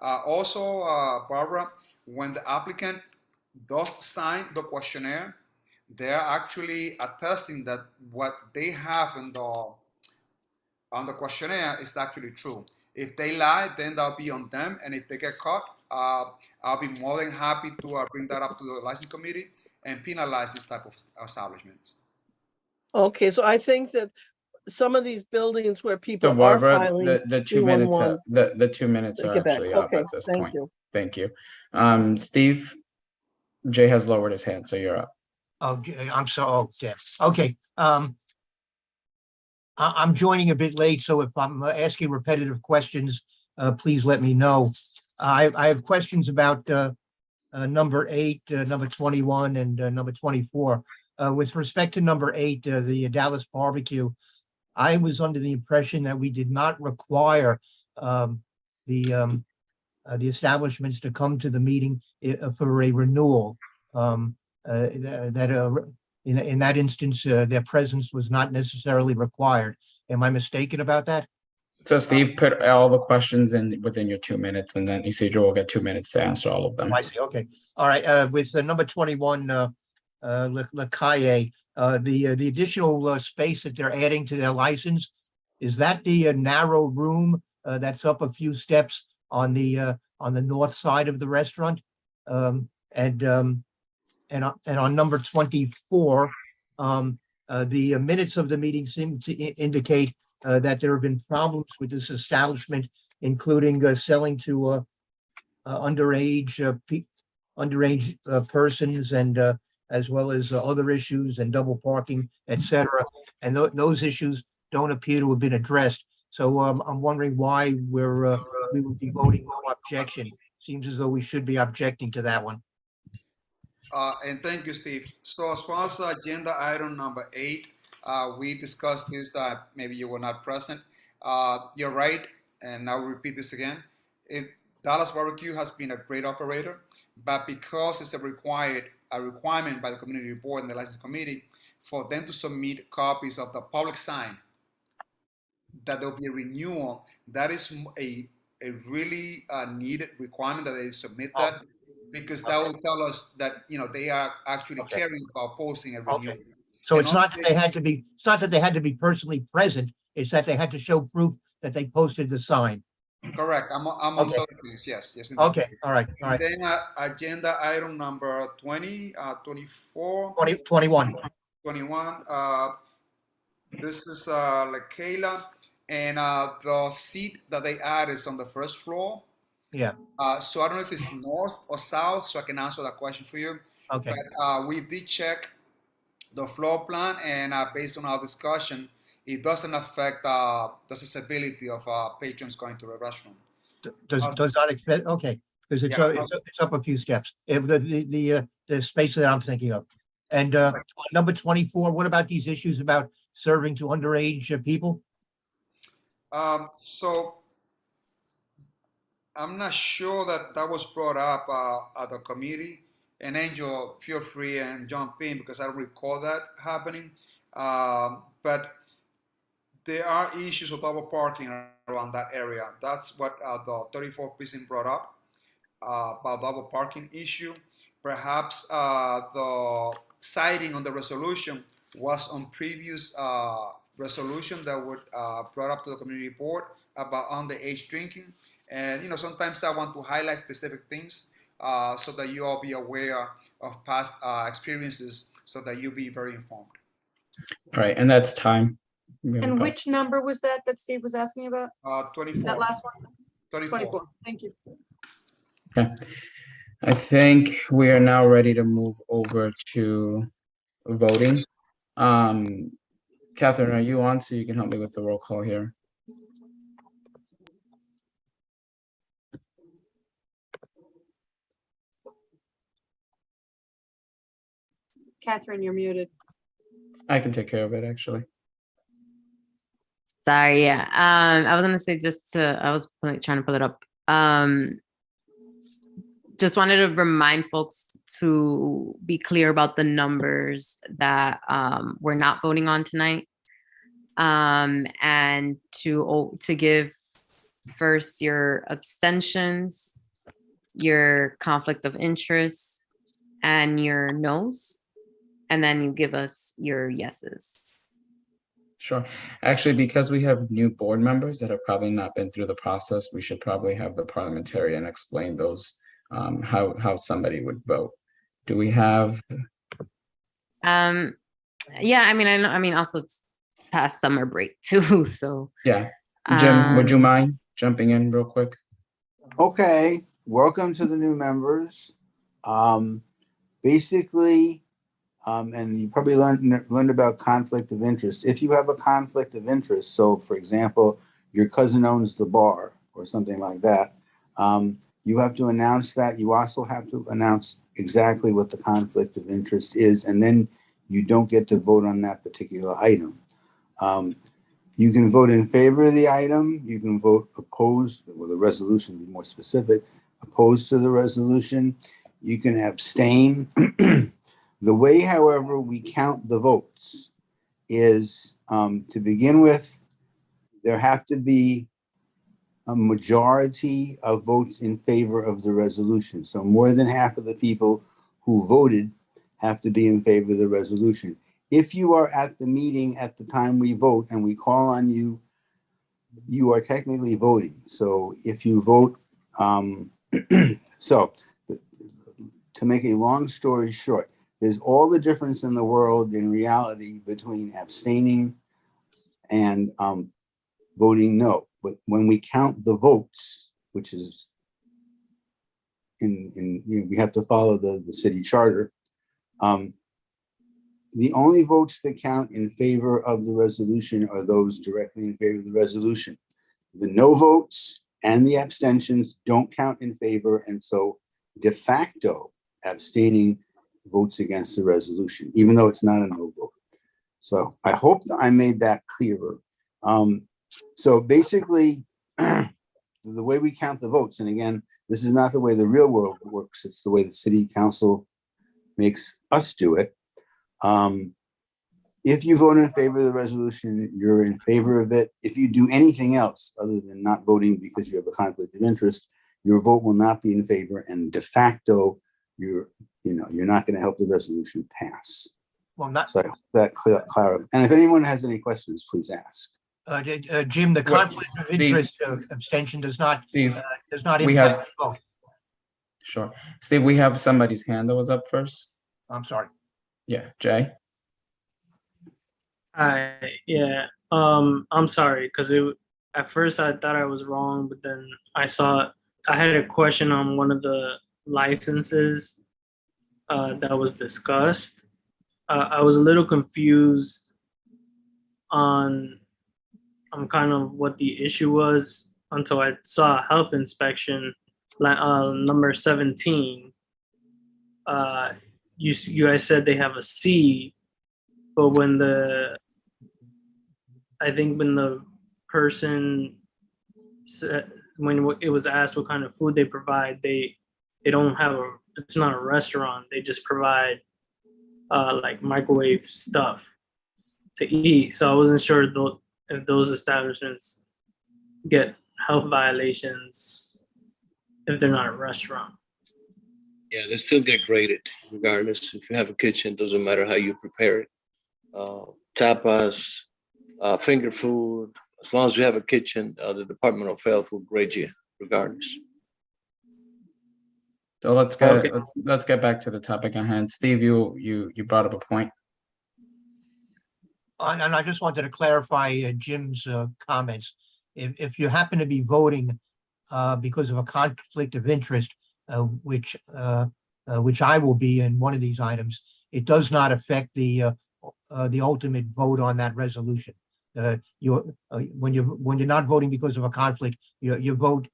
Also, Barbara, when the applicant does sign the questionnaire, they're actually attesting that what they have on the questionnaire is actually true. If they lie, then that'll be on them. And if they get caught, I'll be more than happy to bring that up to the license committee and penalize this type of establishments. Okay, so I think that some of these buildings where people So Barbara, are filing the 2 minutes, 211 the 2 minutes are get back. actually up Okay, at this thank point. you. Thank you. Steve, Jay has lowered his hand, so you're up. Oh, I'm sorry. Oh, yeah. Okay. I'm joining a bit late, so if I'm asking repetitive questions, please let me know. I have questions about number 8, number 21, and number 24. With respect to number 8, the Dallas barbecue, I was under the impression that we did not require the establishments to come to the meeting for a renewal. In that instance, their presence was not necessarily required. Am I mistaken about that? So Steve, put all the questions in within your 2 minutes, and then Isidro will get 2 minutes to answer all of them. I see, okay. All right, with number 21, Lacaille, the additional space that they're adding to their license, is that the narrow room that's up a few steps on the north side of the restaurant? And on number 24, the minutes of the meeting seem to indicate that there have been problems with this establishment, including selling to underage persons, and as well as other issues and double parking, etc. And those issues don't appear to have been addressed. So I'm wondering why we would be voting no objection. Seems as though we should be objecting to that one. And thank you, Steve. So as far as agenda item number 8, we discussed this, maybe you were not present. You're right, and I'll repeat this again. Dallas Barbecue has been a great operator, but because it's a requirement by the community board and the license committee for them to submit copies of the public sign, that there'll be a renewal. That is a really needed requirement that they submit that, because that will tell us that they are actually caring about posting a renewal. So it's not that they had to be. It's not that they had to be personally present. It's that they had to show proof that they posted the sign. Correct. I'm on top of this. Yes. Indeed. Okay. All right. Then agenda item number 20, 24, 21. This is Kayla, and the seat that they add is on the first floor. Yeah. So I don't know if it's north or south, so I can answer that question for you. Okay. But we did check the floor plan, and based on our discussion, it doesn't affect the accessibility of patrons going to the restaurant. Does not affect? Okay, because it's up a few steps. The space that I'm thinking of, and number 24. What about these issues about serving to underage people? So I'm not sure that was brought up at the committee. And Angel, feel free and jump in, because I don't recall that happening. But there are issues of double parking around that area. That's what the 34th precinct brought up about double parking issue. Perhaps the citing on the resolution was on previous resolution that would brought up to the community board about underage drinking. And sometimes I want to highlight specific things so that you all be aware of past experiences, so that you be very informed. All right, and that's time. And which number was that Steve was asking about? 24. That last one? 24. Thank you. Okay. I think we are now ready to move over to voting. Catherine, are you on, so you can help me with the roll call here? Catherine, you're muted. I can take care of it, actually. Sorry, yeah. I was gonna say I was trying to pull it up. Just wanted to remind folks to be clear about the numbers that we're not voting on tonight, and to give first your abstentions, your conflict of interest, and your no's, and then you give us your yeses. Sure. Actually, because we have new board members that have probably not been through the process, we should probably have the parliamentarian explain those, how somebody would vote. Do we have? Yeah, I mean, also it's past summer break too, so. Yeah. Jim, would you mind jumping in real quick? Okay, welcome to the new members. Basically, and you probably learned about conflict of interest. If you have a conflict of interest, so for example, your cousin owns the bar or something like that, you have to announce that. You also have to announce exactly what the conflict of interest is, and then you don't get to vote on that particular item. You can vote in favor of the item. You can vote opposed, well, the resolution, be more specific, opposed to the resolution. You can abstain. The way, however, we count the votes is, to begin with, there have to be a majority of votes in favor of the resolution. So more than half of the people who voted have to be in favor of the resolution. If you are at the meeting at the time we vote and we call on you, you are technically voting. So if you vote, so to make a long story short, there's all the difference in the world in reality between abstaining and voting no. But when we count the votes, which is we have to follow the city charter, the only votes that count in favor of the resolution are those directly in favor of the resolution. The no votes and the abstentions don't count in favor, and so de facto abstaining votes against the resolution, even though it's not a no vote. So I hope that I made that clearer. So basically, the way we count the votes, and again, this is not the way the real world works, it's the way the city council makes us do it. If you vote in favor of the resolution, you're in favor of it. If you do anything else other than not voting because you have a conflict of interest, your vote will not be in favor, and de facto, you're not going to help the resolution pass. Well, not so I hope that clarifies. And if anyone has any questions, please ask. Jim, the conflict of interest abstention does not impact the vote. Sure. Steve, we have somebody's hand that was up first. I'm sorry. Yeah, Jay. Yeah. I'm sorry, because at first I thought I was wrong, but then I had a question on one of the licenses that was discussed. I was a little confused on kind of what the issue was until I saw a health inspection, number 17. You guys said they have a C, but when the person said, when it was asked what kind of food they provide, they don't have it's not a restaurant. They just provide like microwave stuff to eat. So I wasn't sure if those establishments get health violations if they're not a restaurant. Yeah, they still get graded regardless. If you have a kitchen, doesn't matter how you prepare it. Tapas, finger food, as long as you have a kitchen, the Department of Health will grade you regardless. So let's get back to the topic at hand. Steve, you brought up a point. And I just wanted to clarify Jim's comments. If you happen to be voting because of a conflict of interest, which I will be in one of these items, it does not affect the ultimate vote on that resolution. When you're not voting because of a conflict, your vote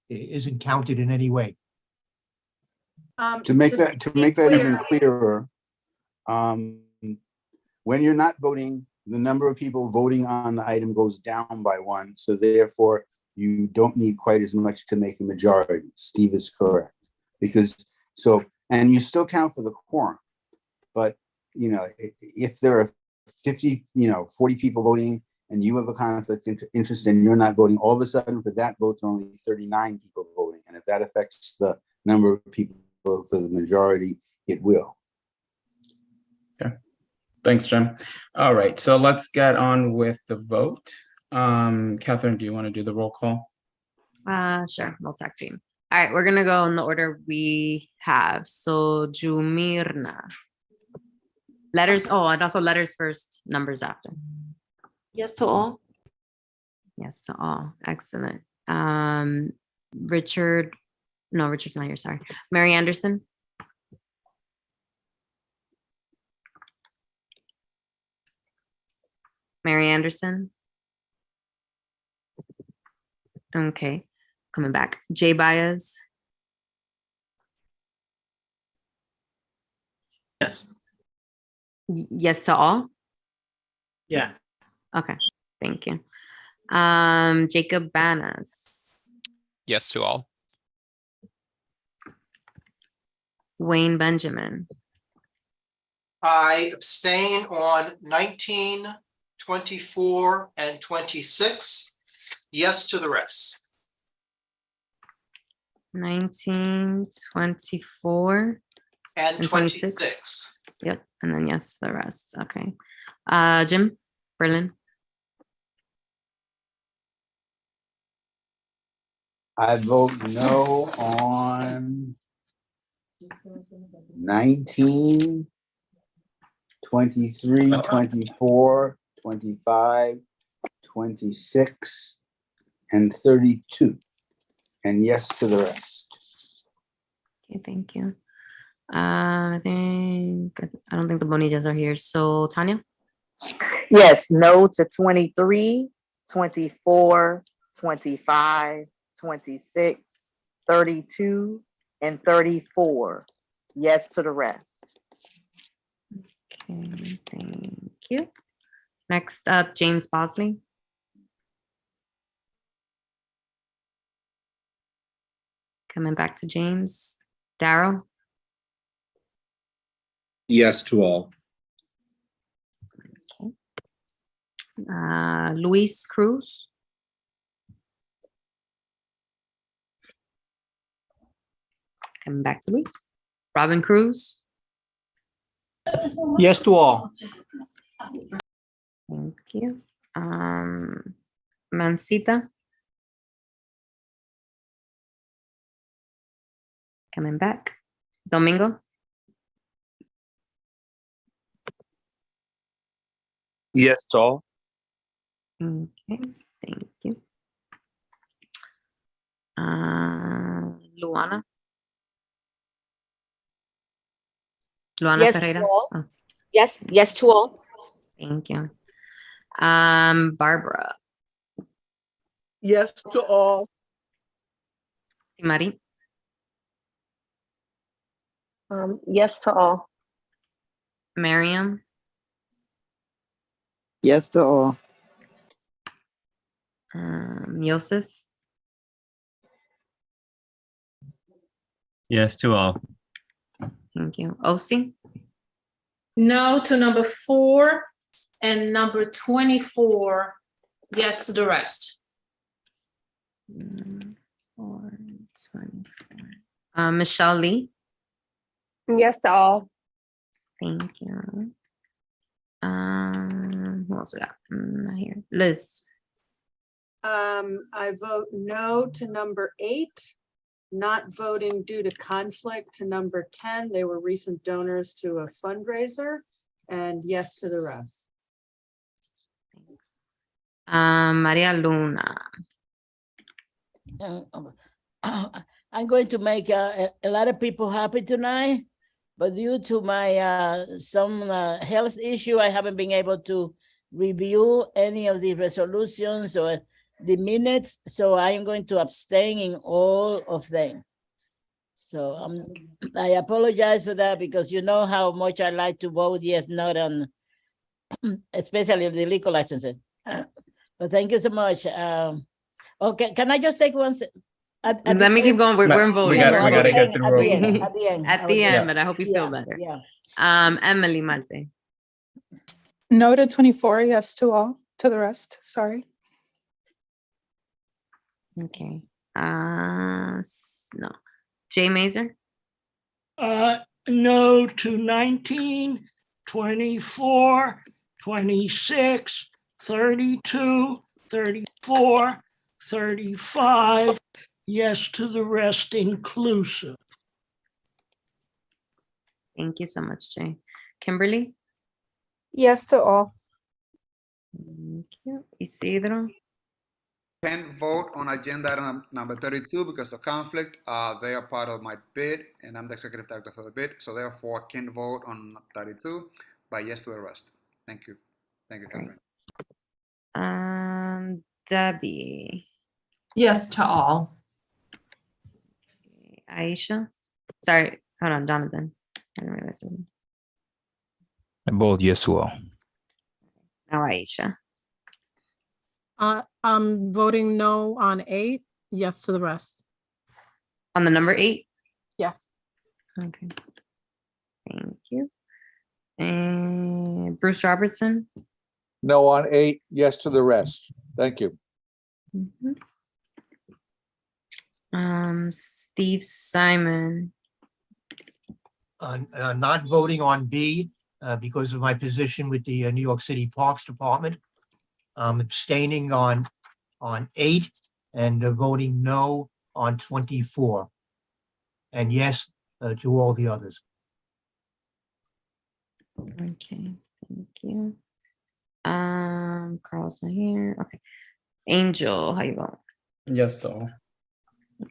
isn't counted in any way. To make that even clearer, when you're not voting, the number of people voting on the item goes down by 1. So therefore, you don't need quite as much to make a majority. Steve is correct. And you still count for the quorum. But, if there are 50, 40 people voting and you have a conflict of interest and you're not voting, all of a sudden for that vote, there are only 39 people voting. And if that affects the number of people for the majority, it will. Okay. Thanks, Jim. All right, so let's get on with the vote. Catherine, do you want to do the roll call? Sure, we'll tag team. All right, we're gonna go in the order we have. So Jumirna. Letters, and also letters first, numbers after. Yes to all. Yes to all, excellent. Richard's not here, sorry. Mary Anderson. Mary Anderson. Okay, coming back. Jay Baez. Yes. Yes to all? Yeah. Okay, thank you. Jacob Banas. Yes to all. Wayne Benjamin. I abstain on 19, 24, and 26. Yes to the rest. 19, 24, and 26. 26. Yep, and then yes, the rest. Okay. Jim, Berlin. I vote no on 19, 23, 24, 25, 26, and 32. And yes to the rest. Okay, thank you. I don't think the Bonillas are here. So Tanya? Yes, no to 23, 24, 25, 26, 32, and 34. Yes to the rest. Okay, thank you. Next up, James Bosley. Coming back to James. Darrow? Yes to all. Luis Cruz? Coming back to Luis. Robin Cruz? Yes to all. Thank you. Mancita? Coming back. Domingo? Yes to all. Okay, thank you. Luana? Luana Yes to Ferreira? all. Oh, Yes to all. thank you. Barbara? Yes to all. Simari? Yes to all. Miriam? Yes to all. Yosef? Yes to all. Thank you. Osi? No to number 4 and number 24. Yes to the rest. 4, 24. Michelle Lee? Yes to all. Thank you. Who else we got? Not here. Liz? I vote no to number 8, not voting due to conflict to number 10. They were recent donors to a fundraiser, and yes to the rest. Maria Luna? I'm going to make a lot of people happy tonight, but due to my some health issue, I haven't been able to review any of the resolutions or the minutes, so I am going to abstain in all of them. So I apologize for that, because you know how much I like to vote yes, not on, especially the liquor licenses. But thank you so much. Okay, can I just take one? Let me keep going. We're in voting. We gotta get through roll call. At the end. At the end, but I hope you feel better. Yeah. Emily Malte? No to 24, yes to all, to the rest, sorry. Okay. No. Jay Mazer? No to 19, 24, 26, 32, 34, 35. Yes to the rest inclusive. Thank you so much, Jay. Kimberly? Yes to all. Thank you. Isidro? Can't vote on agenda item number 32 because of conflict. They are part of my bid, and I'm the executive director for the bid. So therefore, can't vote on 32, but yes to the rest. Thank you. Thank you, Catherine. Debbie? Yes to all. Aisha? Sorry, hold on, Jonathan. I didn't realize. Both yes to all. Now Aisha. I'm voting no on 8, yes to the rest. On the number 8? Yes. Okay. Thank you. And Bruce Robertson? No on 8, yes to the rest. Thank you. Steve Simon. Not voting on B because of my position with the New York City Parks Department. Abstaining on 8 and voting no on 24. And yes to all the others. Okay, thank you. Carl's not here. Okay. Angel, how you vote? Yes to all.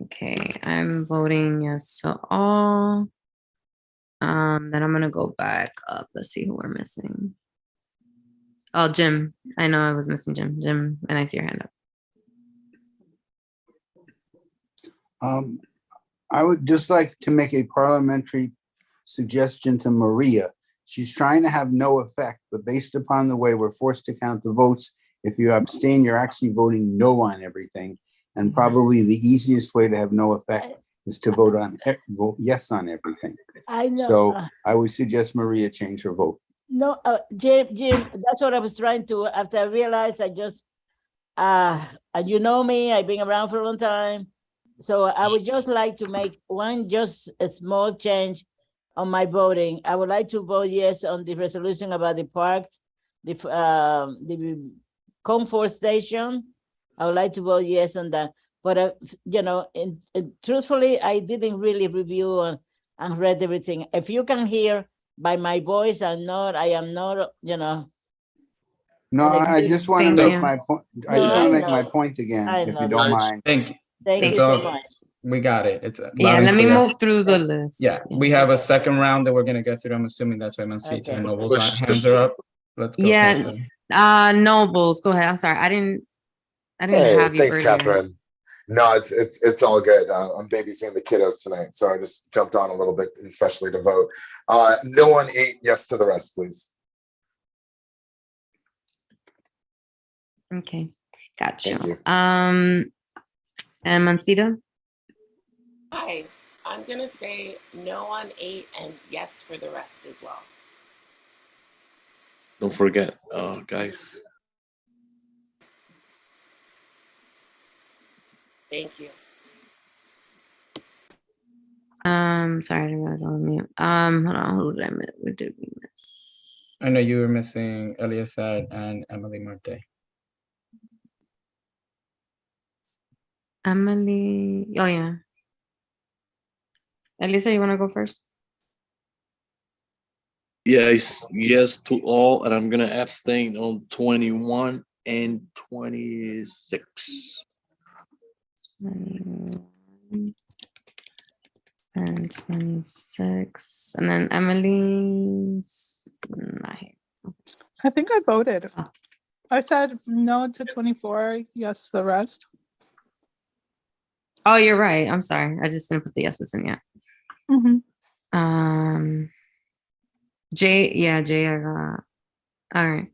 Okay, I'm voting yes to all. Then I'm gonna go back up. Let's see who we're missing. Oh, Jim. I know I was missing Jim. Jim, and I see your hand up. I would just like to make a parliamentary suggestion to Maria. She's trying to have no effect, but based upon the way we're forced to count the votes, if you abstain, you're actually voting no on everything. And probably the easiest way to have no effect is to vote yes on everything. I know. So I would suggest Maria change her vote. No, Jim, that's what I was trying to, after I realized I just, and you know me, I've been around for a long time. So I would just like to make just a small change on my voting. I would like to vote yes on the resolution about the parks, the comfort station. I would like to vote yes on that. But, you know, truthfully, I didn't really review and read everything. If you can hear by my voice, I am not, you know. No, I just want to make my point. I just want to make my point again, if you don't mind. Thank you. Thank you so much. We got it. It's yeah, let me move through the list. Yeah, we have a second round that we're gonna get through. I'm assuming that's why Mancita and Noble's hands are up. Let's go. Yeah, Nobles, go ahead. I'm sorry. I didn't have you thanks, earlier. Catherine. No, it's all good. I'm babysitting the kiddos tonight, so I just jumped on a little bit, especially to vote. No on 8, yes to the rest, please. Okay, gotcha. Thank you. And Mancita? Hi, I'm gonna say no on 8 and yes for the rest as well. Don't forget, guys. Thank you. Sorry, I didn't realize I was on mute. Hold on, who did I miss? What did we miss? I know you were missing Eliasad and Emily Marte. Emily, oh yeah. Elisa, you want to go first? Yes, yes to all, and I'm gonna abstain on 21 and 26. 21 and 26, and then Emily's not here. I think I voted. I said no to 24, yes to the rest. Oh, you're right. I'm sorry. I just didn't put the yeses in yet. Jay, I got. All right.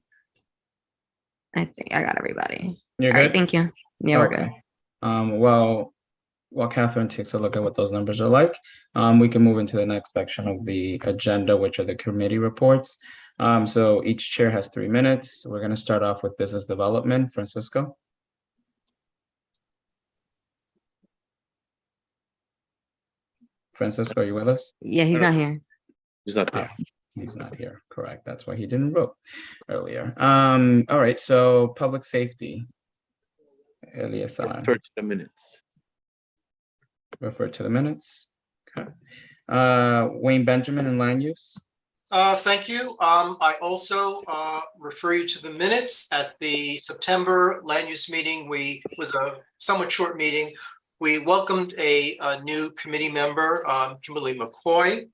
I think I got everybody. You're All good? right, thank you. Yeah, we're good. Well, while Catherine takes a look at what those numbers are like, we can move into the next section of the agenda, which are the committee reports. So each chair has 3 minutes. We're going to start off with business development. Francisco. Francisco, are you with us? Yeah, he's not here. He's not there. He's not here. Correct. That's why he didn't vote earlier. All right. So public safety. Eliasson. Refer to the minutes. Refer to the minutes. Okay. Wayne Benjamin and land use. Thank you. I also refer you to the minutes at the September land use meeting. Was a somewhat short meeting. We welcomed a new committee member, Kimberly McCoy.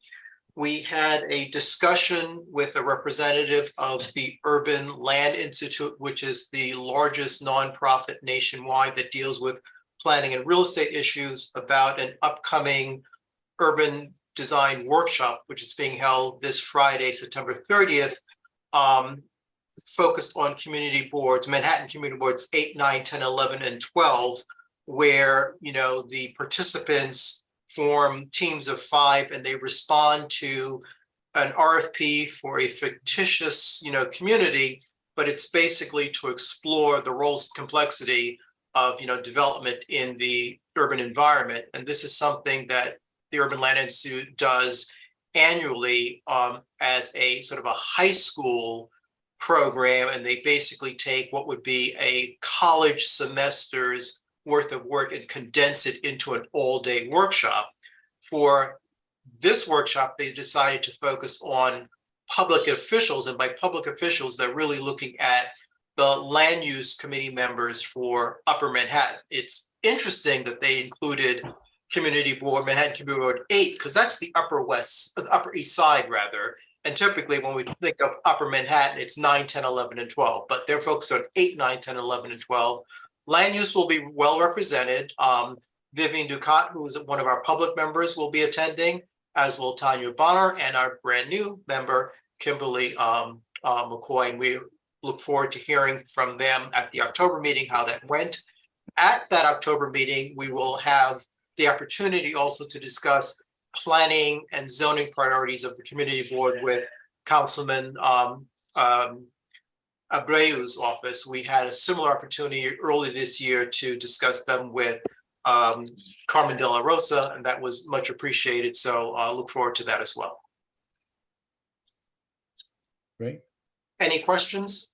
We had a discussion with a representative of the Urban Land Institute, which is the largest nonprofit nationwide that deals with planning and real estate issues, about an upcoming urban design workshop, which is being held this Friday, September 30th, focused on community boards, Manhattan community boards 8, 9, 10, 11, and 12, where, you know, the participants form teams of 5 and they respond to an RFP for a fictitious, you know, community, but it's basically to explore the roles and complexity of, development in the urban environment. And this is something that the Urban Land Institute does annually as a sort of a high school program. And they basically take what would be a college semester's worth of work and condense it into an all-day workshop. For this workshop, they decided to focus on public officials. And by public officials, they're really looking at the land use committee members for Upper Manhattan. It's interesting that they included Community Board, Manhattan Community Board 8, because that's the Upper East Side rather. And typically when we think of Upper Manhattan, it's 9, 10, 11, and 12, but they're focused on 8, 9, 10, 11, and 12. Land use will be well represented. Vivian Ducat, who is one of our public members, will be attending, as will Tanya Bonner and our brand new member, Kimberly McCoy. And we look forward to hearing from them at the October meeting how that went. At that October meeting, we will have the opportunity also to discuss planning and zoning priorities of the community board with Councilman Abreu's office. We had a similar opportunity early this year to discuss them with Carmen De La Rosa, and that was much appreciated. So I look forward to that as well. Great. Any questions?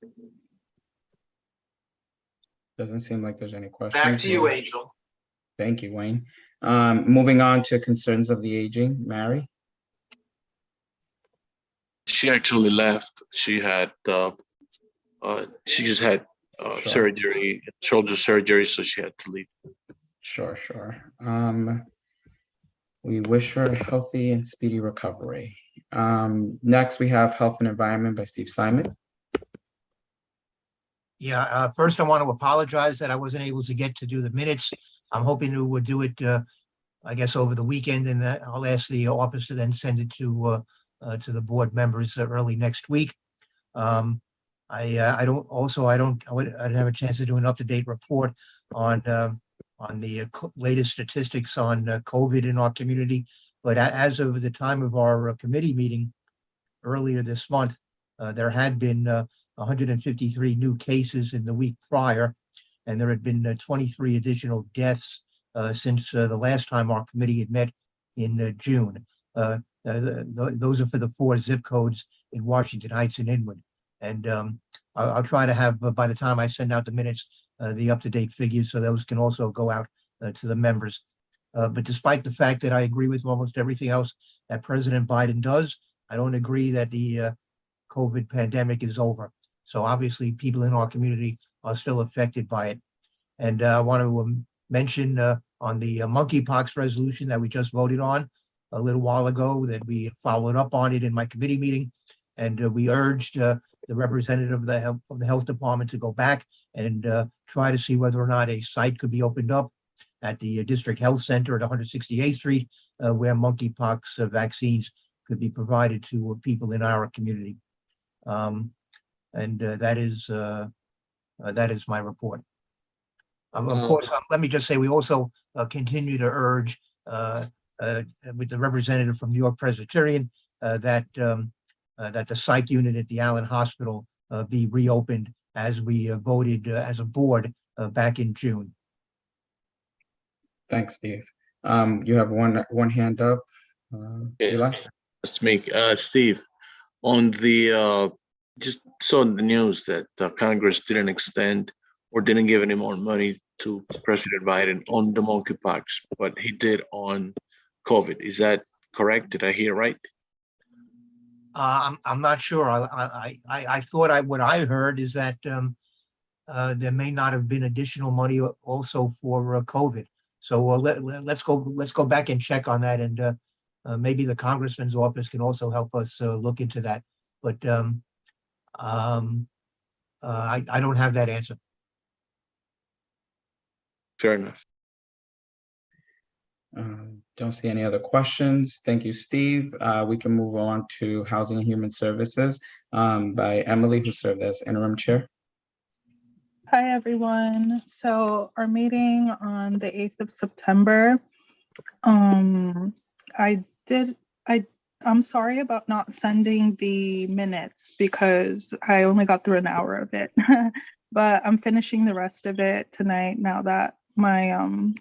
Doesn't seem like there's any questions. Back to you, Angel. Thank you, Wayne. Moving on to concerns of the aging, Mary. She actually left. She had she just had surgery, shoulder surgery, so she had to leave. Sure. We wish her a healthy and speedy recovery. Next, we have Health and Environment by Steve Simon. Yeah, first I want to apologize that I wasn't able to get to do the minutes. I'm hoping to do it, I guess, over the weekend, and that I'll ask the office to then send it to the board members early next week. I didn't have a chance to do an up-to-date report on the latest statistics on COVID in our community. But as of the time of our committee meeting earlier this month, there had been 153 new cases in the week prior, and there had been 23 additional deaths since the last time our committee had met in June. Those are for the 4 zip codes in Washington Heights and Inwood. And I'll try to have, by the time I send out the minutes, the up-to-date figures, so those can also go out to the members. But despite the fact that I agree with almost everything else that President Biden does, I don't agree that the COVID pandemic is over. So obviously people in our community are still affected by it. And I want to mention on the monkeypox resolution that we just voted on a little while ago, that we followed up on it in my committee meeting. And we urged the representative of the health department to go back and try to see whether or not a site could be opened up at the district health center at 168th Street, where monkeypox vaccines could be provided to people in our community. That is my report. Of course, let me just say, we also continue to urge with the representative from New York Presbyterian that the psych unit at the Allen Hospital be reopened, as we voted as a board back in June. Thanks, Steve. You have one hand up. Eli? Let's make Steve, on the just saw in the news that Congress didn't extend or didn't give any more money to President Biden on the monkeypox, but he did on COVID. Is that correct? Did I hear right? I'm not sure. I thought what I heard is that there may not have been additional money also for COVID. So let's go back and check on that, and maybe the congressman's office can also help us look into that. But I don't have that answer. Fair enough. Don't see any other questions. Thank you, Steve. We can move on to Housing and Human Services by Emily, who served as interim chair. Hi, everyone. So our meeting on the 8th of September, I'm sorry about not sending the minutes because I only got through an hour of it. but I'm finishing the rest of it tonight now that my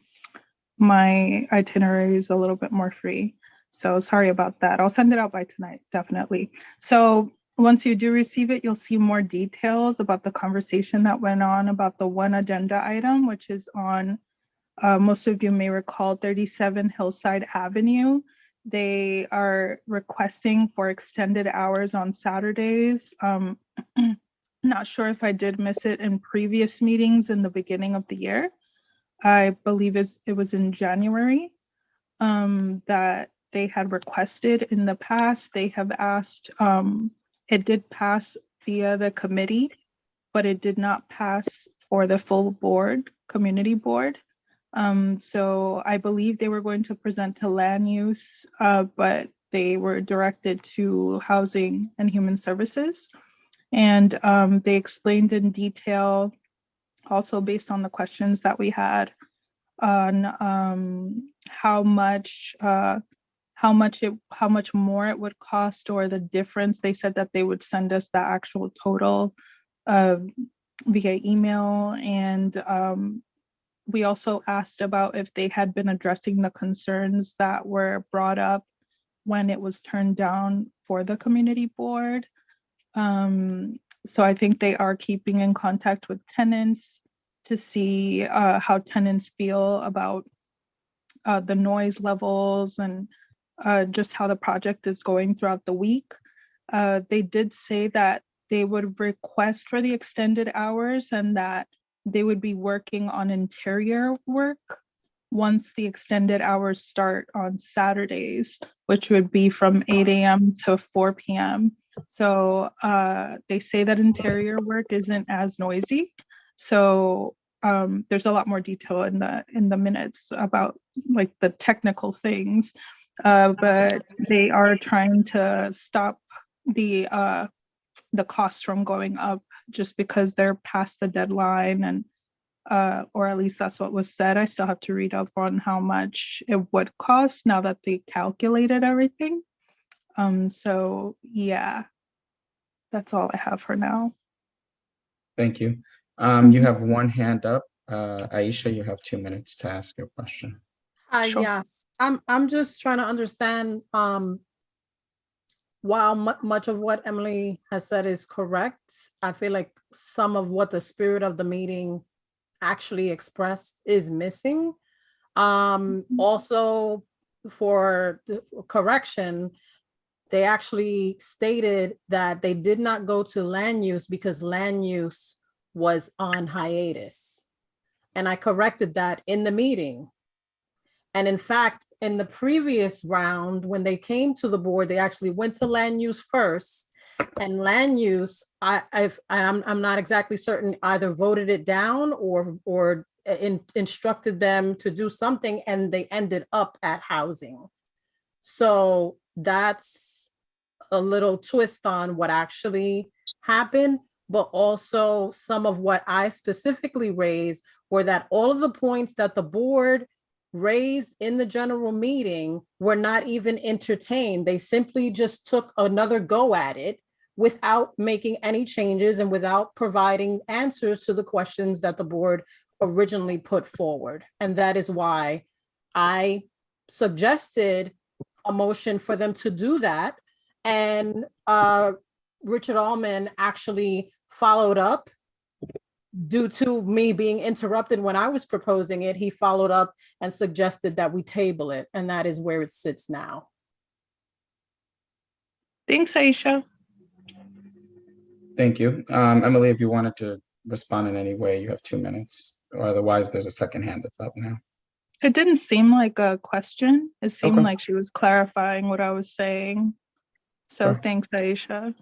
itinerary is a little bit more free. So sorry about that. I'll send it out by tonight, definitely. So once you do receive it, you'll see more details about the conversation that went on about the one agenda item, which is on, most of you may recall, 37 Hillside Avenue. They are requesting for extended hours on Saturdays. Not sure if I did miss it in previous meetings in the beginning of the year. I believe it was in January that they had requested in the past. They have asked, it did pass via the committee, but it did not pass for the full board, community board. So I believe they were going to present to land use, but they were directed to Housing and Human Services. And they explained in detail, also based on the questions that we had, on how much more it would cost, or the difference. They said that they would send us the actual total via email. And we also asked about if they had been addressing the concerns that were brought up when it was turned down for the community board. So I think they are keeping in contact with tenants to see how tenants feel about the noise levels and just how the project is going throughout the week. They did say that they would request for the extended hours and that they would be working on interior work once the extended hours start on Saturdays, which would be from 8 a.m. to 4 p.m. So they say that interior work isn't as noisy. So there's a lot more detail in the minutes about like the technical things, but they are trying to stop the costs from going up just because they're past the deadline, and or at least that's what was said. I still have to read up on how much it would cost now that they calculated everything. So yeah, that's all I have for now. Thank you. You have one hand up. Aisha, you have 2 minutes to ask your question. Sure. Yes, I'm just trying to understand, while much of what Emily has said is correct, I feel like some of what the spirit of the meeting actually expressed is missing. Also, for the correction, they actually stated that they did not go to land use because land use was on hiatus. And I corrected that in the meeting. And in fact, in the previous round, when they came to the board, they actually went to land use first. And land use, I'm not exactly certain, either voted it down or instructed them to do something, and they ended up at housing. So that's a little twist on what actually happened. But also some of what I specifically raised were that all of the points that the board raised in the general meeting were not even entertained. They simply just took another go at it without making any changes and without providing answers to the questions that the board originally put forward. And that is why I suggested a motion for them to do that. And Richard Allman actually followed up. Due to me being interrupted when I was proposing it, he followed up and suggested that we table it, and that is where it sits now. Thanks, Aisha. Thank you. Emily, if you wanted to respond in any way, you have 2 minutes, or otherwise there's a second hand that's up now. It didn't seem like a question. It seemed Okay. like she was clarifying what I was saying. So Sure. Thanks, Aisha.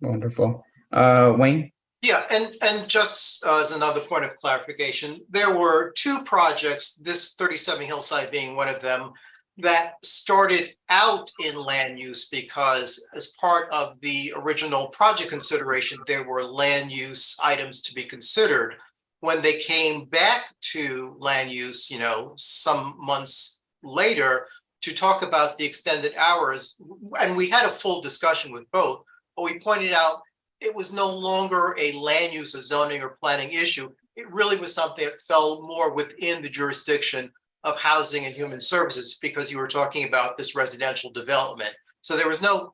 Wonderful. Wayne? Yeah, and just as another point of clarification, there were 2 projects, this 37 Hillside being one of them, that started out in land use because as part of the original project consideration, there were land use items to be considered. When they came back to land use, some months later to talk about the extended hours, and we had a full discussion with both, but we pointed out it was no longer a land use or zoning or planning issue. It really was something that fell more within the jurisdiction of housing and human services, because you were talking about this residential development. So there was no,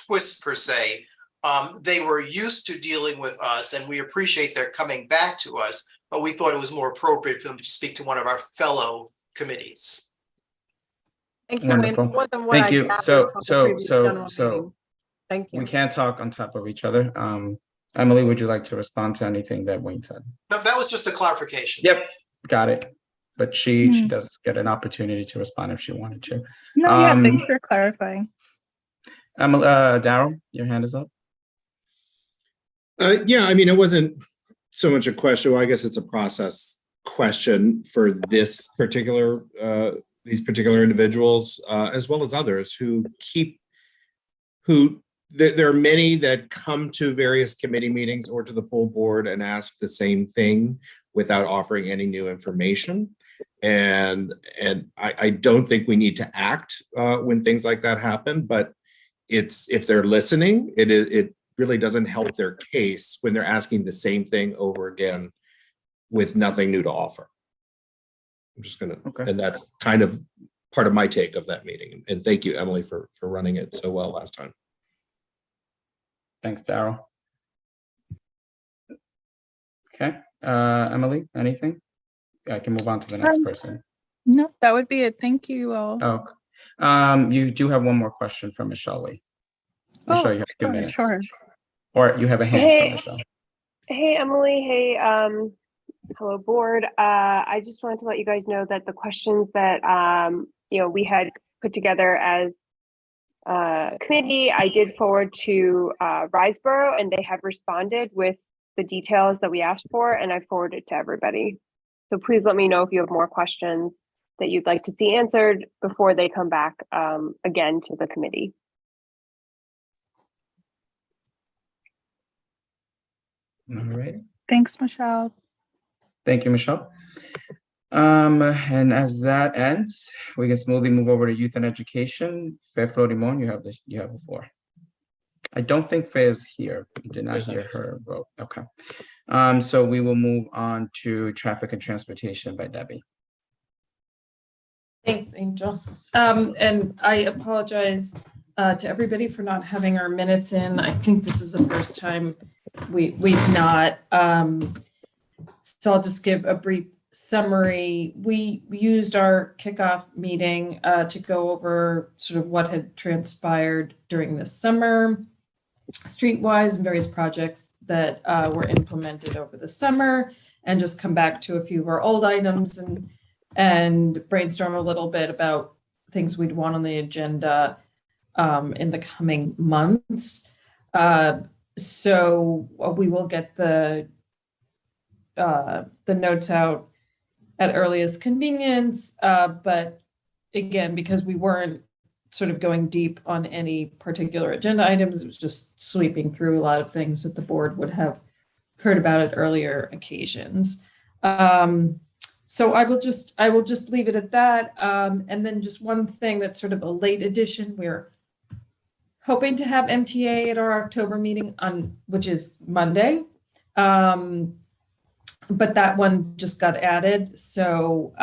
twist per se. They were used to dealing with us, and we appreciate their coming back to us, but we thought it was more appropriate for them to speak to one of our fellow committees. Thank you. And it Wonderful. wasn't what Thank I you. gathered from the previous general meeting. Thank We you. can't talk on top of each other. Emily, would you like to respond to anything that Wayne said? No, that was just a clarification. Yep, got it. But she does get an opportunity to respond if she wanted to. No, yeah, thanks for clarifying. Emily, Daryl, your hand is up. Yeah, I mean, it wasn't so much a question. Well, I guess it's a process question for this particular, these particular individuals, as well as others there are many that come to various committee meetings or to the full board and ask the same thing without offering any new information. And I don't think we need to act when things like that happen, but if they're listening, it really doesn't help their case when they're asking the same thing over again with nothing new to offer. I'm just gonna, and that's kind of part of my take of that meeting. And thank you, Emily, for running it so well last time. Thanks, Daryl. Okay, Emily, anything? I can move on to the next person. No, that would be it. Thank you all. Oh, you do have one more question from Michelle Lee. Michelle, you have 2 minutes. Sure. Or you have a hand from Michelle. Hey, Emily. Hey, hello, board. I just wanted to let you guys know that the questions that we had put together as committee, I did forward to Riseboro, and they have responded with the details that we asked for, and I forwarded it to everybody. So please let me know if you have more questions that you'd like to see answered before they come back again to the committee. All right. Thanks, Michelle. Thank you, Michelle. And as that ends, we can smoothly move over to youth and education. Faye Florimon, you have the floor. I don't think Faye is here. We did not hear her vote. Okay. So we will move on to traffic and transportation by Debbie. Thanks, Angel. And I apologize to everybody for not having our minutes in. I think this is the first time we've not. So I'll just give a brief summary. We used our kickoff meeting to go over sort of what had transpired during the summer, streetwise, and various projects that were implemented over the summer, and just come back to a few of our old items and brainstorm a little bit about things we'd want on the agenda in the coming months. So we will get the notes out at earliest convenience, but again, because we weren't sort of going deep on any particular agenda items, it was just sweeping through a lot of things that the board would have heard about at earlier occasions. So I will just leave it at that. And then just one thing that's sort of a late addition, we're hoping to have MTA at our October meeting which is Monday. But that one just got added. So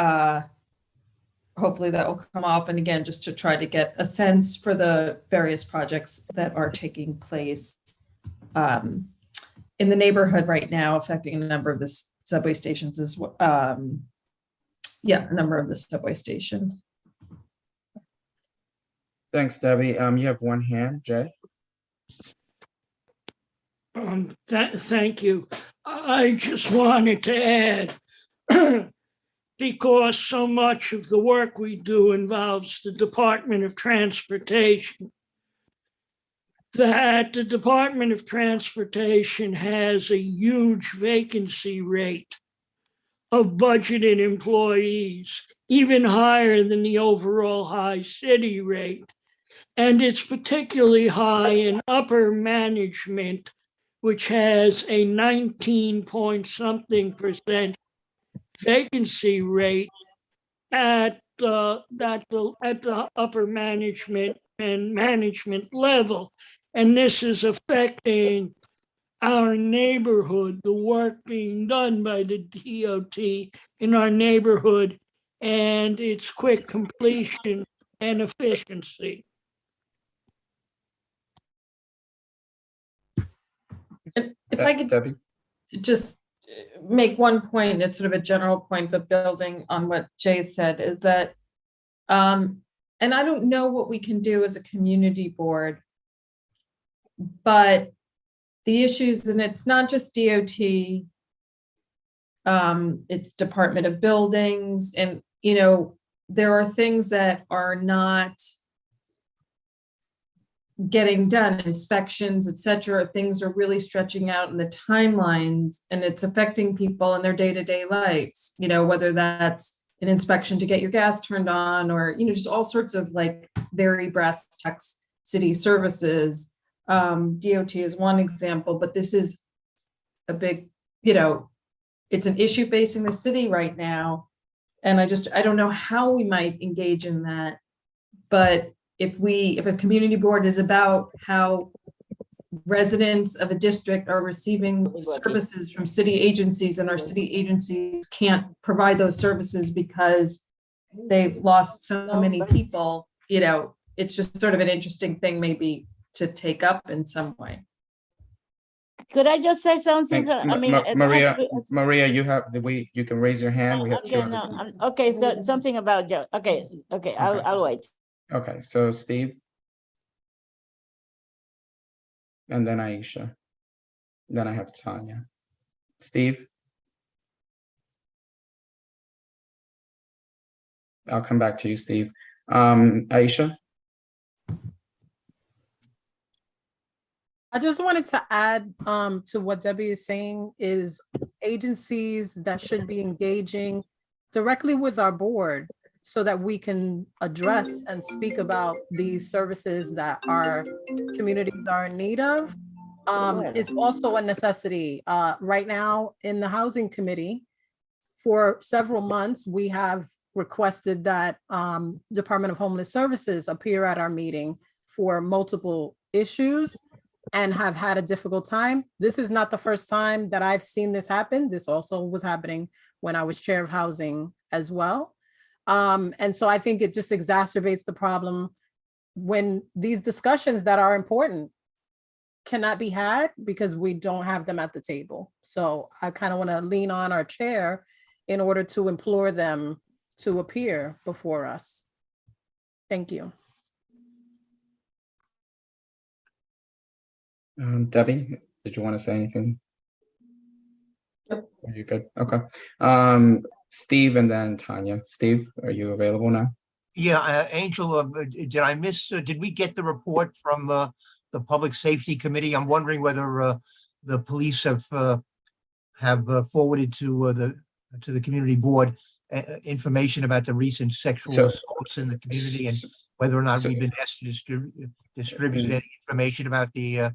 hopefully that will come off. And again, just to try to get a sense for the various projects that are taking place in the neighborhood right now, affecting a number of the subway stations as well. A number of the subway stations. Thanks, Debbie. You have one hand, Jay. Thank you. I just wanted to add, because so much of the work we do involves the Department of Transportation, that the Department of Transportation has a huge vacancy rate of budgeted employees, even higher than the overall high city rate. And it's particularly high in upper management, which has a 19-point-something% vacancy rate at the upper management and management level. And this is affecting our neighborhood, the work being done by the DOT in our neighborhood and its quick completion and efficiency. If I could Debbie? just make one point, it's sort of a general point, but building on what Jay said, is that, and I don't know what we can do as a community board, but the issues, and it's not just DOT, it's Department of Buildings, and, you know, there are things that are not getting done, inspections, et cetera. Things are really stretching out in the timelines, and it's affecting people in their day-to-day lives, you know, whether that's an inspection to get your gas turned on, or, you know, just all sorts of like very brass tacks city services. DOT is one example, but this is a big, you know, it's an issue facing the city right now. And I don't know how we might engage in that, but if a community board is about how residents of a district are receiving services from city agencies, and our city agencies can't provide those services because they've lost so many people, you know, it's just sort of an interesting thing maybe to take up in some way. Could I just say something? Thank- I mean, Maria, you have the way, you can raise your hand. We have two okay, other no, people. okay, so something about Joe. Okay, I'll wait. Okay, so Steve. And then Aisha. Then I have Tanya. Steve? I'll come back to you, Steve. Aisha? I just wanted to add to what Debbie is saying, is agencies that should be engaging directly with our board so that we can address and speak about these services that our communities are in need of, is also a necessity. Right now in the Housing Committee, for several months, we have requested that Department of Homeless Services appear at our meeting for multiple issues, and have had a difficult time. This is not the first time that I've seen this happen. This also was happening when I was chair of housing as well. And so I think it just exacerbates the problem when these discussions that are important cannot be had because we don't have them at the table. So I kind of want to lean on our chair in order to implore them to appear before us. Thank you. Debbie, did you want to say anything? Are you good? Okay. Steve and then Tanya. Steve, are you available now? Yeah, Angel, did I miss, did we get the report from the Public Safety Committee? I'm wondering whether the police have forwarded to the community board information about the recent sexual assaults in the community, and whether or not we've been asked to distribute any information about the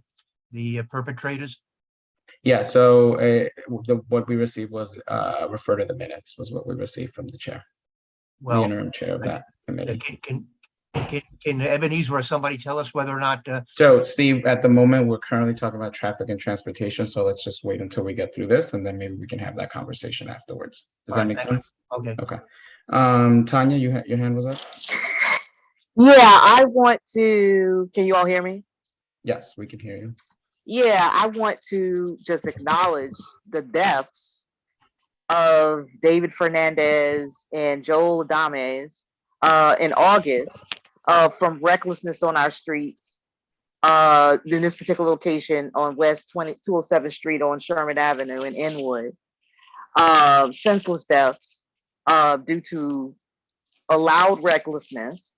perpetrators. Yeah, so what we received was refer to the minutes was what we received from the chair. Well, the interim chair of that committee. Can Ebenezer or somebody tell us whether or not? So Steve, at the moment, we're currently talking about traffic and transportation. So let's just wait until we get through this, and then maybe we can have that conversation afterwards. Does that make sense? Okay. Okay. Tanya, your hand was up? Yeah, I want to, can you all hear me? Yes, we can hear you. Yeah, I want to just acknowledge the deaths of David Fernandez and Joel Adames in August from recklessness on our streets in this particular location on West 207th Street on Sherman Avenue in Inwood. Senseless deaths due to allowed recklessness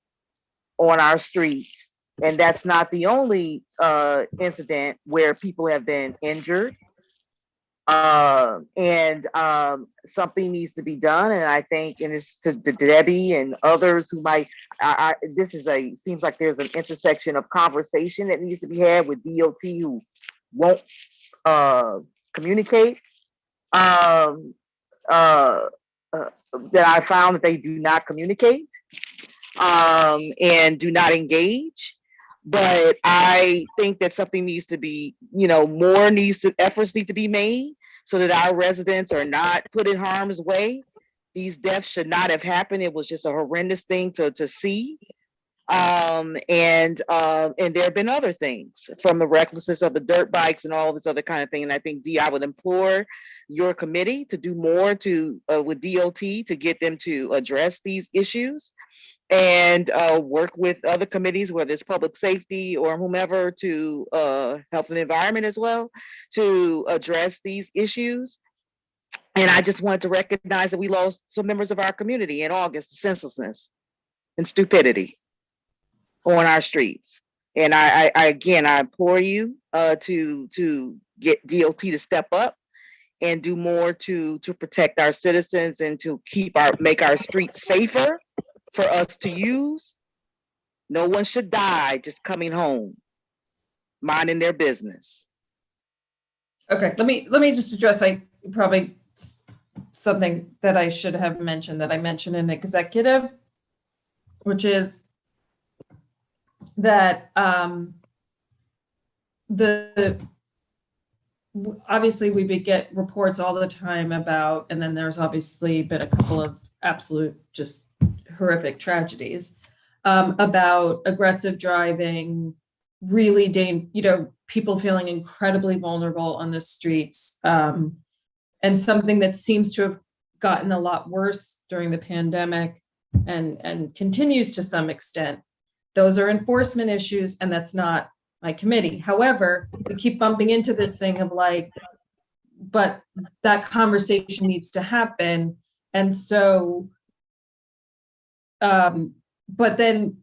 on our streets. And that's not the only incident where people have been injured. And something needs to be done. And I think, and it's to Debbie and others who might, this is seems like there's an intersection of conversation that needs to be had with DOT who won't communicate. That I found that they do not communicate and do not engage. But I think that something needs to be, efforts need to be made so that our residents are not put in harm's way. These deaths should not have happened. It was just a horrendous thing to see. And there have been other things, from the recklessness of the dirt bikes and all this other kind of thing. And I think, I would implore your committee to do more with DOT to get them to address these issues, and work with other committees, whether it's public safety or whomever, to health and environment as well, to address these issues. And I just wanted to recognize that we lost some members of our community in August, senselessness and stupidity on our streets. And I again, I implore you to get DOT to step up and do more to protect our citizens and to make our streets safer for us to use. No one should die just coming home, minding their business. Okay, let me just address, something that I should have mentioned, that I mentioned in executive, which is that obviously we get reports all the time about, and then there's obviously been a couple of absolute just horrific tragedies about aggressive driving, really people feeling incredibly vulnerable on the streets, and something that seems to have gotten a lot worse during the pandemic and continues to some extent. Those are enforcement issues, and that's not my committee. However, we keep bumping into this thing of but that conversation needs to happen. And so, but then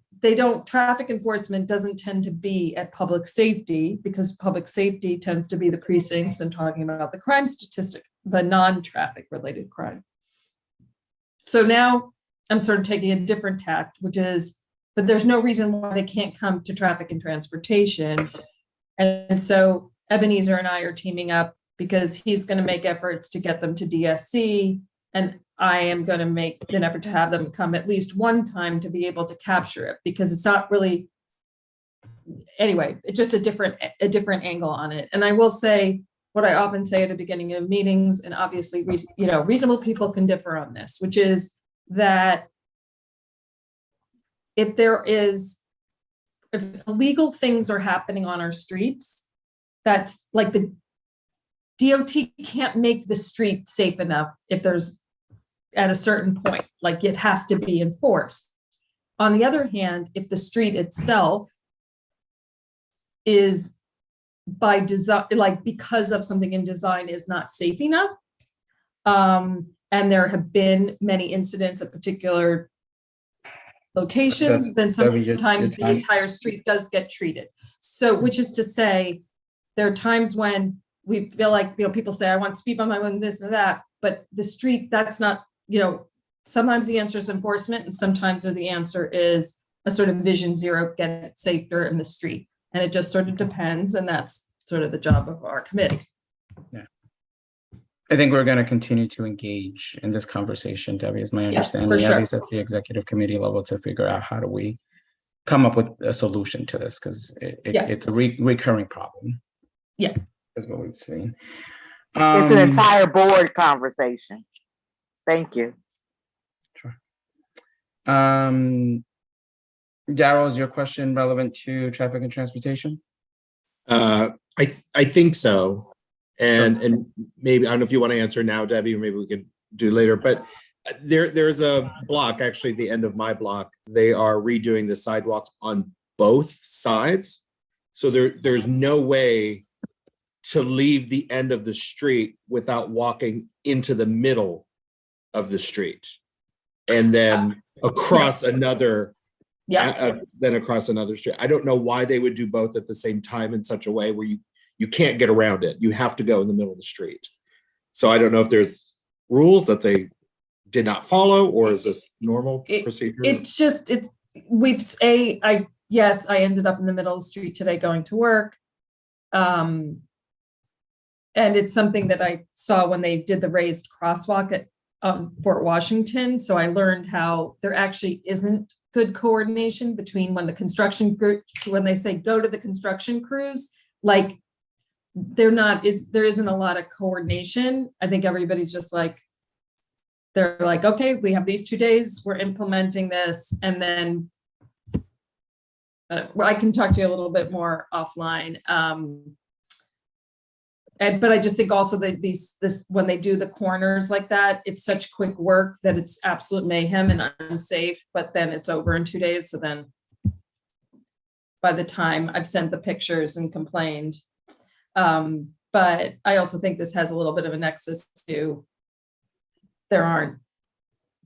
traffic enforcement doesn't tend to be at public safety, because public safety tends to be the precincts and talking about the crime statistic, the non-traffic related crime. So now I'm sort of taking a different tact, which is, but there's no reason why they can't come to traffic and transportation. And so Ebenezer and I are teaming up, because he's going to make efforts to get them to DSC, and I am going to make an effort to have them come at least one time to be able to capture it, because it's not really, anyway, it's just a different angle on it. And I will say what I often say at the beginning of meetings, and obviously, reasonable people can differ on this, which is that if illegal things are happening on our streets, that's like the DOT can't make the street safe enough if there's at a certain point, like it has to be enforced. On the other hand, if the street itself is by design, because of something in design is not safe enough, and there have been many incidents at particular locations, then sometimes the entire street does get treated. So, which is to say, there are times when we feel like, people say, I want speed bump, I want this and that, but the street, that's not, sometimes the answer is enforcement, and sometimes the answer is a sort of vision zero, get it safer in the street. And it just sort of depends, and that's sort of the job of our committee. Yeah. I think we're going to continue to engage in this conversation, Debbie, is my understanding, for sure. At least at the executive committee level, to figure out how do we come up with a solution to this, because it's a recurring problem. Yeah. Is what we've seen. It's an entire board conversation. Thank you. Sure. Daryl, is your question relevant to traffic and transportation? I think so. And maybe, I don't know if you want to answer now, Debbie, or maybe we could do later, but there's a block, actually the end of my block, they are redoing the sidewalks on both sides. So there's no way to leave the end of the street without walking into the middle of the street and then across another street. I don't know why they would do both at the same time in such a way where you can't get around it. You have to go in the middle of the street. So I don't know if there's rules that they did not follow, or is this normal procedure? Yes, I ended up in the middle of the street today going to work. And it's something that I saw when they did the raised crosswalk at Fort Washington. So I learned how there actually isn't good coordination between when the construction group, when they say go to the construction crews, like there isn't a lot of coordination. I think everybody's just like, they're like, okay, we have these 2 days, we're implementing this, and then well, I can talk to you a little bit more offline. But I just think also that when they do the corners like that, it's such quick work that it's absolute mayhem and unsafe, but then it's over in 2 days. So then by the time I've sent the pictures and complained. But I also think this has a little bit of a nexus to, there are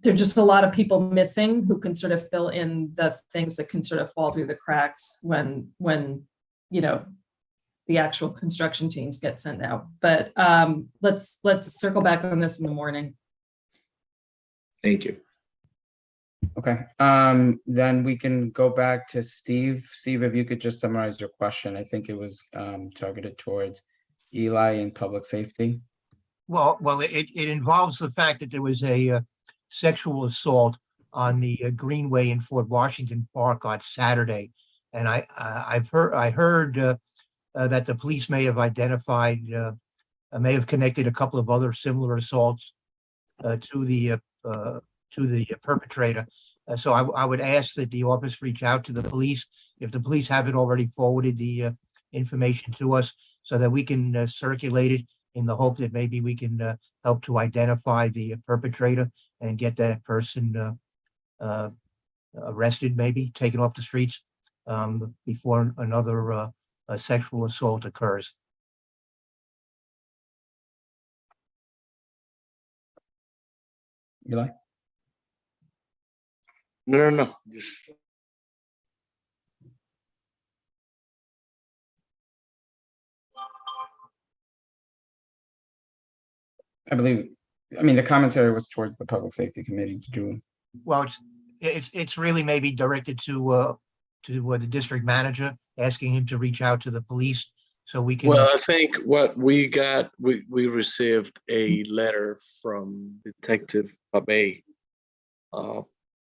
just a lot of people missing who can sort of fill in the things that can sort of fall through the cracks when you know, the actual construction teams get sent out. But let's circle back on this in the morning. Thank you. Okay, then we can go back to Steve. Steve, if you could just summarize your question. I think it was targeted towards Eli and public safety. Well, it involves the fact that there was a sexual assault on the Greenway in Fort Washington Park on Saturday, and I heard that the police may have identified, may have connected a couple of other similar assaults to the perpetrator. So I would ask that the office reach out to the police if the police haven't already forwarded the information to us, so that we can circulate it in the hope that maybe we can help to identify the perpetrator and get that person arrested, maybe taken off the streets before another sexual assault occurs. Eli? No. Just I mean, the commentary was towards the public safety committee to do. Well, it's really maybe directed to the district manager, asking him to reach out to the police so we can. Well, I think what we got, we received a letter from Detective Pabe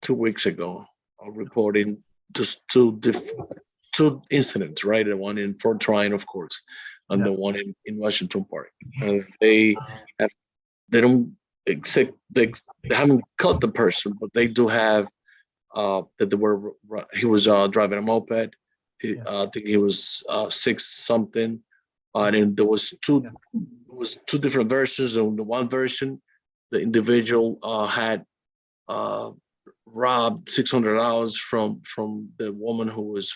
2 weeks ago, reporting just two incidents, right? The one in Fort Tryon, of course, and the one in Washington Park. And they don't accept, they haven't caught the person, but they do have that he was driving a moped. I think he was 6 something, and there was two different versions. In the one version, the individual had robbed $600 from the woman who was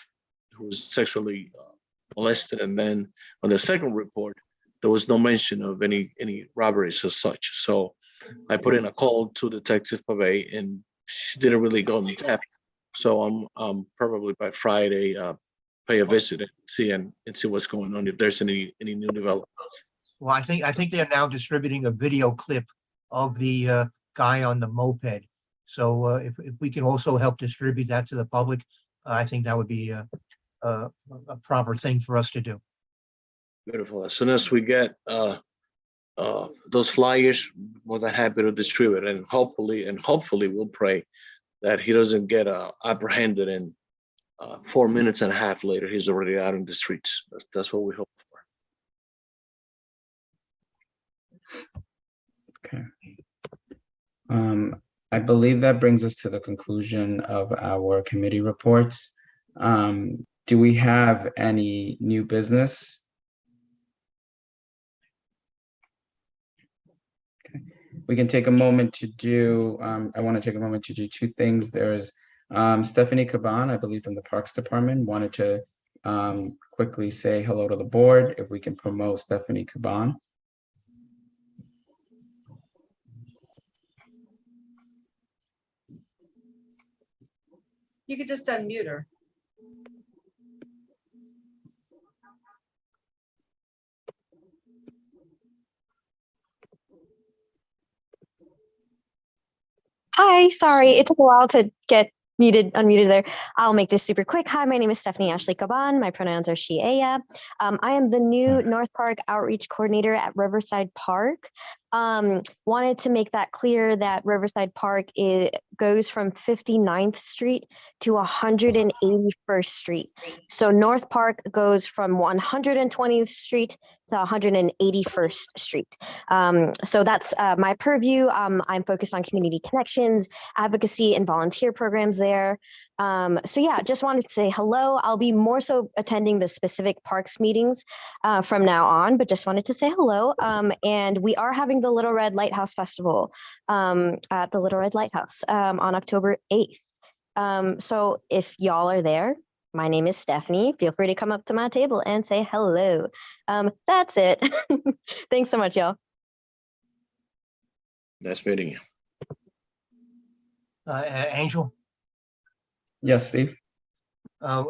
sexually molested, and then on the second report, there was no mention of any robberies as such. So I put in a call to Detective Pabe, and she didn't really go in depth. So I'm probably by Friday pay a visit and see what's going on, if there's any new developments. Well, I think they're now distributing a video clip of the guy on the moped. So if we can also help distribute that to the public, I think that would be a proper thing for us to do. Beautiful. As soon as we get those flyers, more than happy to distribute, and hopefully we'll pray that he doesn't get apprehended and 4 minutes and a half later he's already out in the streets. That's what we hope for. Okay. I believe that brings us to the conclusion of our committee reports. Do we have any new business? Okay. We can take a moment to do, I want to take a moment to do 2 things. There's Stephanie Caban, I believe from the Parks Department, wanted to quickly say hello to the board. If we can promote Stephanie Caban. You could just unmute her. Hi, sorry, it took a while to get unmuted there. I'll make this super quick. Hi, my name is Stephanie Ashley Caban. My pronouns are she, ella. I am the new North Park Outreach Coordinator at Riverside Park. Wanted to make that clear that Riverside Park goes from 59th Street to 181st Street. So North Park goes from 120th Street to 181st Street. So that's my purview. I'm focused on community connections, advocacy, and volunteer programs there. So yeah, just wanted to say hello. I'll be more so attending the specific parks meetings from now on, but just wanted to say hello. And we are having the Little Red Lighthouse Festival at the Little Red Lighthouse on October 8th. So if y'all are there, my name is Stephanie. Feel free to come up to my table and say hello. That's it. Thanks so much, y'all. Nice meeting you. Angel? Yes, Steve.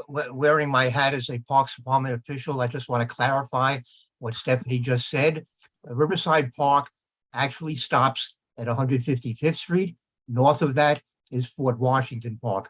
Wearing my hat as a Parks Department official, I just want to clarify what Stephanie just said. Riverside Park actually stops at 155th Street. North of that is Fort Washington Park.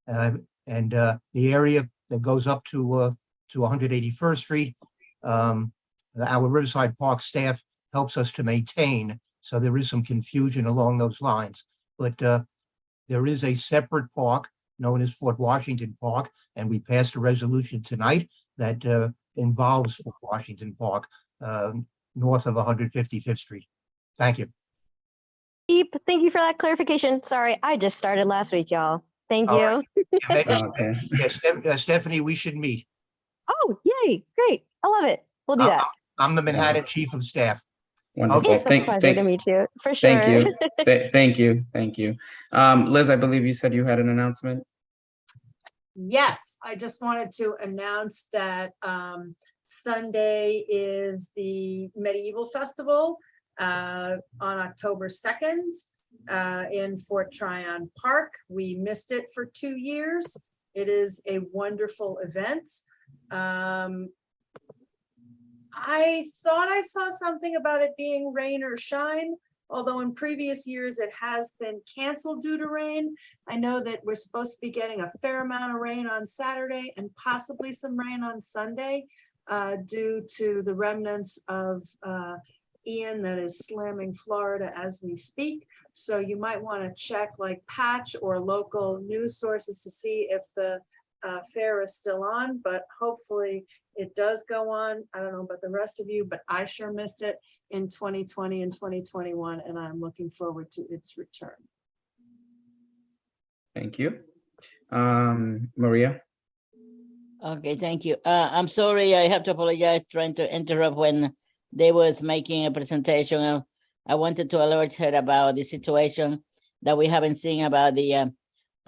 And the area that goes up to 181st Street, our Riverside Park staff helps us to maintain. So there is some confusion along those lines. But there is a separate park known as Fort Washington Park, and we passed a resolution tonight that involves Fort Washington Park north of 155th Street. Thank you. Thank you for that clarification. Sorry, I just started last week, y'all. Thank you. All right. Okay. Yes, Stephanie, we should meet. Oh, yay. Great. I love it. We'll do that. I'm the Manhattan Chief of Staff. Wonderful. It's a pleasure to meet you, for sure. Thank you. Thank you. Thank you. Liz, I believe you said you had an announcement. Yes, I just wanted to announce that Sunday is the Medieval Festival on October 2nd in Fort Tryon Park. We missed it for 2 years. It is a wonderful event. I thought I saw something about it being rain or shine, although in previous years it has been canceled due to rain. I know that we're supposed to be getting a fair amount of rain on Saturday and possibly some rain on Sunday due to the remnants of Ian that is slamming Florida as we speak. So you might want to check like Patch or local news sources to see if the fair is still on, but hopefully it does go on. I don't know about the rest of you, but I sure missed it in 2020 and 2021, and I'm looking forward to its return. Thank you. Maria? Okay, thank you. I'm sorry, I have to apologize trying to interrupt when they was making a presentation. I wanted to alert her about the situation that we haven't seen about the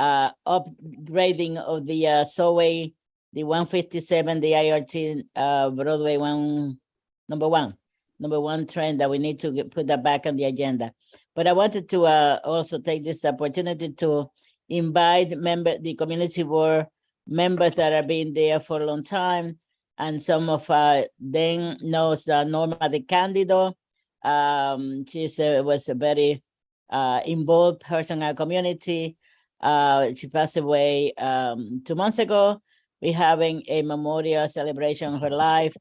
upgrading of the subway, the 157, the IRT Broadway number one train that we need to put that back on the agenda. But I wanted to also take this opportunity to invite the community board members that have been there for a long time, and some of them knows Norma De Candido. She was a very involved person in our community. She passed away 2 months ago. We're having a memorial celebration of her life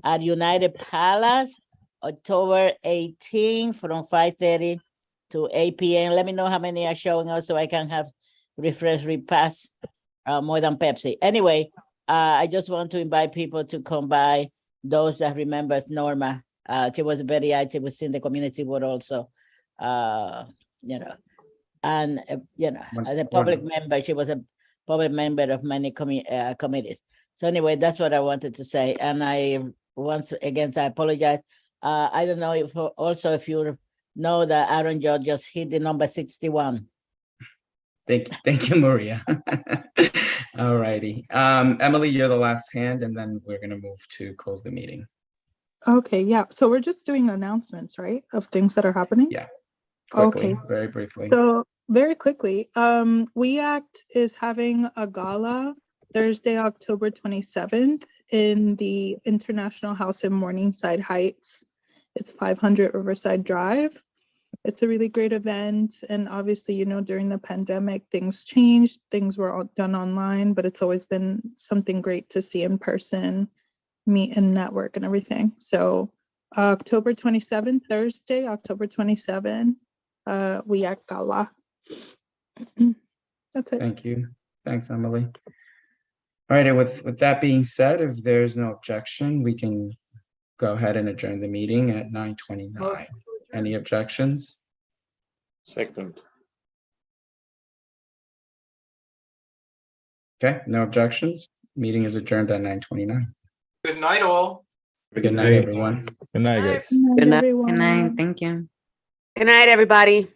at United Palace, October 18 from 5:30 to 8 p.m. Let me know how many are showing up so I can have repass more than Pepsi. Anyway, I just want to invite people to come by, those that remember Norma. She was very active within the community board also, and as a public member, she was a public member of many committees. So anyway, that's what I wanted to say. And I once again, I apologize. I don't know if also if you know that Aaron George just hit the number 61. Thank you, Maria. All righty. Emily, you're the last hand, and then we're gonna move to close the meeting. Okay, yeah. So we're just doing announcements, right? Of things that are happening? Yeah. Quickly, Okay. very briefly. So very quickly, We Act is having a gala Thursday, October 27th in the International House in Morningside Heights. It's 500 Riverside Drive. it's a really great event. And obviously, you know, during the pandemic, things changed. Things were all done online, but it's always been something great to see in person, meet and network and everything. So October 27, Thursday, October 27, we at Gala. That's it. Thank you. Thanks, Emily. All right, and with that being said, if there's no objection, we can go ahead and adjourn the meeting at 9:29. Any objections? Second. Okay, no objections. Meeting is adjourned at 9:29. Good night, all. Good night, everyone. Good night, guys. Good night. Good night. Thank you. Good night, everybody.